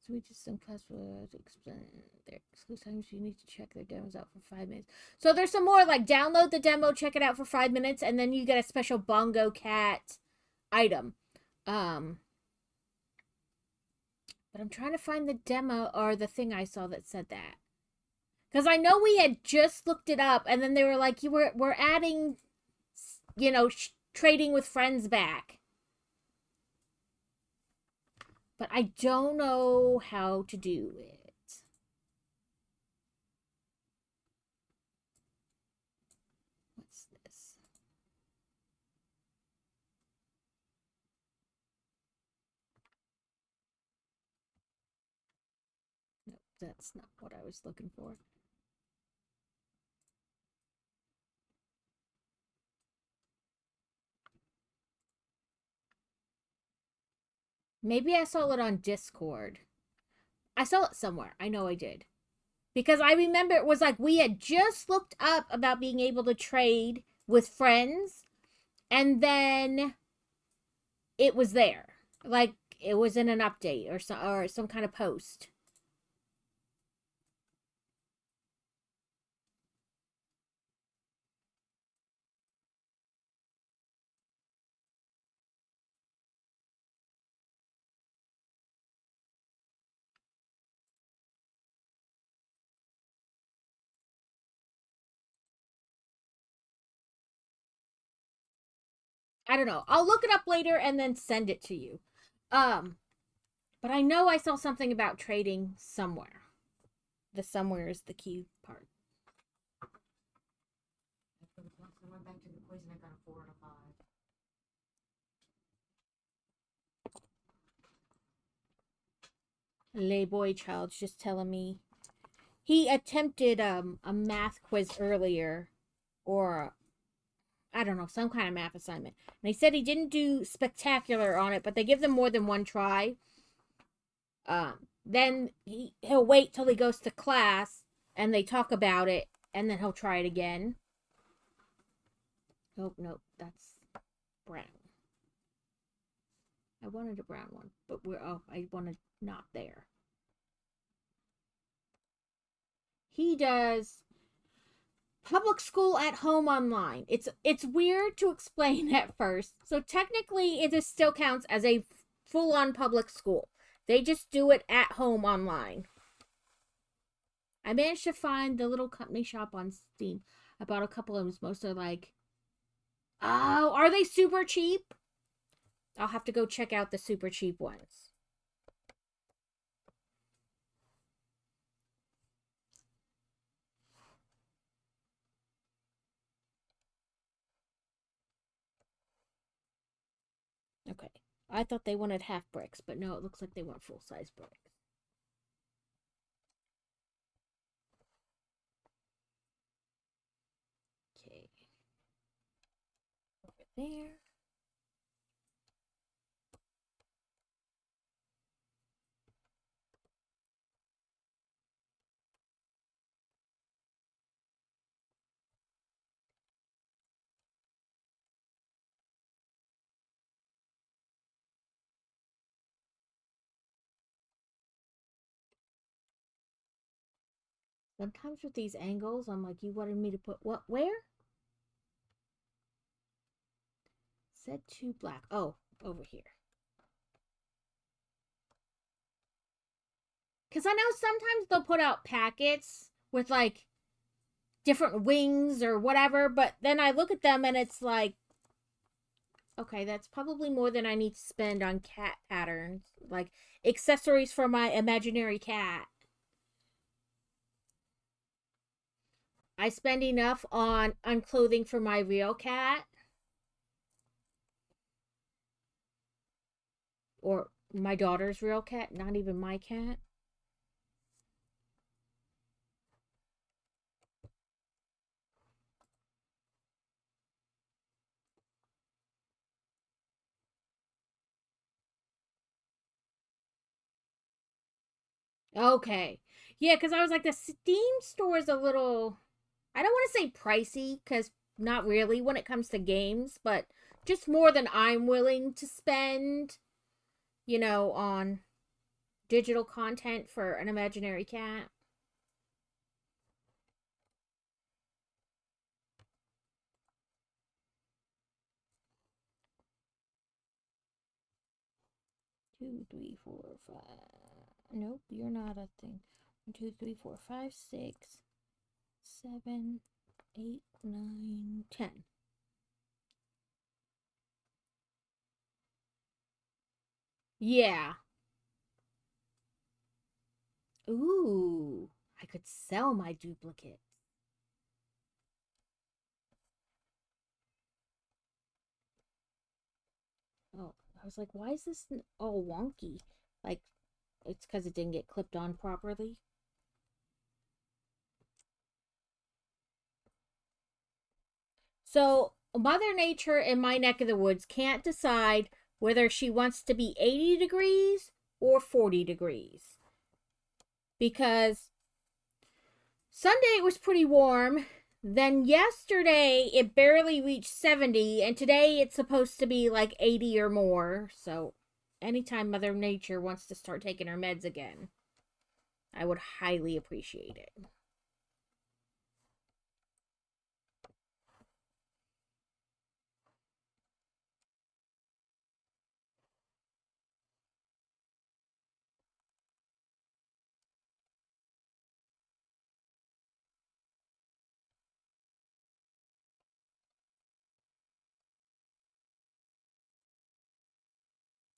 So we just some class to explain their exclusive times. You need to check their demos out for 5 minutes. So there's some more, like download the demo, check it out for 5 minutes, and then you get a special bongo cat item. But I'm trying to find the demo or the thing I saw that said that. Because I know we had just looked it up, and then they were like, we're adding, trading with friends back. But I don't know how to do it. What's this? Nope, that's not what I was looking for. Maybe I saw it on Discord. I saw it somewhere. I know I did. Because I remember it was like we had just looked up about being able to trade with friends, and then it was there. Like it was in an update or some kind of post. I don't know. I'll look it up later and then send it to you. But I know I saw something about trading somewhere. The somewhere is the key part. Layboy child's just telling me he attempted a math quiz earlier, or I don't know, some kind of math assignment. And he said he didn't do spectacular on it, but they give them more than one try. Then he'll wait till he goes to class and they talk about it, and then he'll try it again. Oh, nope, that's brown. I wanted a brown one, but I wanted not there. He does public school at home online. It's weird to explain at first. So technically it still counts as a full-on public school. They just do it at home online. I managed to find the little company shop on Steam. I bought a couple of them. Most are like, oh, are they super cheap? I'll have to go check out the super cheap ones. Okay. I thought they wanted half bricks, but no, it looks like they want full-size bricks. Okay. Over there. Sometimes with these angles, I'm like, you wanted me to put what? Where? Set to black. Oh, over here. Because I know sometimes they'll put out packets with like different wings or whatever, but then I look at them and it's like, okay, that's probably more than I need to spend on cat patterns, like accessories for my imaginary cat. I spend enough on clothing for my real cat. Or my daughter's real cat, not even my cat. Okay. Yeah, because I was like, the Steam store is a little, I don't want to say pricey, because not really when it comes to games, but just more than I'm willing to spend, on digital content for an imaginary cat. Two, three, four, five. Nope, you're not a thing. 1, 2, 3, 4, 5, 6, 7, 8, 9, 10. Yeah. Ooh, I could sell my duplicate. Oh, I was like, why is this all wonky? Like, it's because it didn't get clipped on properly. So, Mother Nature in my neck of the woods can't decide whether she wants to be 80 degrees or 40 degrees. Because Sunday it was pretty warm. Then yesterday it barely reached 70, and today it's supposed to be like 80 or more. So, anytime Mother Nature wants to start taking her meds again, I would highly appreciate it.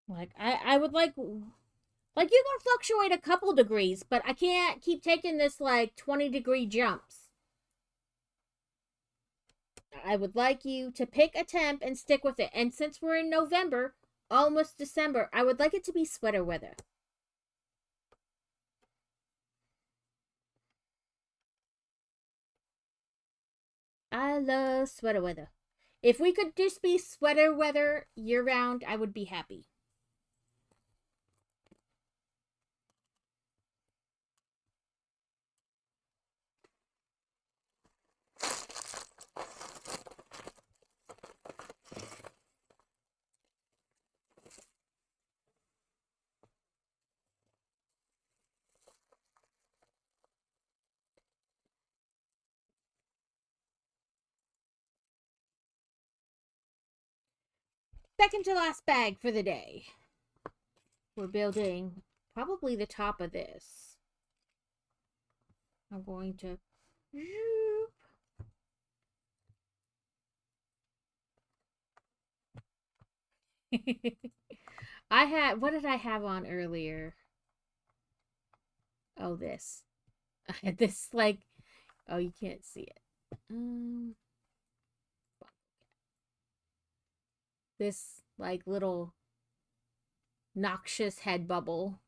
Like, I would like you can fluctuate a couple degrees, but I can't keep taking this like 20-degree jumps. I would like you to pick a temp and stick with it. And since we're in November, almost December, I would like it to be sweater weather. I love sweater weather. If we could just be sweater weather year round, I would be happy. Second to last bag for the day. We're building probably the top of this. I'm going to... I had... What did I have on earlier? Oh, this. I had this, like... Oh, you can't see it. This, like, little noxious head bubble.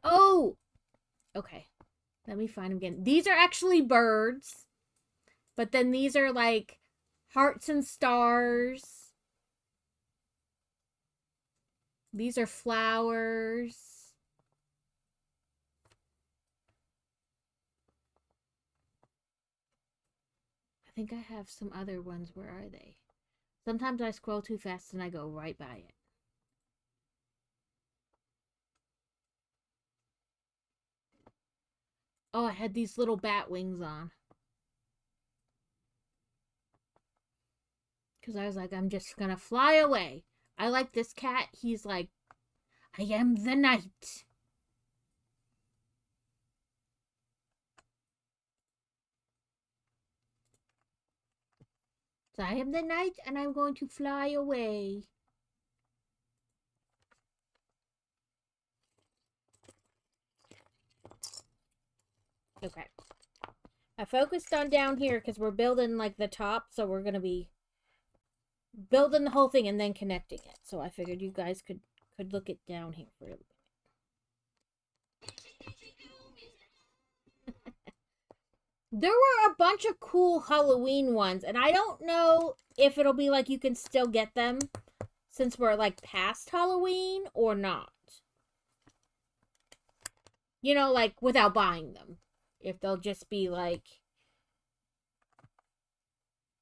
Oh! Okay. Let me find them again. These are actually birds. But then these are like hearts and stars. These are flowers. I think I have some other ones. Where are they? Sometimes I scroll too fast and I go right by it. Oh, I had these little bat wings on. Because I was like, I'm just gonna fly away. I like this cat. He's like, I am the night. So I am the night and I'm going to fly away. Okay. I focused on down here because we're building like the top, so we're going to be building the whole thing and then connecting it. So I figured you guys could look it down here for a little bit. There were a bunch of cool Halloween ones, and I don't know if it'll be like you can still get them since we're like past Halloween or not. You know, like without buying them. If they'll just be like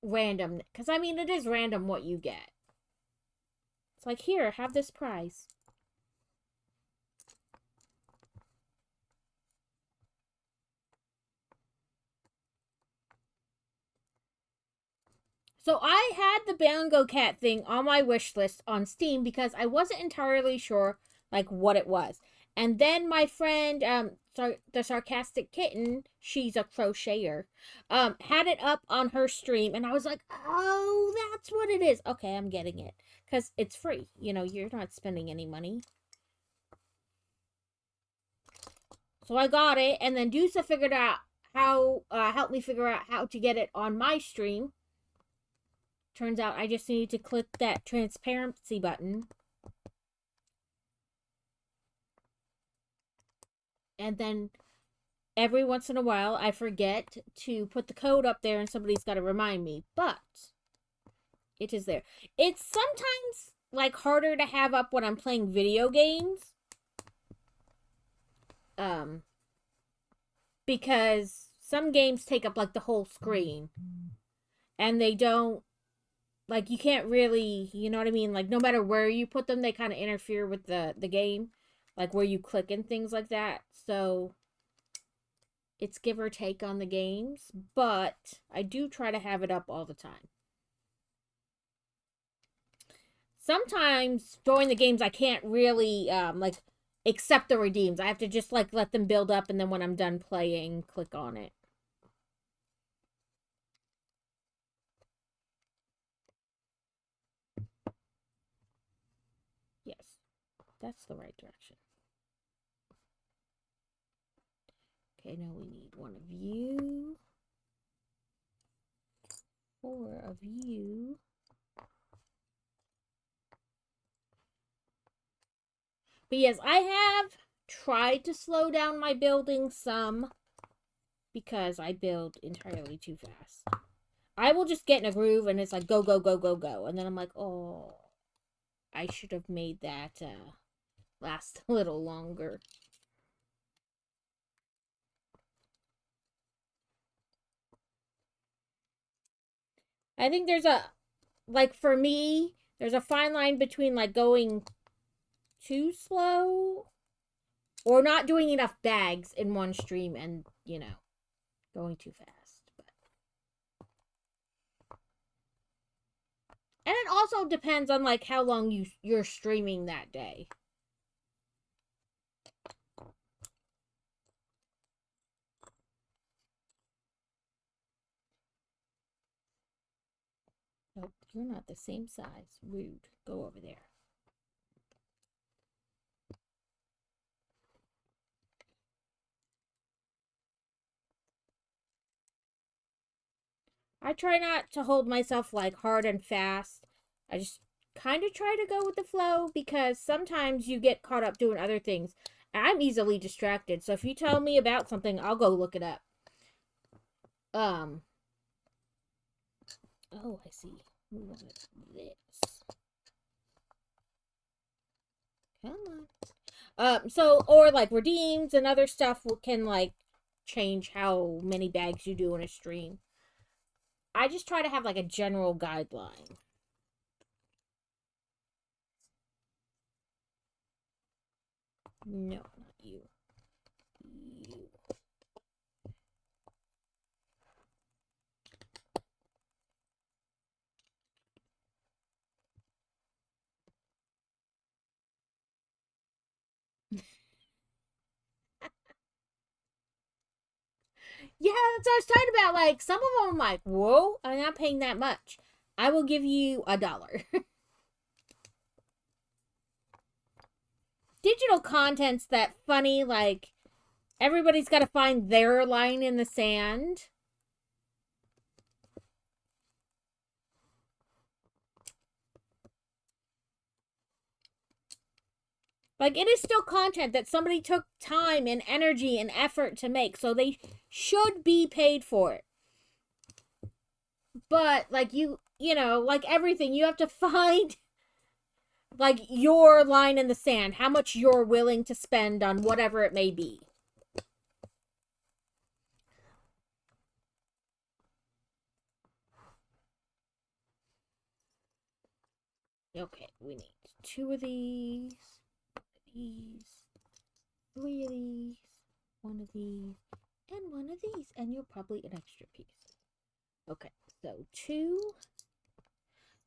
random. Because I mean, it is random what you get. It's like, here, have this prize. So I had the Bango Cat thing on my wish list on Steam because I wasn't entirely sure like what it was. And then my friend, the sarcastic kitten, she's a crocheter, had it up on her stream, and I was like, oh, that's what it is. Okay, I'm getting it because it's free. You know, you're not spending any money. So I got it, and then Dusa figured out how, helped me figure out how to get it on my stream. Turns out I just need to click that transparency button. And then every once in a while I forget to put the code up there and somebody's got to remind me. But it is there. It's sometimes like harder to have up when I'm playing video games. Because some games take up like the whole screen. And they don't, like, you can't really, you know what I mean? Like, no matter where you put them, they kind of interfere with the game. Like, where you click and things like that. So, it's give or take on the games. But, I do try to have it up all the time. Sometimes, during the games, I can't really, like, accept the redeems. I have to just, like, let them build up. And then when I'm done playing, click on it. Yes, that's the right direction. Okay, now we need one of you. 4 of you. But yes, I have tried to slow down my building some because I build entirely too fast. I will just get in a groove and it's like go, go, go, go, go. And then I'm like, oh, I should have made that last a little longer. I think there's like for me, there's a fine line between like going too slow or not doing enough bags in one stream and, going too fast. And it also depends on like how long you're streaming that day. Nope, you're not the same size. Rude. Go over there. I try not to hold myself like hard and fast. I just kind of try to go with the flow because sometimes you get caught up doing other things. I'm easily distracted. So if you tell me about something, I'll go look it up. Oh, I see. We want this. Come on. So, or like redeems and other stuff can like change how many bags you do in a stream. I just try to have like a general guideline. No, not you. You. Yeah, that's what I was talking about. Like, some of them I'm like, whoa, I'm not paying that much. I will give you $1. Digital content's that funny, like, everybody's got to find their line in the sand. Like, it is still content that somebody took time and energy and effort to make, so they should be paid for it. But, like, like everything, you have to find, like, your line in the sand, how much you're willing to spend on whatever it may be. Okay, we need 2 of these, 3 of these, 1 of these, and 1 of these, and you're probably an extra piece. Okay, so 2,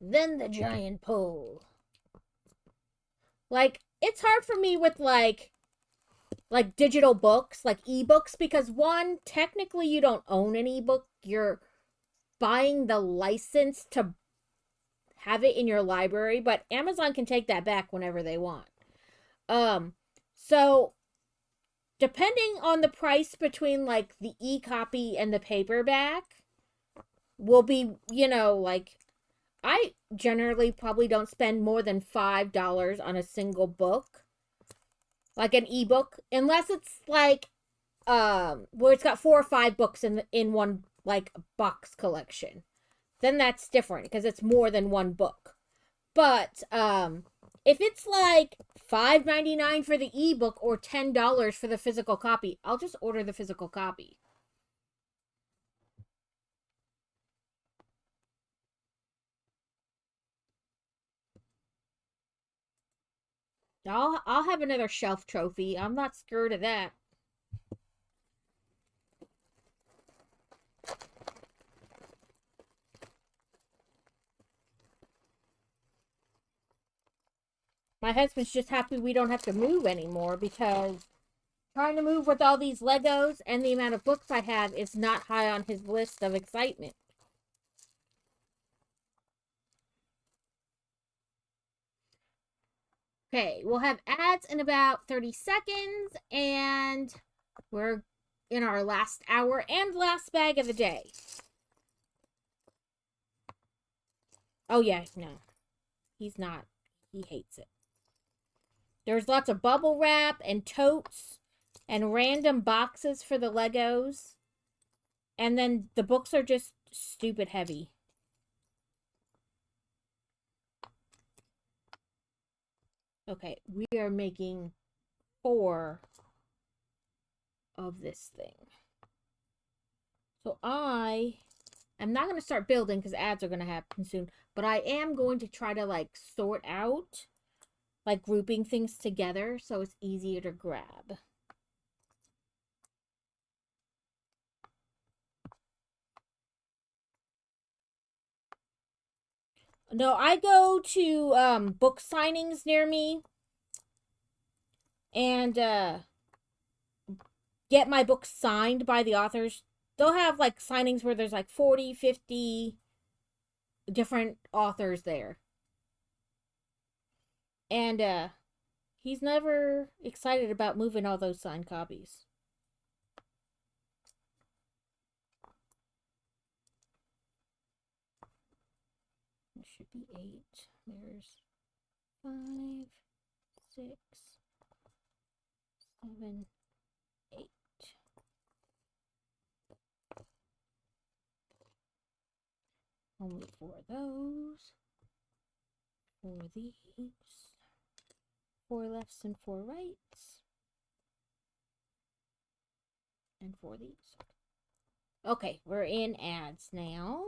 then the giant pole. Like, it's hard for me with like digital books, like ebooks, because one, technically you don't own an ebook, you're buying the license to have it in your library, but Amazon can take that back whenever they want. So depending on the price between like the e-copy and the paperback will be, like I generally probably don't spend more than $5 on a single book. Like an ebook, unless it's like where it's got 4 or 5 books in one like box collection. Then that's different because it's more than one book. But if it's like $5.99 for the ebook or $10 for the physical copy, I'll just order the physical copy. I'll have another shelf trophy. I'm not scared of that. My husband's just happy we don't have to move anymore because trying to move with all these Legos and the amount of books I have is not high on his list of excitement. Okay, we'll have ads in about 30 seconds, and we're in our last hour and last bag of the day. Oh, yeah, no. He's not. He hates it. There's lots of bubble wrap and totes and random boxes for the Legos. And then the books are just stupid heavy. Okay, we are making 4 of this thing. So I'm not going to start building because ads are going to happen soon. But I am going to try to like sort out, like grouping things together so it's easier to grab. No, I go to book signings near me and get my books signed by the authors. They'll have like signings where there's like 40, 50 different authors there. And he's never excited about moving all those signed copies. It should be 8. There's 5, 6, 7, 8. Only 4 of those. 4 of these. 4 lefts and 4 rights. And 4 of these. Okay, we're in ads now.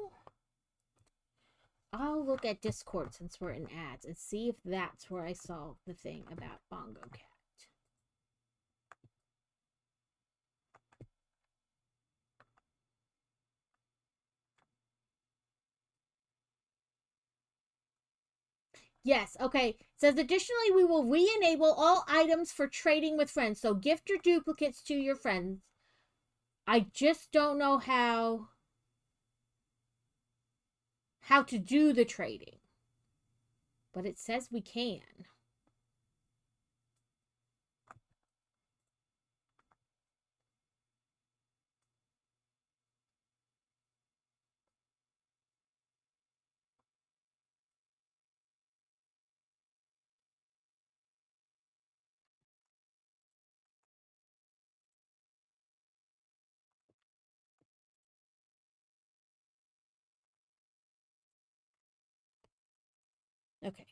I'll look at Discord since we're in ads and see if that's where I saw the thing about Bongo Cat. Yes, okay. It says additionally, we will re-enable all items for trading with friends. So gift your duplicates to your friends. I just don't know how to do the trading. But it says we can. Okay.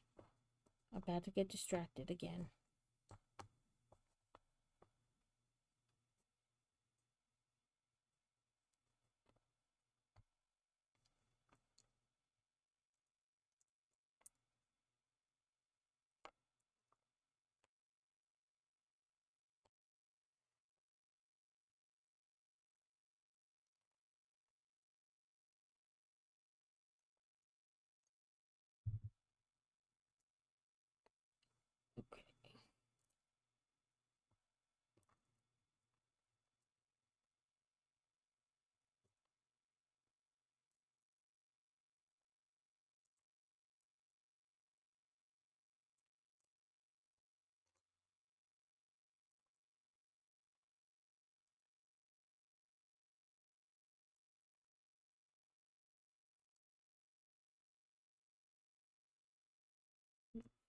I'm about to get distracted again. Okay.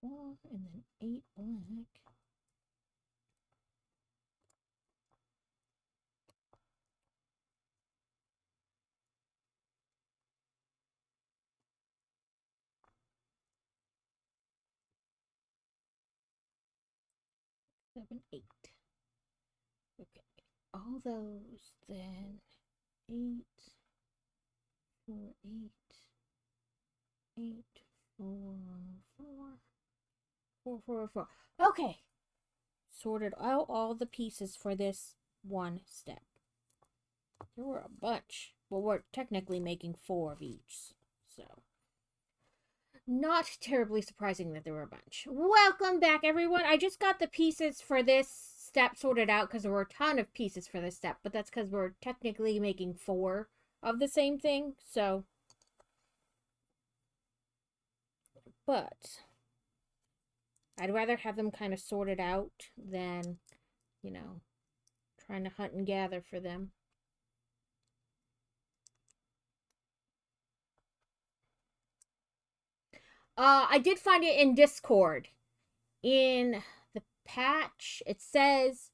4 and then 8 black. Seven, 8. Okay. All those then 8, 4, 8, 8, 4, 4, 4, 4, 4. Okay. Sorted out all the pieces for this one step. There were a bunch. Well, we're technically making 4 of each. So, not terribly surprising that there were a bunch. Welcome back, everyone. I just got the pieces for this step sorted out because there were a ton of pieces for this step, but that's because we're technically making 4 of the same thing. So, but I'd rather have them kind of sorted out than, you know, trying to hunt and gather for them. I did find it in Discord. In the patch, it says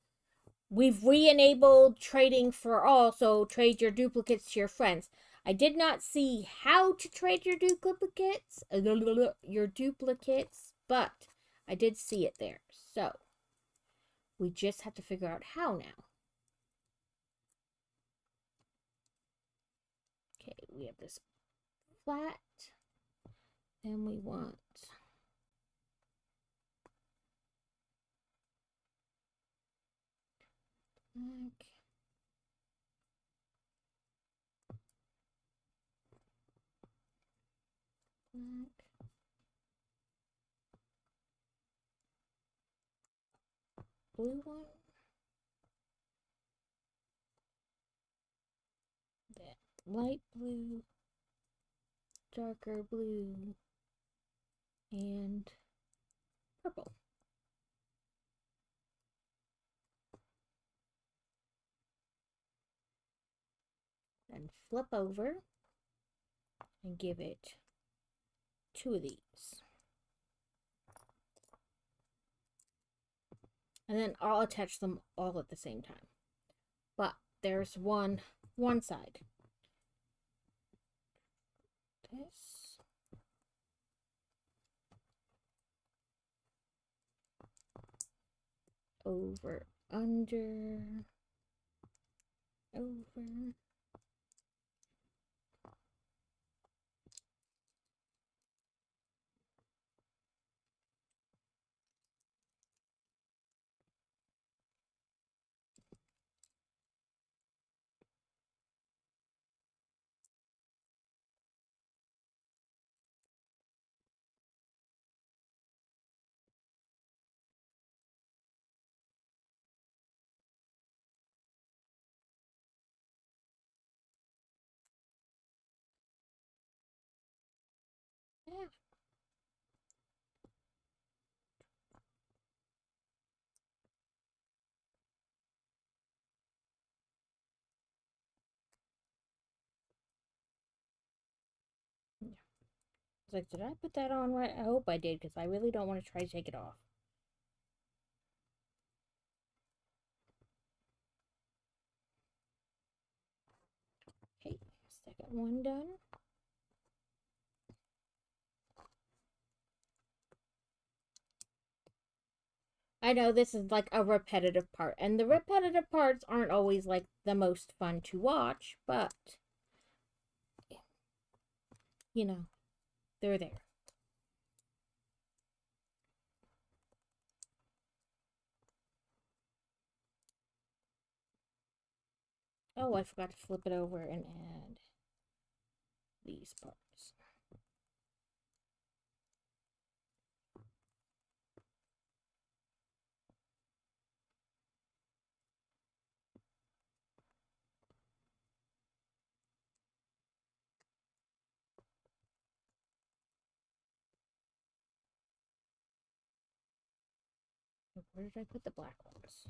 we've re-enabled trading for all, so trade your duplicates to your friends. I did not see how to trade your duplicates, but I did see it there. So we just have to figure out how now. Okay, we have this flat. Then we want black. Black. Blue one. That light blue, darker blue, and purple. And flip over and give it 2 of these. And then I'll attach them all at the same time. But there's one side. This. Over, under, over. Yeah. I was like, did I put that on right? I hope I did, because I really don't want to try to take it off. Okay, second one done. I know this is like a repetitive part, and the repetitive parts aren't always like the most fun to watch, but you know, they're there. Oh, I forgot to flip it over and add these parts. Where did I put the black ones?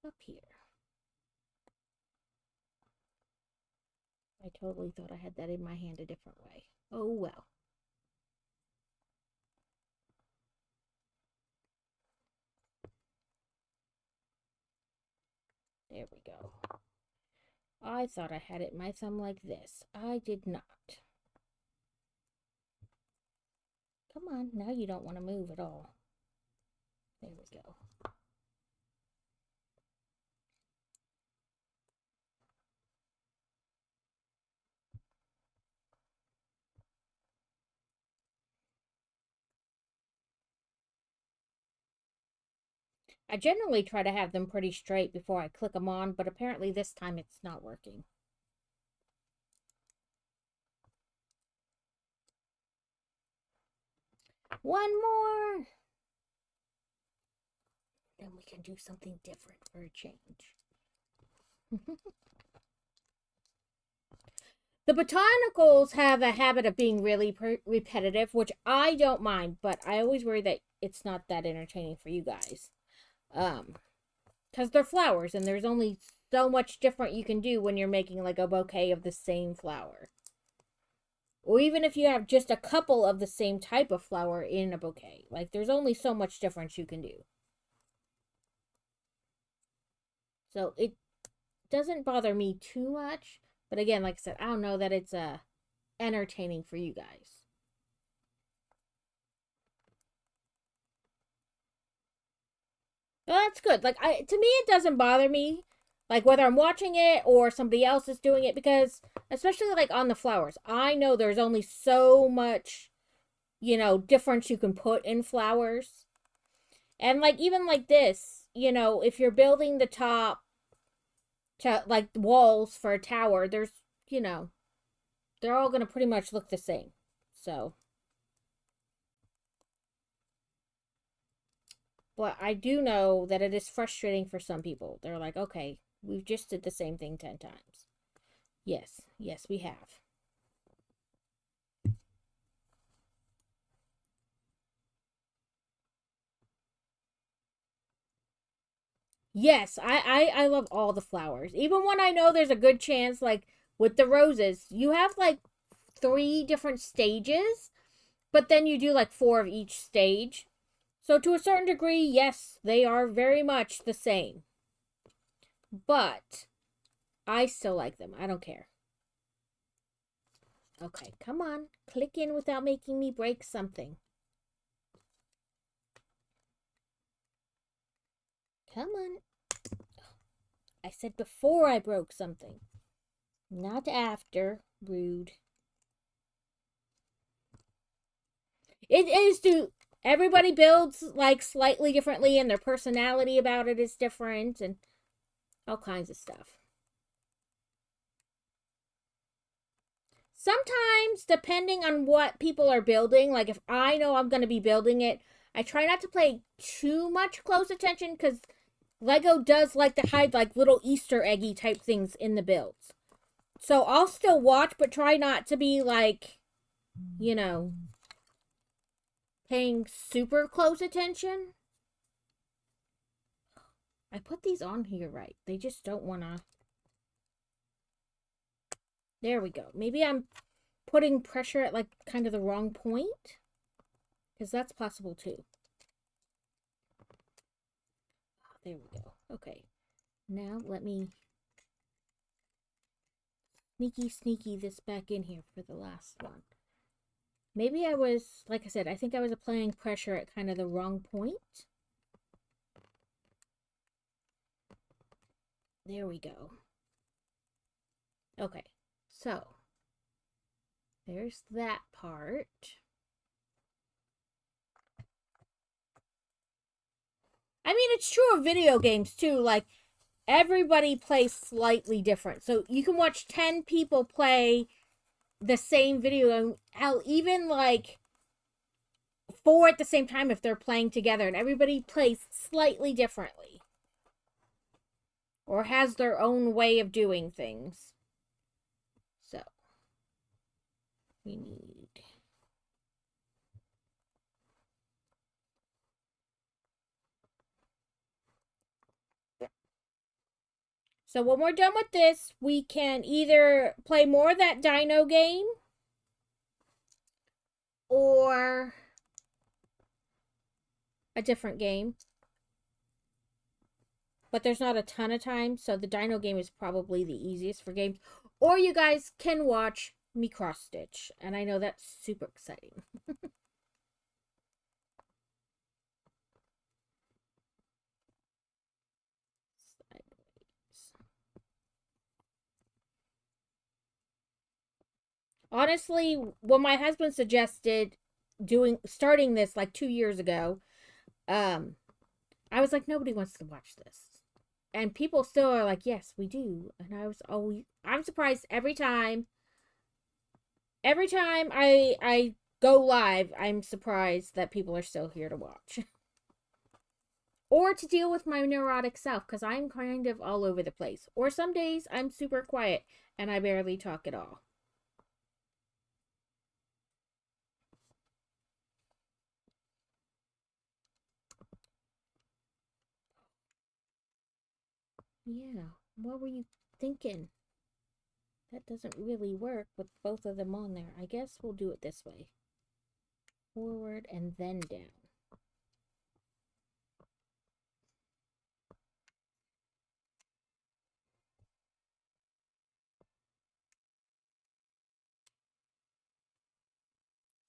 Up here. I totally thought I had that in my hand a different way. Oh well. There we go. I thought I had it in my thumb like this. I did not. Come on, now you don't want to move at all. There we go. I generally try to have them pretty straight before I click them on, but apparently this time it's not working. One more! Then we can do something different for a change. The botanicals have a habit of being really repetitive, which I don't mind, but I always worry that it's not that entertaining for you guys. Because they're flowers, and there's only so much different you can do when you're making like a bouquet of the same flower. Or even if you have just a couple of the same type of flower in a bouquet. Like, there's only so much difference you can do. So it doesn't bother me too much. But again, like I said, I don't know that it's entertaining for you guys. Well, that's good. Like to me it doesn't bother me like whether I'm watching it or somebody else is doing it because especially like on the flowers. I know there's only so much, difference you can put in flowers. And like even like this, if you're building the top to like walls for a tower, there's, you know, they're all going to pretty much look the same. So, but I do know that it is frustrating for some people. They're like, okay, we've just did the same thing 10 times. Yes, yes, we have. Yes, I love all the flowers. Even when I know there's a good chance, like with the roses, you have like three different stages, but then you do like four of each stage. So to a certain degree, yes, they are very much the same. But I still like them. I don't care. Okay, come on. Click in without making me break something. Come on. I said before I broke something. Not after. Rude. It is to everybody builds like slightly differently and their personality about it is different and all kinds of stuff. Sometimes, depending on what people are building, like if I know I'm going to be building it, I try not to pay too much close attention because Lego does like to hide like little Easter eggy type things in the builds. So I'll still watch, but try not to be like, you know, paying super close attention. I put these on here right. They just don't want to. There we go. Maybe I'm putting pressure at like kind of the wrong point. Because that's possible too. There we go. Okay. Now let me sneaky this back in here for the last one. Maybe I was, like I said, I think I was applying pressure at kind of the wrong point. There we go. Okay. So, there's that part. I mean, it's true of video games too. Like, everybody plays slightly different. So, you can watch 10 people play the same video and hell, even like four at the same time if they're playing together, and everybody plays slightly differently or has their own way of doing things. So, we need. So when we're done with this, we can either play more of that dino game or a different game. But there's not a ton of time, so the dino game is probably the easiest for games. Or you guys can watch me cross stitch, and I know that's super exciting. Honestly, when my husband suggested starting this like 2 years ago, I was like, nobody wants to watch this. And people still are like, yes, we do. And I'm surprised every time I go live, I'm surprised that people are still here to watch. Or to deal with my neurotic self, because I'm kind of all over the place. Or some days I'm super quiet and I barely talk at all. Yeah, what were you thinking? That doesn't really work with both of them on there. I guess we'll do it this way. Forward and then down.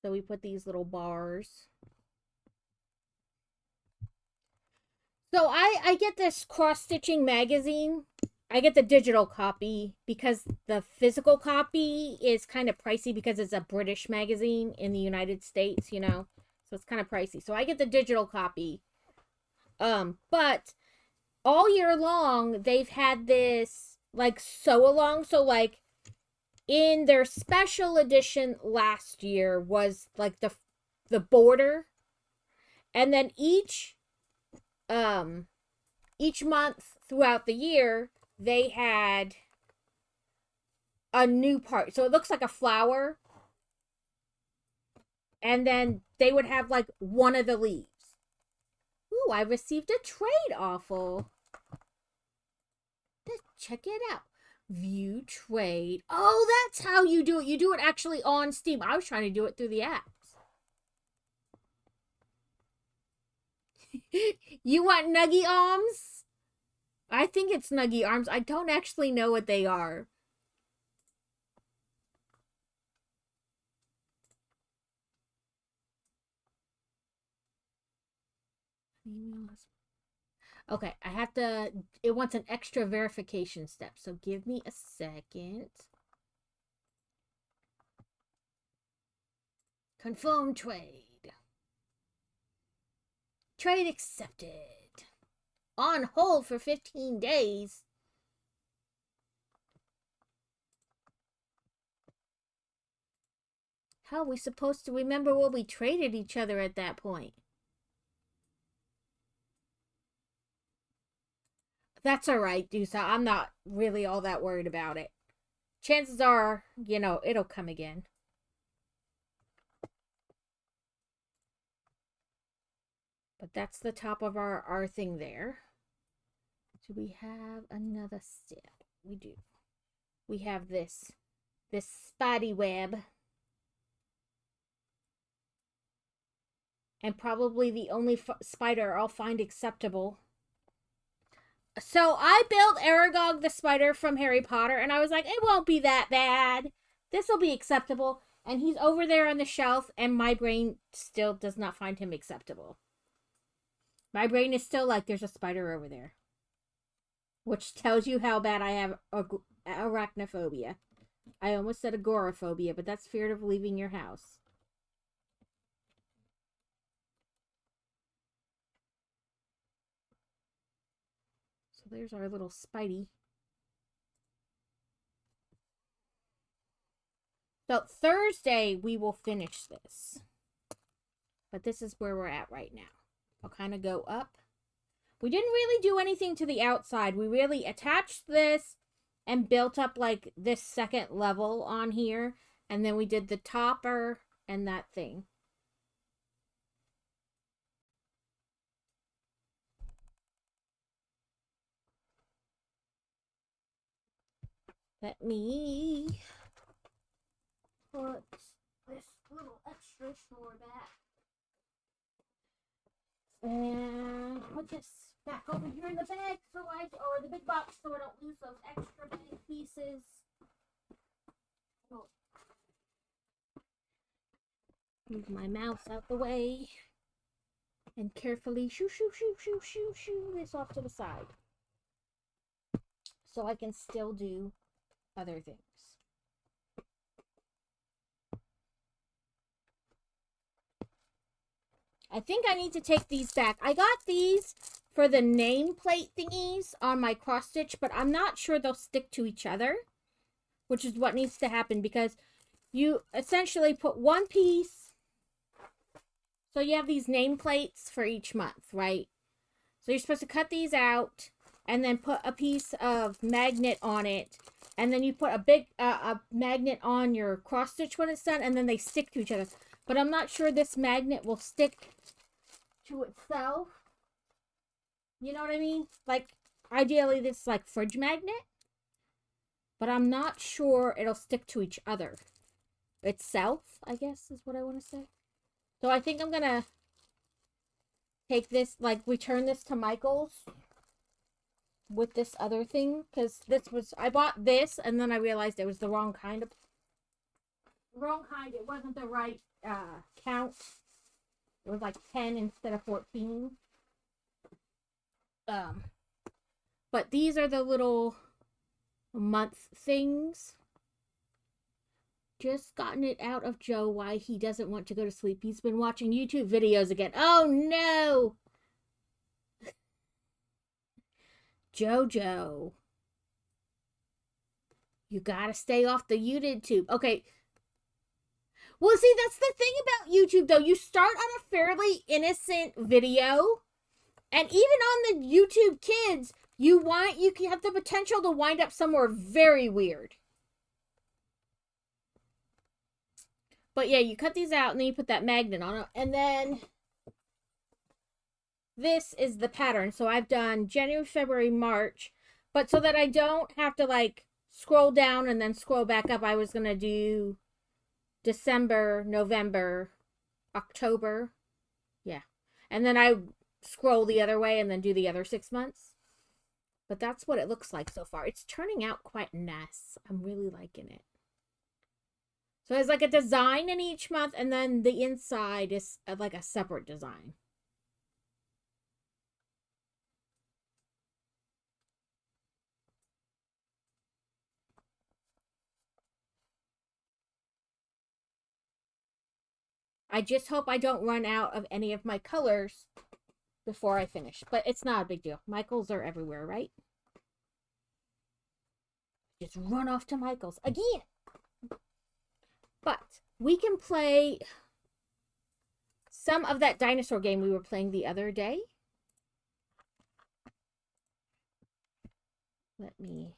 So we put these little bars. So I get this cross-stitching magazine. I get the digital copy because the physical copy is kind of pricey because it's a British magazine in the United States, you know. So it's kind of pricey. So I get the digital copy. But all year long they've had this like sew along. So like in their special edition last year was like the border, and then each month throughout the year they had a new part. So it looks like a flower, and then they would have like one of the leaves. Ooh, I received a trade offer. Let's check it out. View trade. Oh, that's how you do it. You do it actually on Steam. I was trying to do it through the apps. You want nuggy arms? I think it's nuggy arms. I don't actually know what they are. Okay, I have to, it wants an extra verification step, so give me a second. Confirm trade. Trade accepted. On hold for 15 days. How are we supposed to remember what we traded each other at that point? That's alright, Dusa. I'm not really all that worried about it. Chances are, you know, it'll come again. But that's the top of our thing there. Do we have another step? We do. We have this spotty web. And probably the only spider I'll find acceptable. So I built Aragog the spider from Harry Potter, and I was like, it won't be that bad. This will be acceptable. And he's over there on the shelf, and my brain still does not find him acceptable. My brain is still like, there's a spider over there. Which tells you how bad I have arachnophobia. I almost said agoraphobia, but that's fear of leaving your house. So there's our little Spidey. So Thursday we will finish this. But this is where we're at right now. I'll kind of go up. We didn't really do anything to the outside. We really attached this and built up like this second level on here. And then we did the topper and that thing. Let me put this little extra snore back. And put this back over here in the bag or the big box so I don't lose those extra big pieces. Oh. Move my mouse out the way. And carefully shoo this off to the side. So I can still do other things. I think I need to take these back. I got these for the nameplate thingies on my cross stitch, but I'm not sure they'll stick to each other, which is what needs to happen because you essentially put one piece. So you have these nameplates for each month, right? So you're supposed to cut these out and then put a piece of magnet on it. And then you put a big a magnet on your cross stitch when it's done, and then they stick to each other. But I'm not sure this magnet will stick to itself. You know what I mean? Like, ideally this is like fridge magnet. But I'm not sure it'll stick to each other. Itself, I guess, is what I want to say. So I think I'm going to take this, like, return this to Michael's with this other thing. Because this was, I bought this, and then I realized it was the wrong kind of wrong kind. It wasn't the right count. It was like 10 instead of 14. Um, but these are the little month things. Just gotten it out of Joe why he doesn't want to go to sleep. He's been watching YouTube videos again. Oh no! Jojo. You gotta stay off the YouTube. Okay. Well, see, that's the thing about YouTube, though. You start on a fairly innocent video, and even on the YouTube Kids, you can have the potential to wind up somewhere very weird. But yeah, you cut these out, and then you put that magnet on it, and then this is the pattern. So I've done January, February, March, but so that I don't have to like scroll down and then scroll back up, I was gonna do December, November, October. Yeah. And then I scroll the other way and then do the other 6 months. But that's what it looks like so far. It's turning out quite nice. I'm really liking it. So there's like a design in each month, and then the inside is like a separate design. I just hope I don't run out of any of my colors before I finish. But it's not a big deal. Michaels are everywhere, right? Just run off to Michaels again. But we can play some of that dinosaur game we were playing the other day. Let me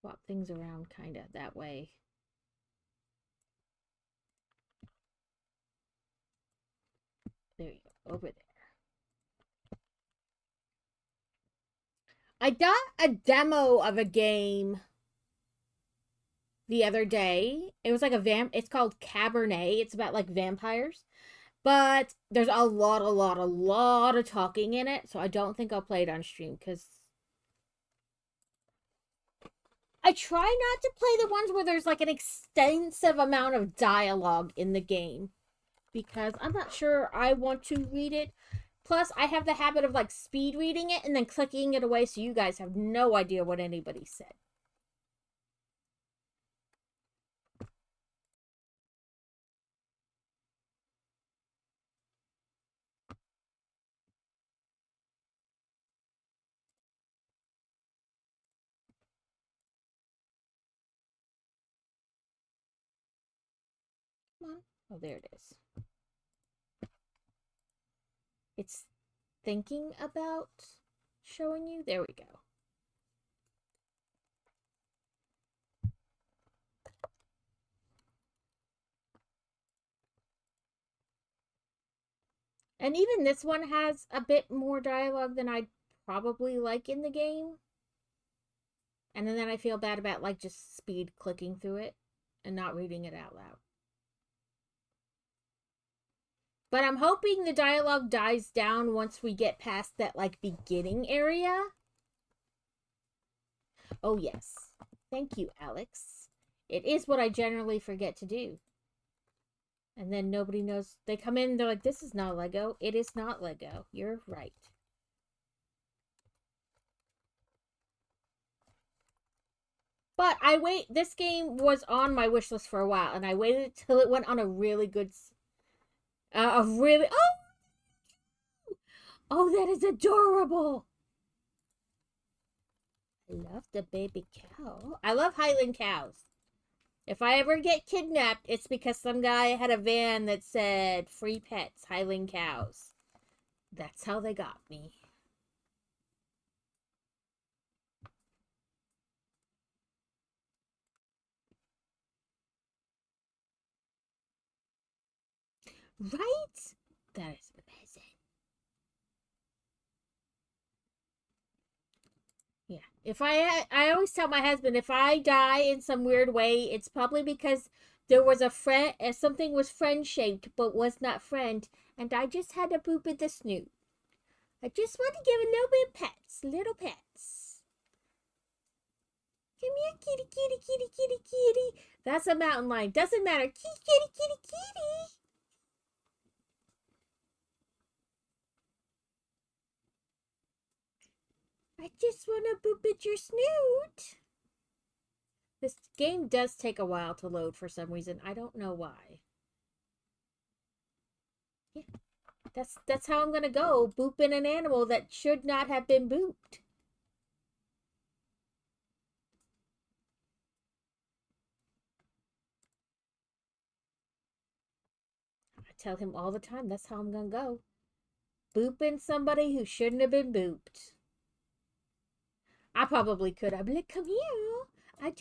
swap things around kind of that way. There you go, over there. I got a demo of a game the other day. It was like it's called Cabernet. It's about like vampires. But there's a lot of talking in it, so I don't think I'll play it on stream because I try not to play the ones where there's like an extensive amount of dialogue in the game because I'm not sure I want to read it. Plus, I have the habit of like speed reading it and then clicking it away so you guys have no idea what anybody said. Come on. Oh, there it is. It's thinking about showing you. There we go. And even this one has a bit more dialogue than I'd probably like in the game. And then I feel bad about like just speed clicking through it and not reading it out loud. But I'm hoping the dialogue dies down once we get past that like beginning area. Oh yes. Thank you, Alex. It is what I generally forget to do. And then nobody knows. They come in and they're like, this is not Lego. It is not Lego. You're right. But this game was on my wish list for a while, and I waited till it went on a really good, oh, that is adorable. I love the baby cow. I love Highland cows. If I ever get kidnapped, it's because some guy had a van that said free pets, Highland cows. That's how they got me. Right? That is amazing. Yeah. I always tell my husband, if I die in some weird way, it's probably because there was a friend, something was friend shaped but was not friend, and I just had to poop in the snoot. I just want to give a little bit of pets. Little pets. Come here, kitty, kitty, kitty, kitty, kitty. That's a mountain lion. Doesn't matter. Kitty, kitty, kitty, kitty. I just want to boop at your snoot. This game does take a while to load for some reason. I don't know why. Yeah, that's how I'm gonna go, booping an animal that should not have been booped. I tell him all the time, that's how I'm gonna go. Booping somebody who shouldn't have been booped. I probably could. I'd be like, come here. I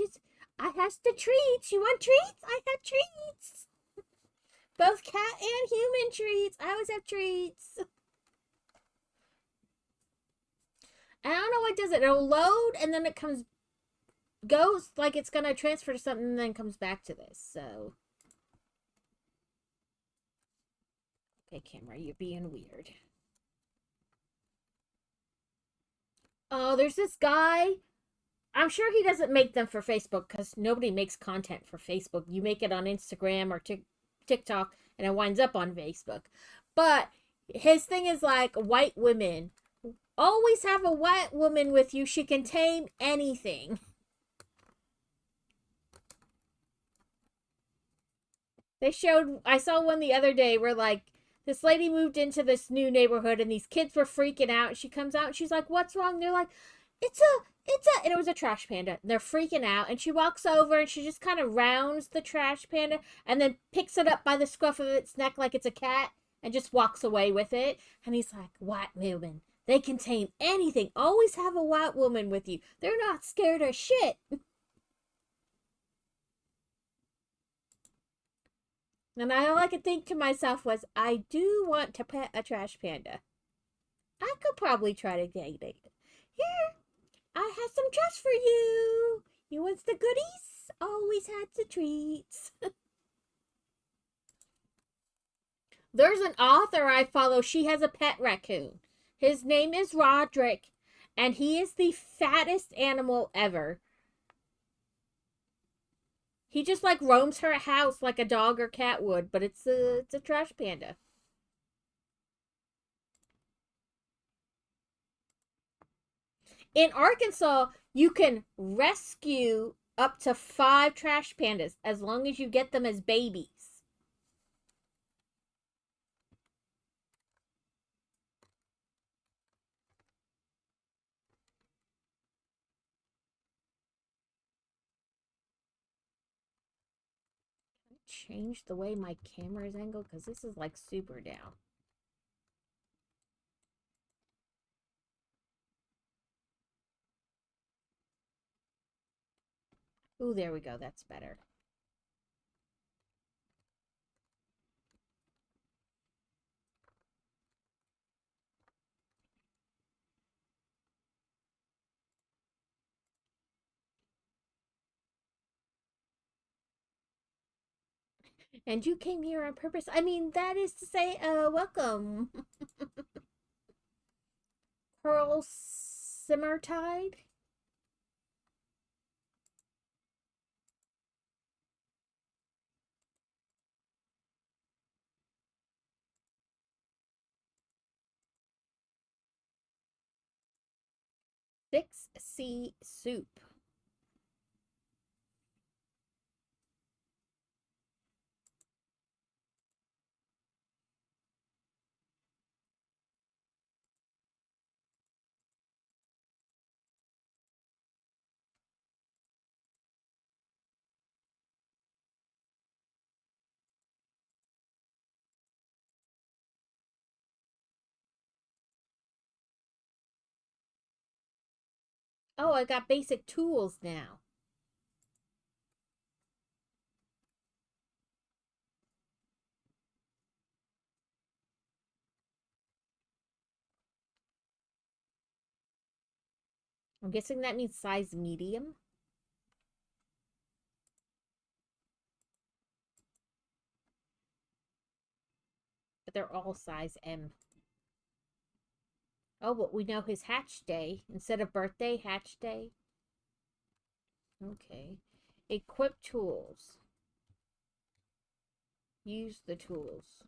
has the treats. You want treats? I have treats. Both cat and human treats. I always have treats. And I don't know what does it. It'll load and then it goes like it's gonna transfer to something and then comes back to this. So okay, camera, you're being weird. Oh, there's this guy. I'm sure he doesn't make them for Facebook because nobody makes content for Facebook. You make it on Instagram or TikTok and it winds up on Facebook. But his thing is like white women. Always have a white woman with you. She can tame anything. I saw one the other day where like this lady moved into this new neighborhood and these kids were freaking out. She comes out and she's like, "What's wrong?" They're like, it's a," and it was a trash panda. And they're freaking out. And she walks over and she just kind of rounds the trash panda and then picks it up by the scruff of its neck like it's a cat and just walks away with it. And he's like, "White women, they can tame anything. Always have a white woman with you. They're not scared of shit." And all I could think to myself was, I do want to pet a trash panda. I could probably try to get it. Here, I have some trash for you. You want the goodies? Always had the treats. There's an author I follow. She has a pet raccoon. His name is Roderick, and he is the fattest animal ever. He just like roams her house like a dog or cat would, but it's a trash panda. In Arkansas, you can rescue up to 5 trash pandas as long as you get them as babies. Change the way my camera is angled because this is like super down. Ooh, there we go. That's better. And you came here on purpose. I mean, that is to say, welcome. Pearl Simmertide. Six Sea Soup. Oh, I got basic tools now. I'm guessing that means size medium. But they're all size M. Oh, but we know his hatch day. Instead of birthday, hatch day. Okay. Equip tools. Use the tools.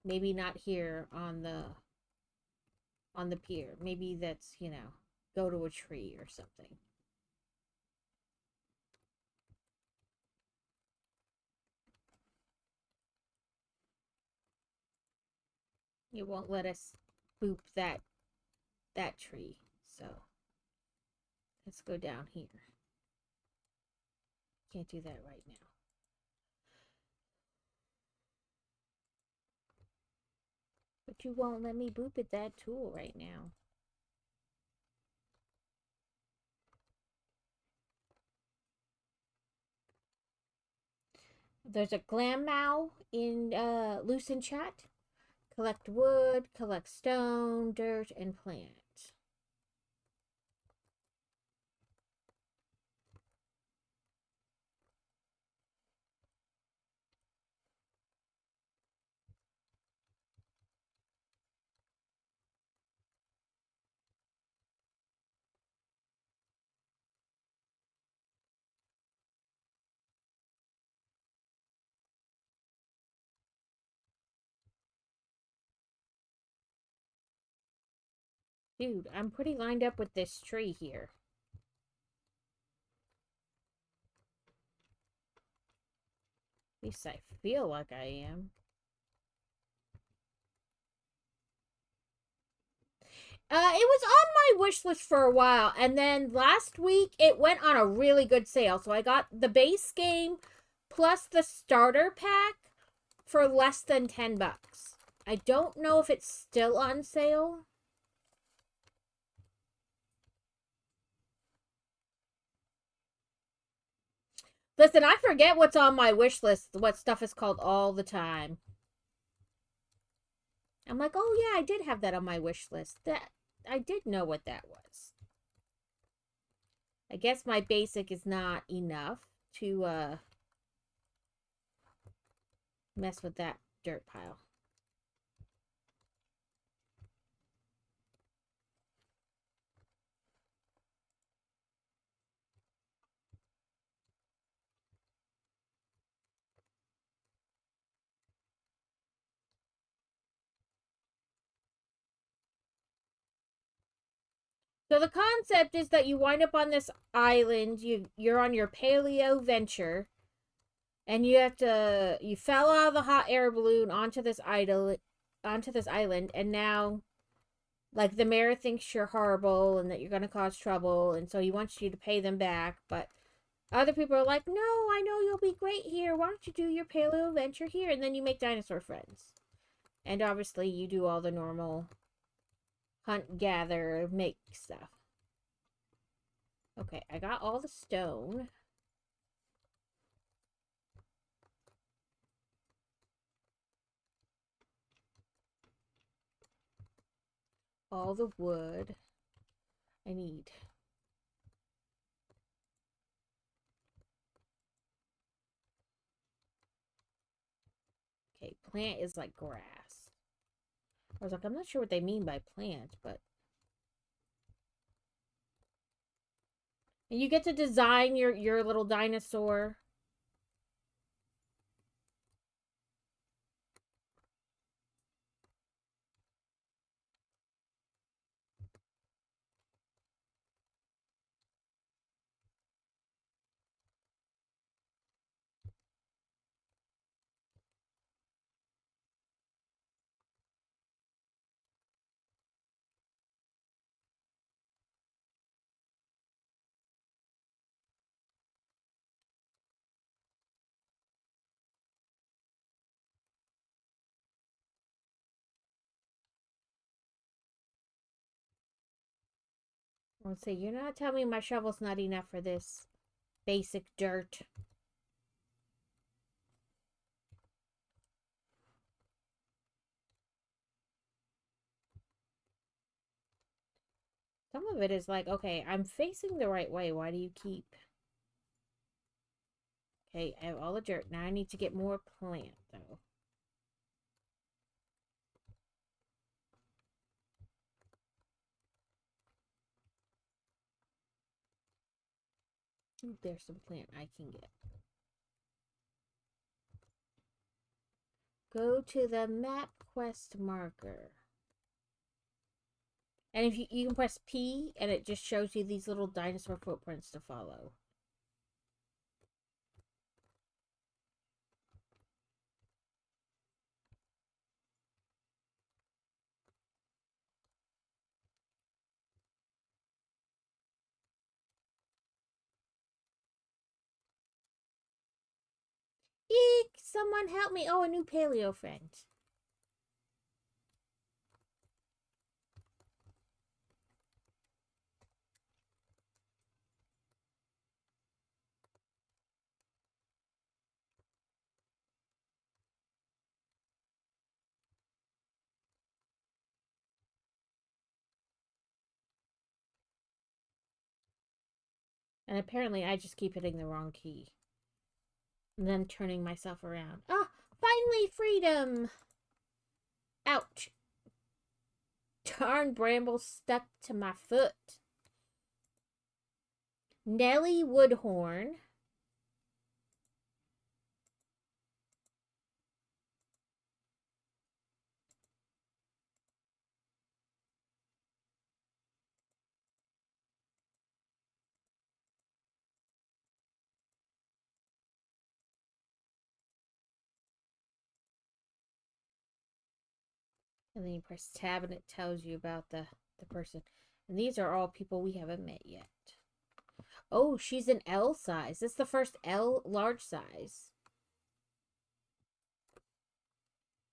Maybe not here on the pier. Maybe that's, go to a tree or something. It won't let us boop that tree. So let's go down here. Can't do that right now. But you won't let me boop at that tool right now. There's a glam mow in Lucent Chat. Collect wood, collect stone, dirt, and plant. Dude, I'm pretty lined up with this tree here. At least I feel like I am. It was on my wish list for a while, and then last week it went on a really good sale. So I got the base game plus the starter pack for less than $10. I don't know if it's still on sale. Listen, I forget what's on my wish list, what stuff is called all the time. I'm like, oh yeah, I did have that on my wish list. That I did know what that was. I guess my basic is not enough to mess with that dirt pile. So the concept is that you wind up on this island. You're on your paleo venture, and you fell out of the hot air balloon onto this island, and now like the mayor thinks you're horrible and that you're gonna cause trouble, and so he wants you to pay them back. But other people are like, no, I know you'll be great here. Why don't you do your paleo venture here, and then you make dinosaur friends. And obviously, you do all the normal hunt, gather, make stuff. Okay, I got all the stone. All the wood I need. Okay, plant is like grass. I was like, I'm not sure what they mean by plant, but... And you get to design your little dinosaur. Let's see, you're not telling me my shovel's not enough for this basic dirt. Some of it is like, okay, I'm facing the right way. Why do you keep... Okay, I have all the dirt. Now I need to get more plant, though. Ooh, there's some plant I can get. Go to the map quest marker. And if you can press P and it just shows you these little dinosaur footprints to follow. Eek! Someone help me! Oh, a new paleo friend. And apparently I just keep hitting the wrong key. And then turning myself around. Ah! Finally freedom! Ouch. Darn bramble stuck to my foot. Nellie Woodhorn. And then you press tab and it tells you about the person. And these are all people we haven't met yet. Oh, she's an L size. This is the first L large size.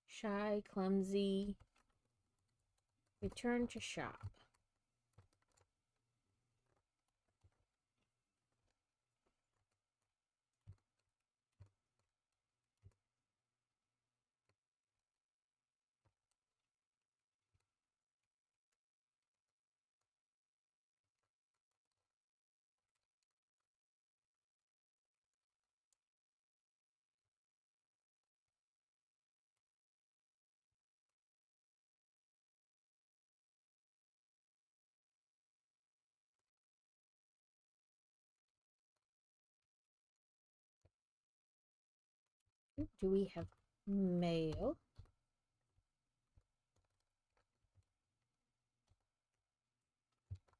Shy, clumsy. Return to shop. Do we have mail?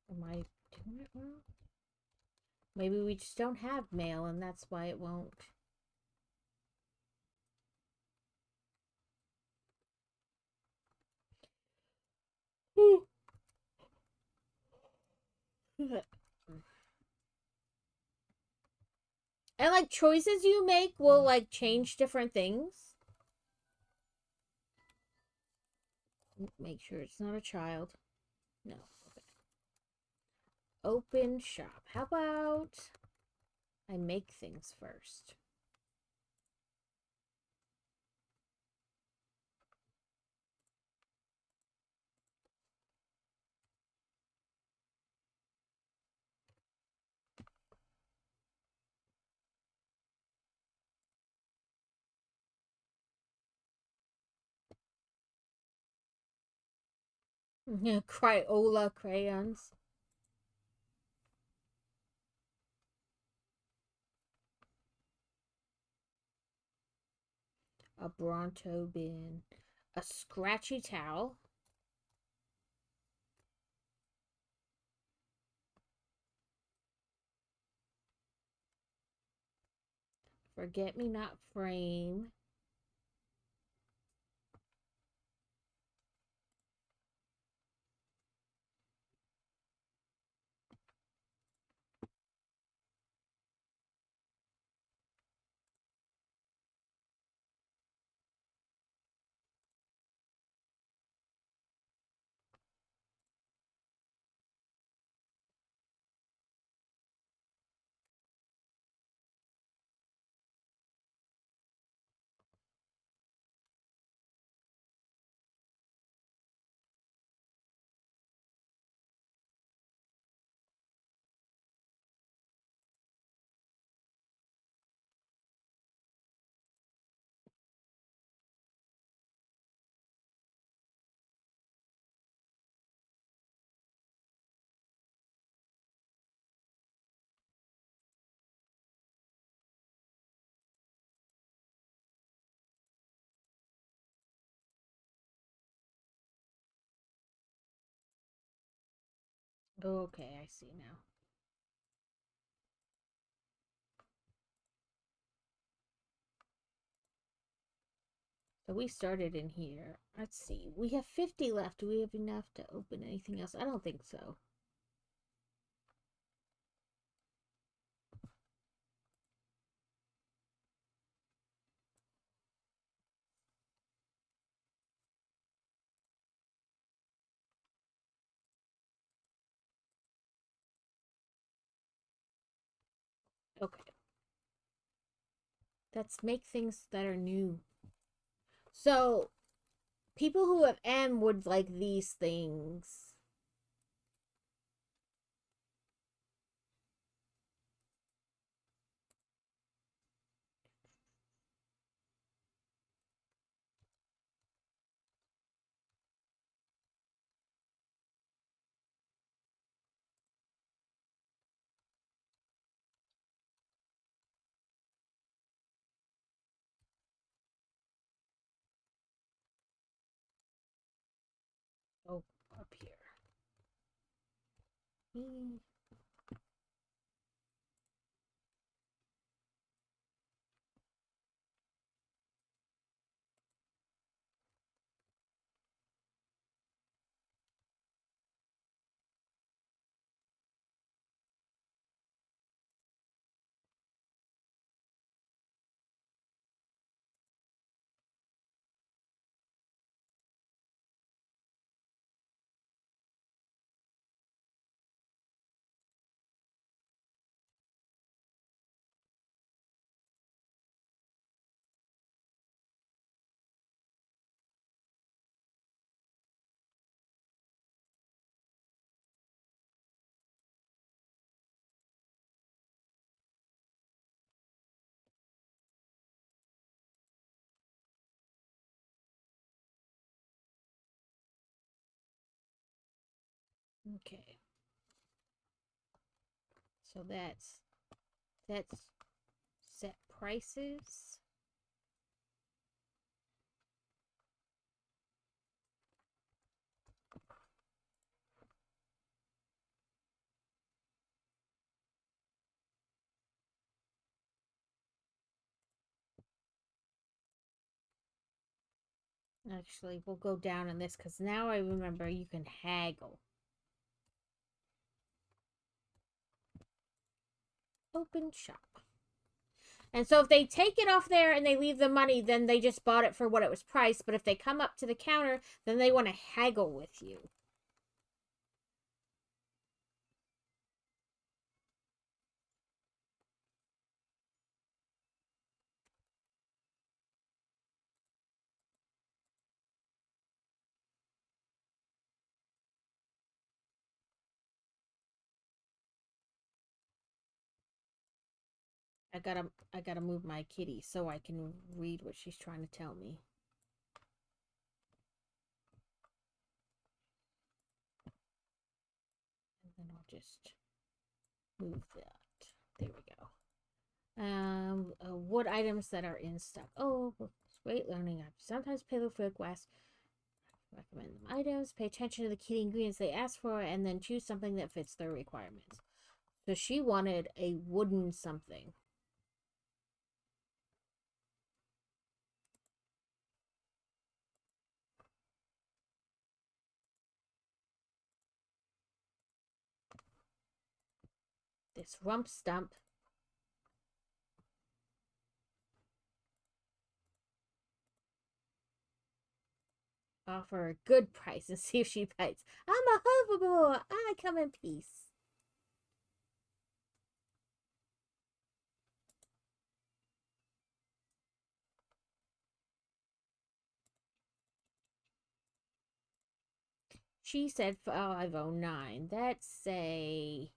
Am I doing it wrong? Maybe we just don't have mail and that's why it won't. And like choices you make will like change different things. Make sure it's not a child. No. Okay. Open shop. How about I make things first? Crayola crayons. A Bronto bin. A scratchy towel. Forget-me-not frame. Okay, I see now. So we started in here. Let's see. We have 50 left. Do we have enough to open anything else? I don't think so. Okay. Let's make things that are new. So, people who have M would like these things. Oh, up here. Okay. So that's set prices. Actually, we'll go down on this because now I remember you can haggle. Open shop. And so if they take it off there and they leave the money, then they just bought it for what it was priced. But if they come up to the counter, then they want to haggle with you. I gotta move my kitty so I can read what she's trying to tell me. And then I'll just move that. There we go. What items that are in stock? Oh, great learning. I sometimes pay the request. Recommend them items. Pay attention to the key ingredients they ask for, and then choose something that fits their requirements. So she wanted a wooden something. This rump stump. Offer a good price and see if she bites. I'm a hoverboard. I come in peace. She said 509. That's say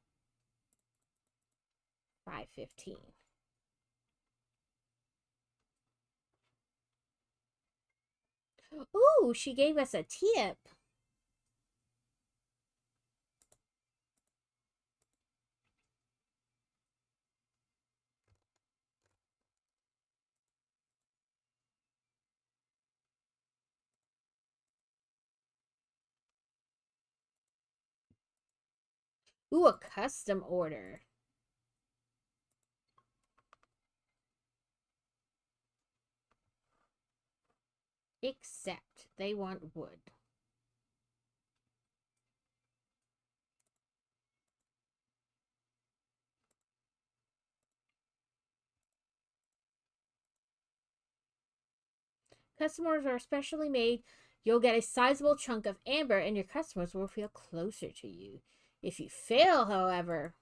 515. Ooh, she gave us a tip. Ooh, a custom order. Except they want wood. Custom orders are specially made. You'll get a sizable chunk of amber and your customers will feel closer to you. If you fail, however,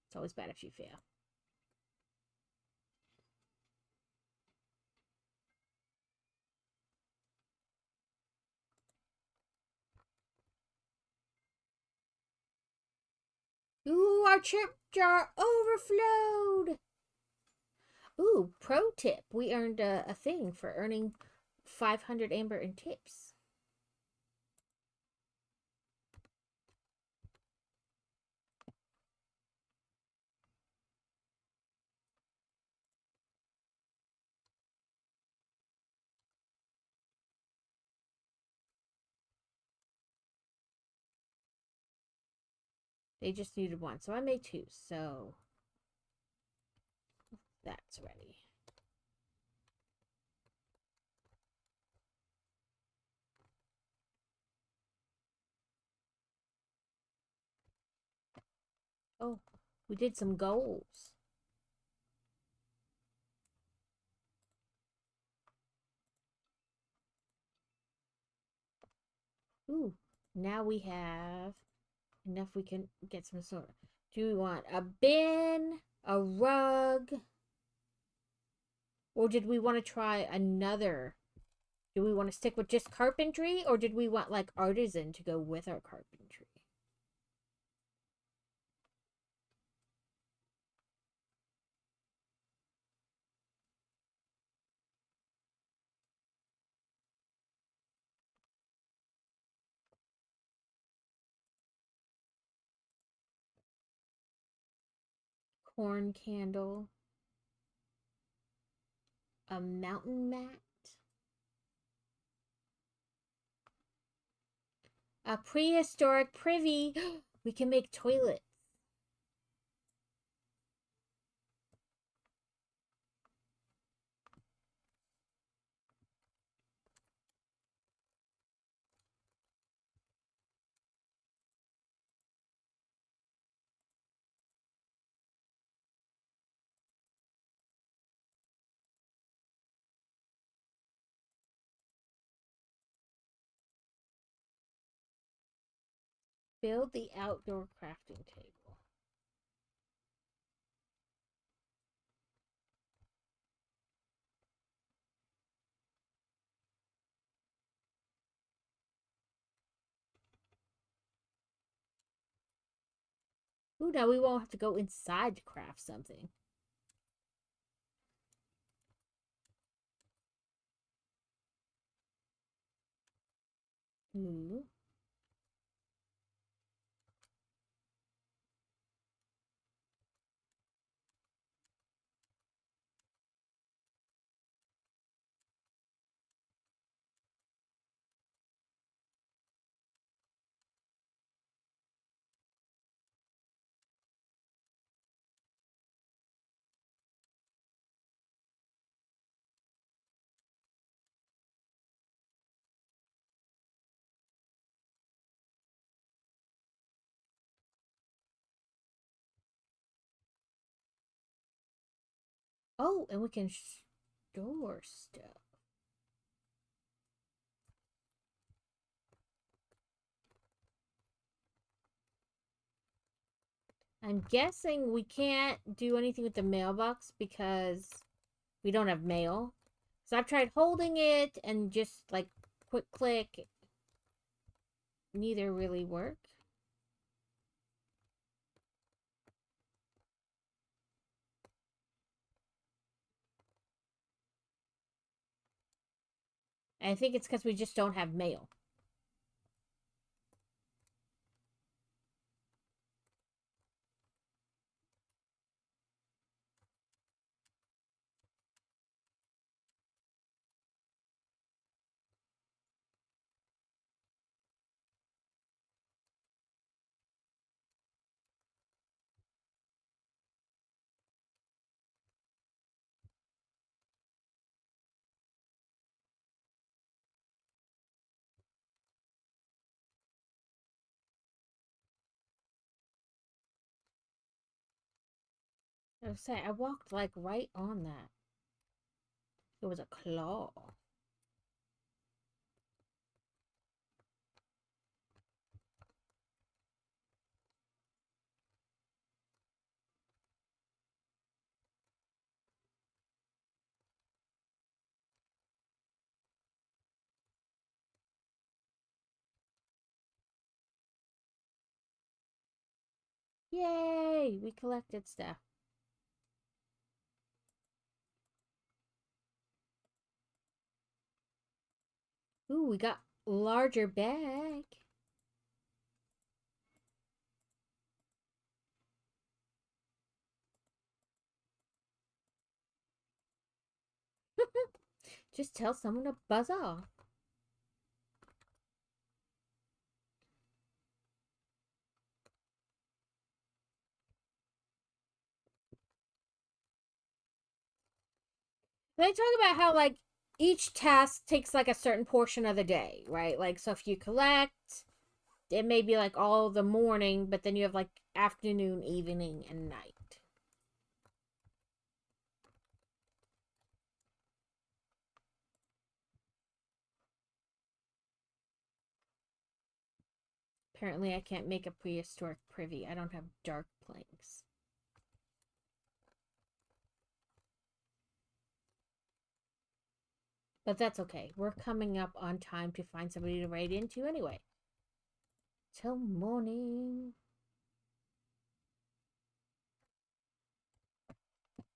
it's always bad if you fail. Ooh, our chip jar overflowed. Ooh, pro tip. We earned a thing for earning 500 amber in tips. They just needed one, so I made two. So that's ready. Oh, we did some goals. Ooh, now we have enough we can get some sort. Do we want a bin, a rug, or did we want to try another? Do we want to stick with just carpentry, or did we want like artisan to go with our carpentry? Corn candle, a mountain mat, a prehistoric privy. We can make toilets. Build the outdoor crafting table. Ooh, now we won't have to go inside to craft something. Ooh. Oh, and we can store stuff. I'm guessing we can't do anything with the mailbox because we don't have mail. So I've tried holding it and just like quick click. Neither really work. I think it's because we just don't have mail. I was saying, I walked like right on that. It was a claw. Yay! We collected stuff. Ooh, we got larger bag. Just tell someone to buzz off. They talk about how like each task takes like a certain portion of the day, right? Like so if you collect, it may be like all the morning, but then you have like afternoon, evening, and night. Apparently I can't make a prehistoric privy. I don't have dark planks. But that's okay. We're coming up on time to find somebody to raid into anyway. Till morning.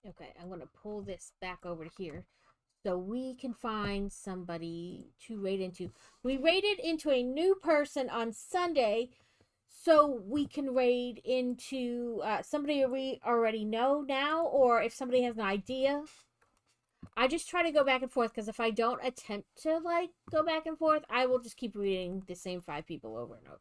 Okay, I'm going to pull this back over to here so we can find somebody to raid into. We raided into a new person on Sunday, so we can raid into somebody we already know now, or if somebody has an idea. I just try to go back and forth because if I don't attempt to like go back and forth, I will just keep reading the same 5 people over and over.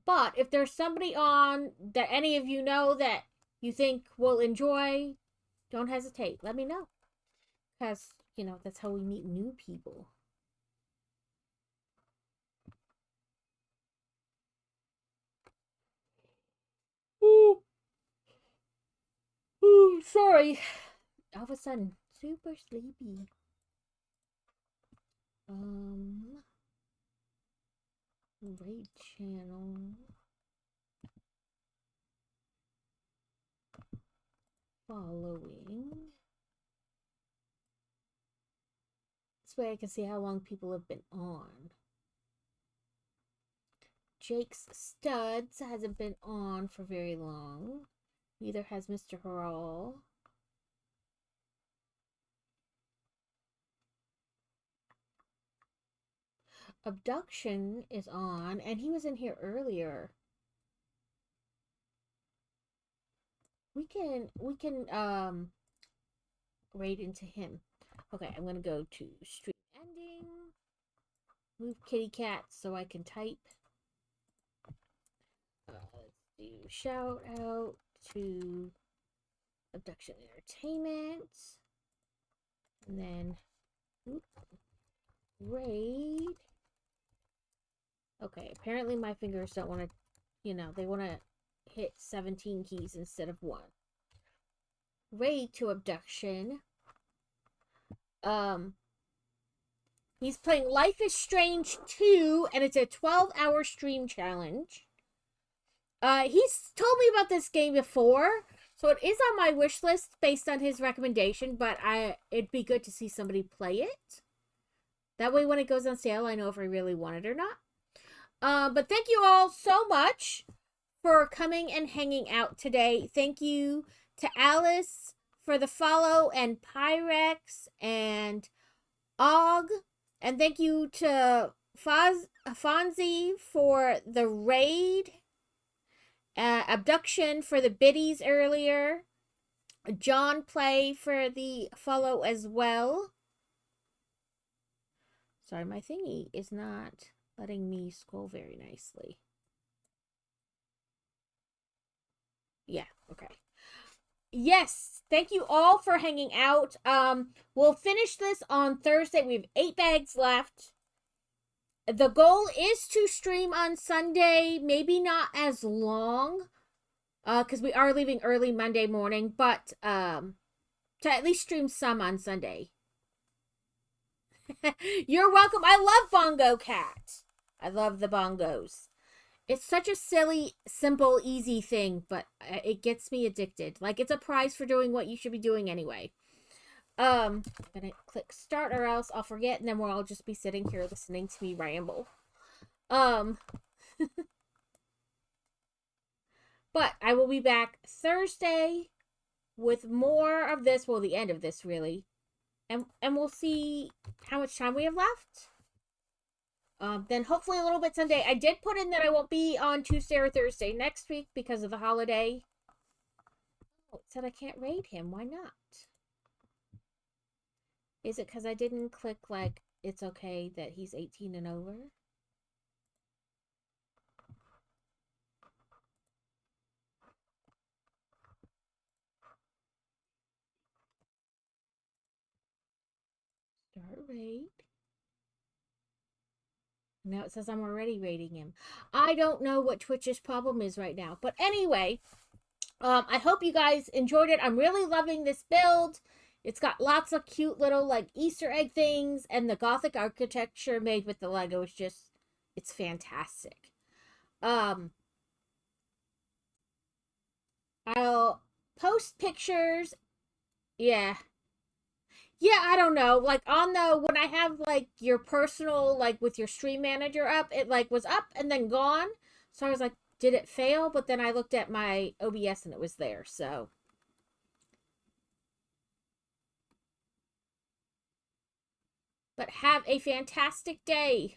But if there's somebody on that any of you know that you think will enjoy, don't hesitate. Let me know. Because, you know, that's how we meet new people. Ooh. Ooh, sorry. All of a sudden, super sleepy. Raid channel. Following. This way I can see how long people have been on. Jake's Studs hasn't been on for very long. Neither has Mr. Harrell. Abduction is on, and he was in here earlier. We can raid into him. Okay, I'm gonna go to stream ending. Move kitty cat so I can type. Let's do shout out to Abduction Entertainment. And then raid. Okay, apparently my fingers don't want to, you know, they want to hit 17 keys instead of 1. Raid to Abduction. He's playing Life is Strange 2, and it's a 12-hour stream challenge. He's told me about this game before, so it is on my wish list based on his recommendation, but it'd be good to see somebody play it. That way when it goes on sale, I know if I really want it or not. But thank you all so much for coming and hanging out today. Thank you to Alice for the follow, and Pyrex, and Og. And thank you to Fonzie for the raid. Abduction for the biddies earlier. John Play for the follow as well. Sorry, my thingy is not letting me scroll very nicely. Yeah, okay. Yes, thank you all for hanging out. We'll finish this on Thursday. We have 8 bags left. the goal is to stream on Sunday, maybe not as long, because we are leaving early Monday morning, but to at least stream some on Sunday. You're welcome. I love Bongo Cat. I love the bongos. It's such a silly, simple, easy thing, but it gets me addicted. Like, it's a prize for doing what you should be doing anyway. I'm gonna click start or else I'll forget, and then we'll all just be sitting here listening to me ramble. But I will be back Thursday with more of this. Well, the end of this, really. And we'll see how much time we have left. Then hopefully a little bit Sunday. I did put in that I won't be on Tuesday or Thursday next week because of the holiday. Oh, it said I can't raid him. Why not? Is it because I didn't click, like, it's okay that he's 18 and over? Start raid. Now it says I'm already rating him. I don't know what Twitch's problem is right now. But anyway, I hope you guys enjoyed it. I'm really loving this build. It's got lots of cute little, like, Easter egg things. And the Gothic architecture made with the Lego is just, it's fantastic. I'll post pictures. Yeah. Yeah, I don't know. Like, on the, when I have, like, your personal, like, with your stream manager up, it, like, was up and then gone. So I was like, did it fail? But then I looked at my OBS and it was there, so. But have a fantastic day.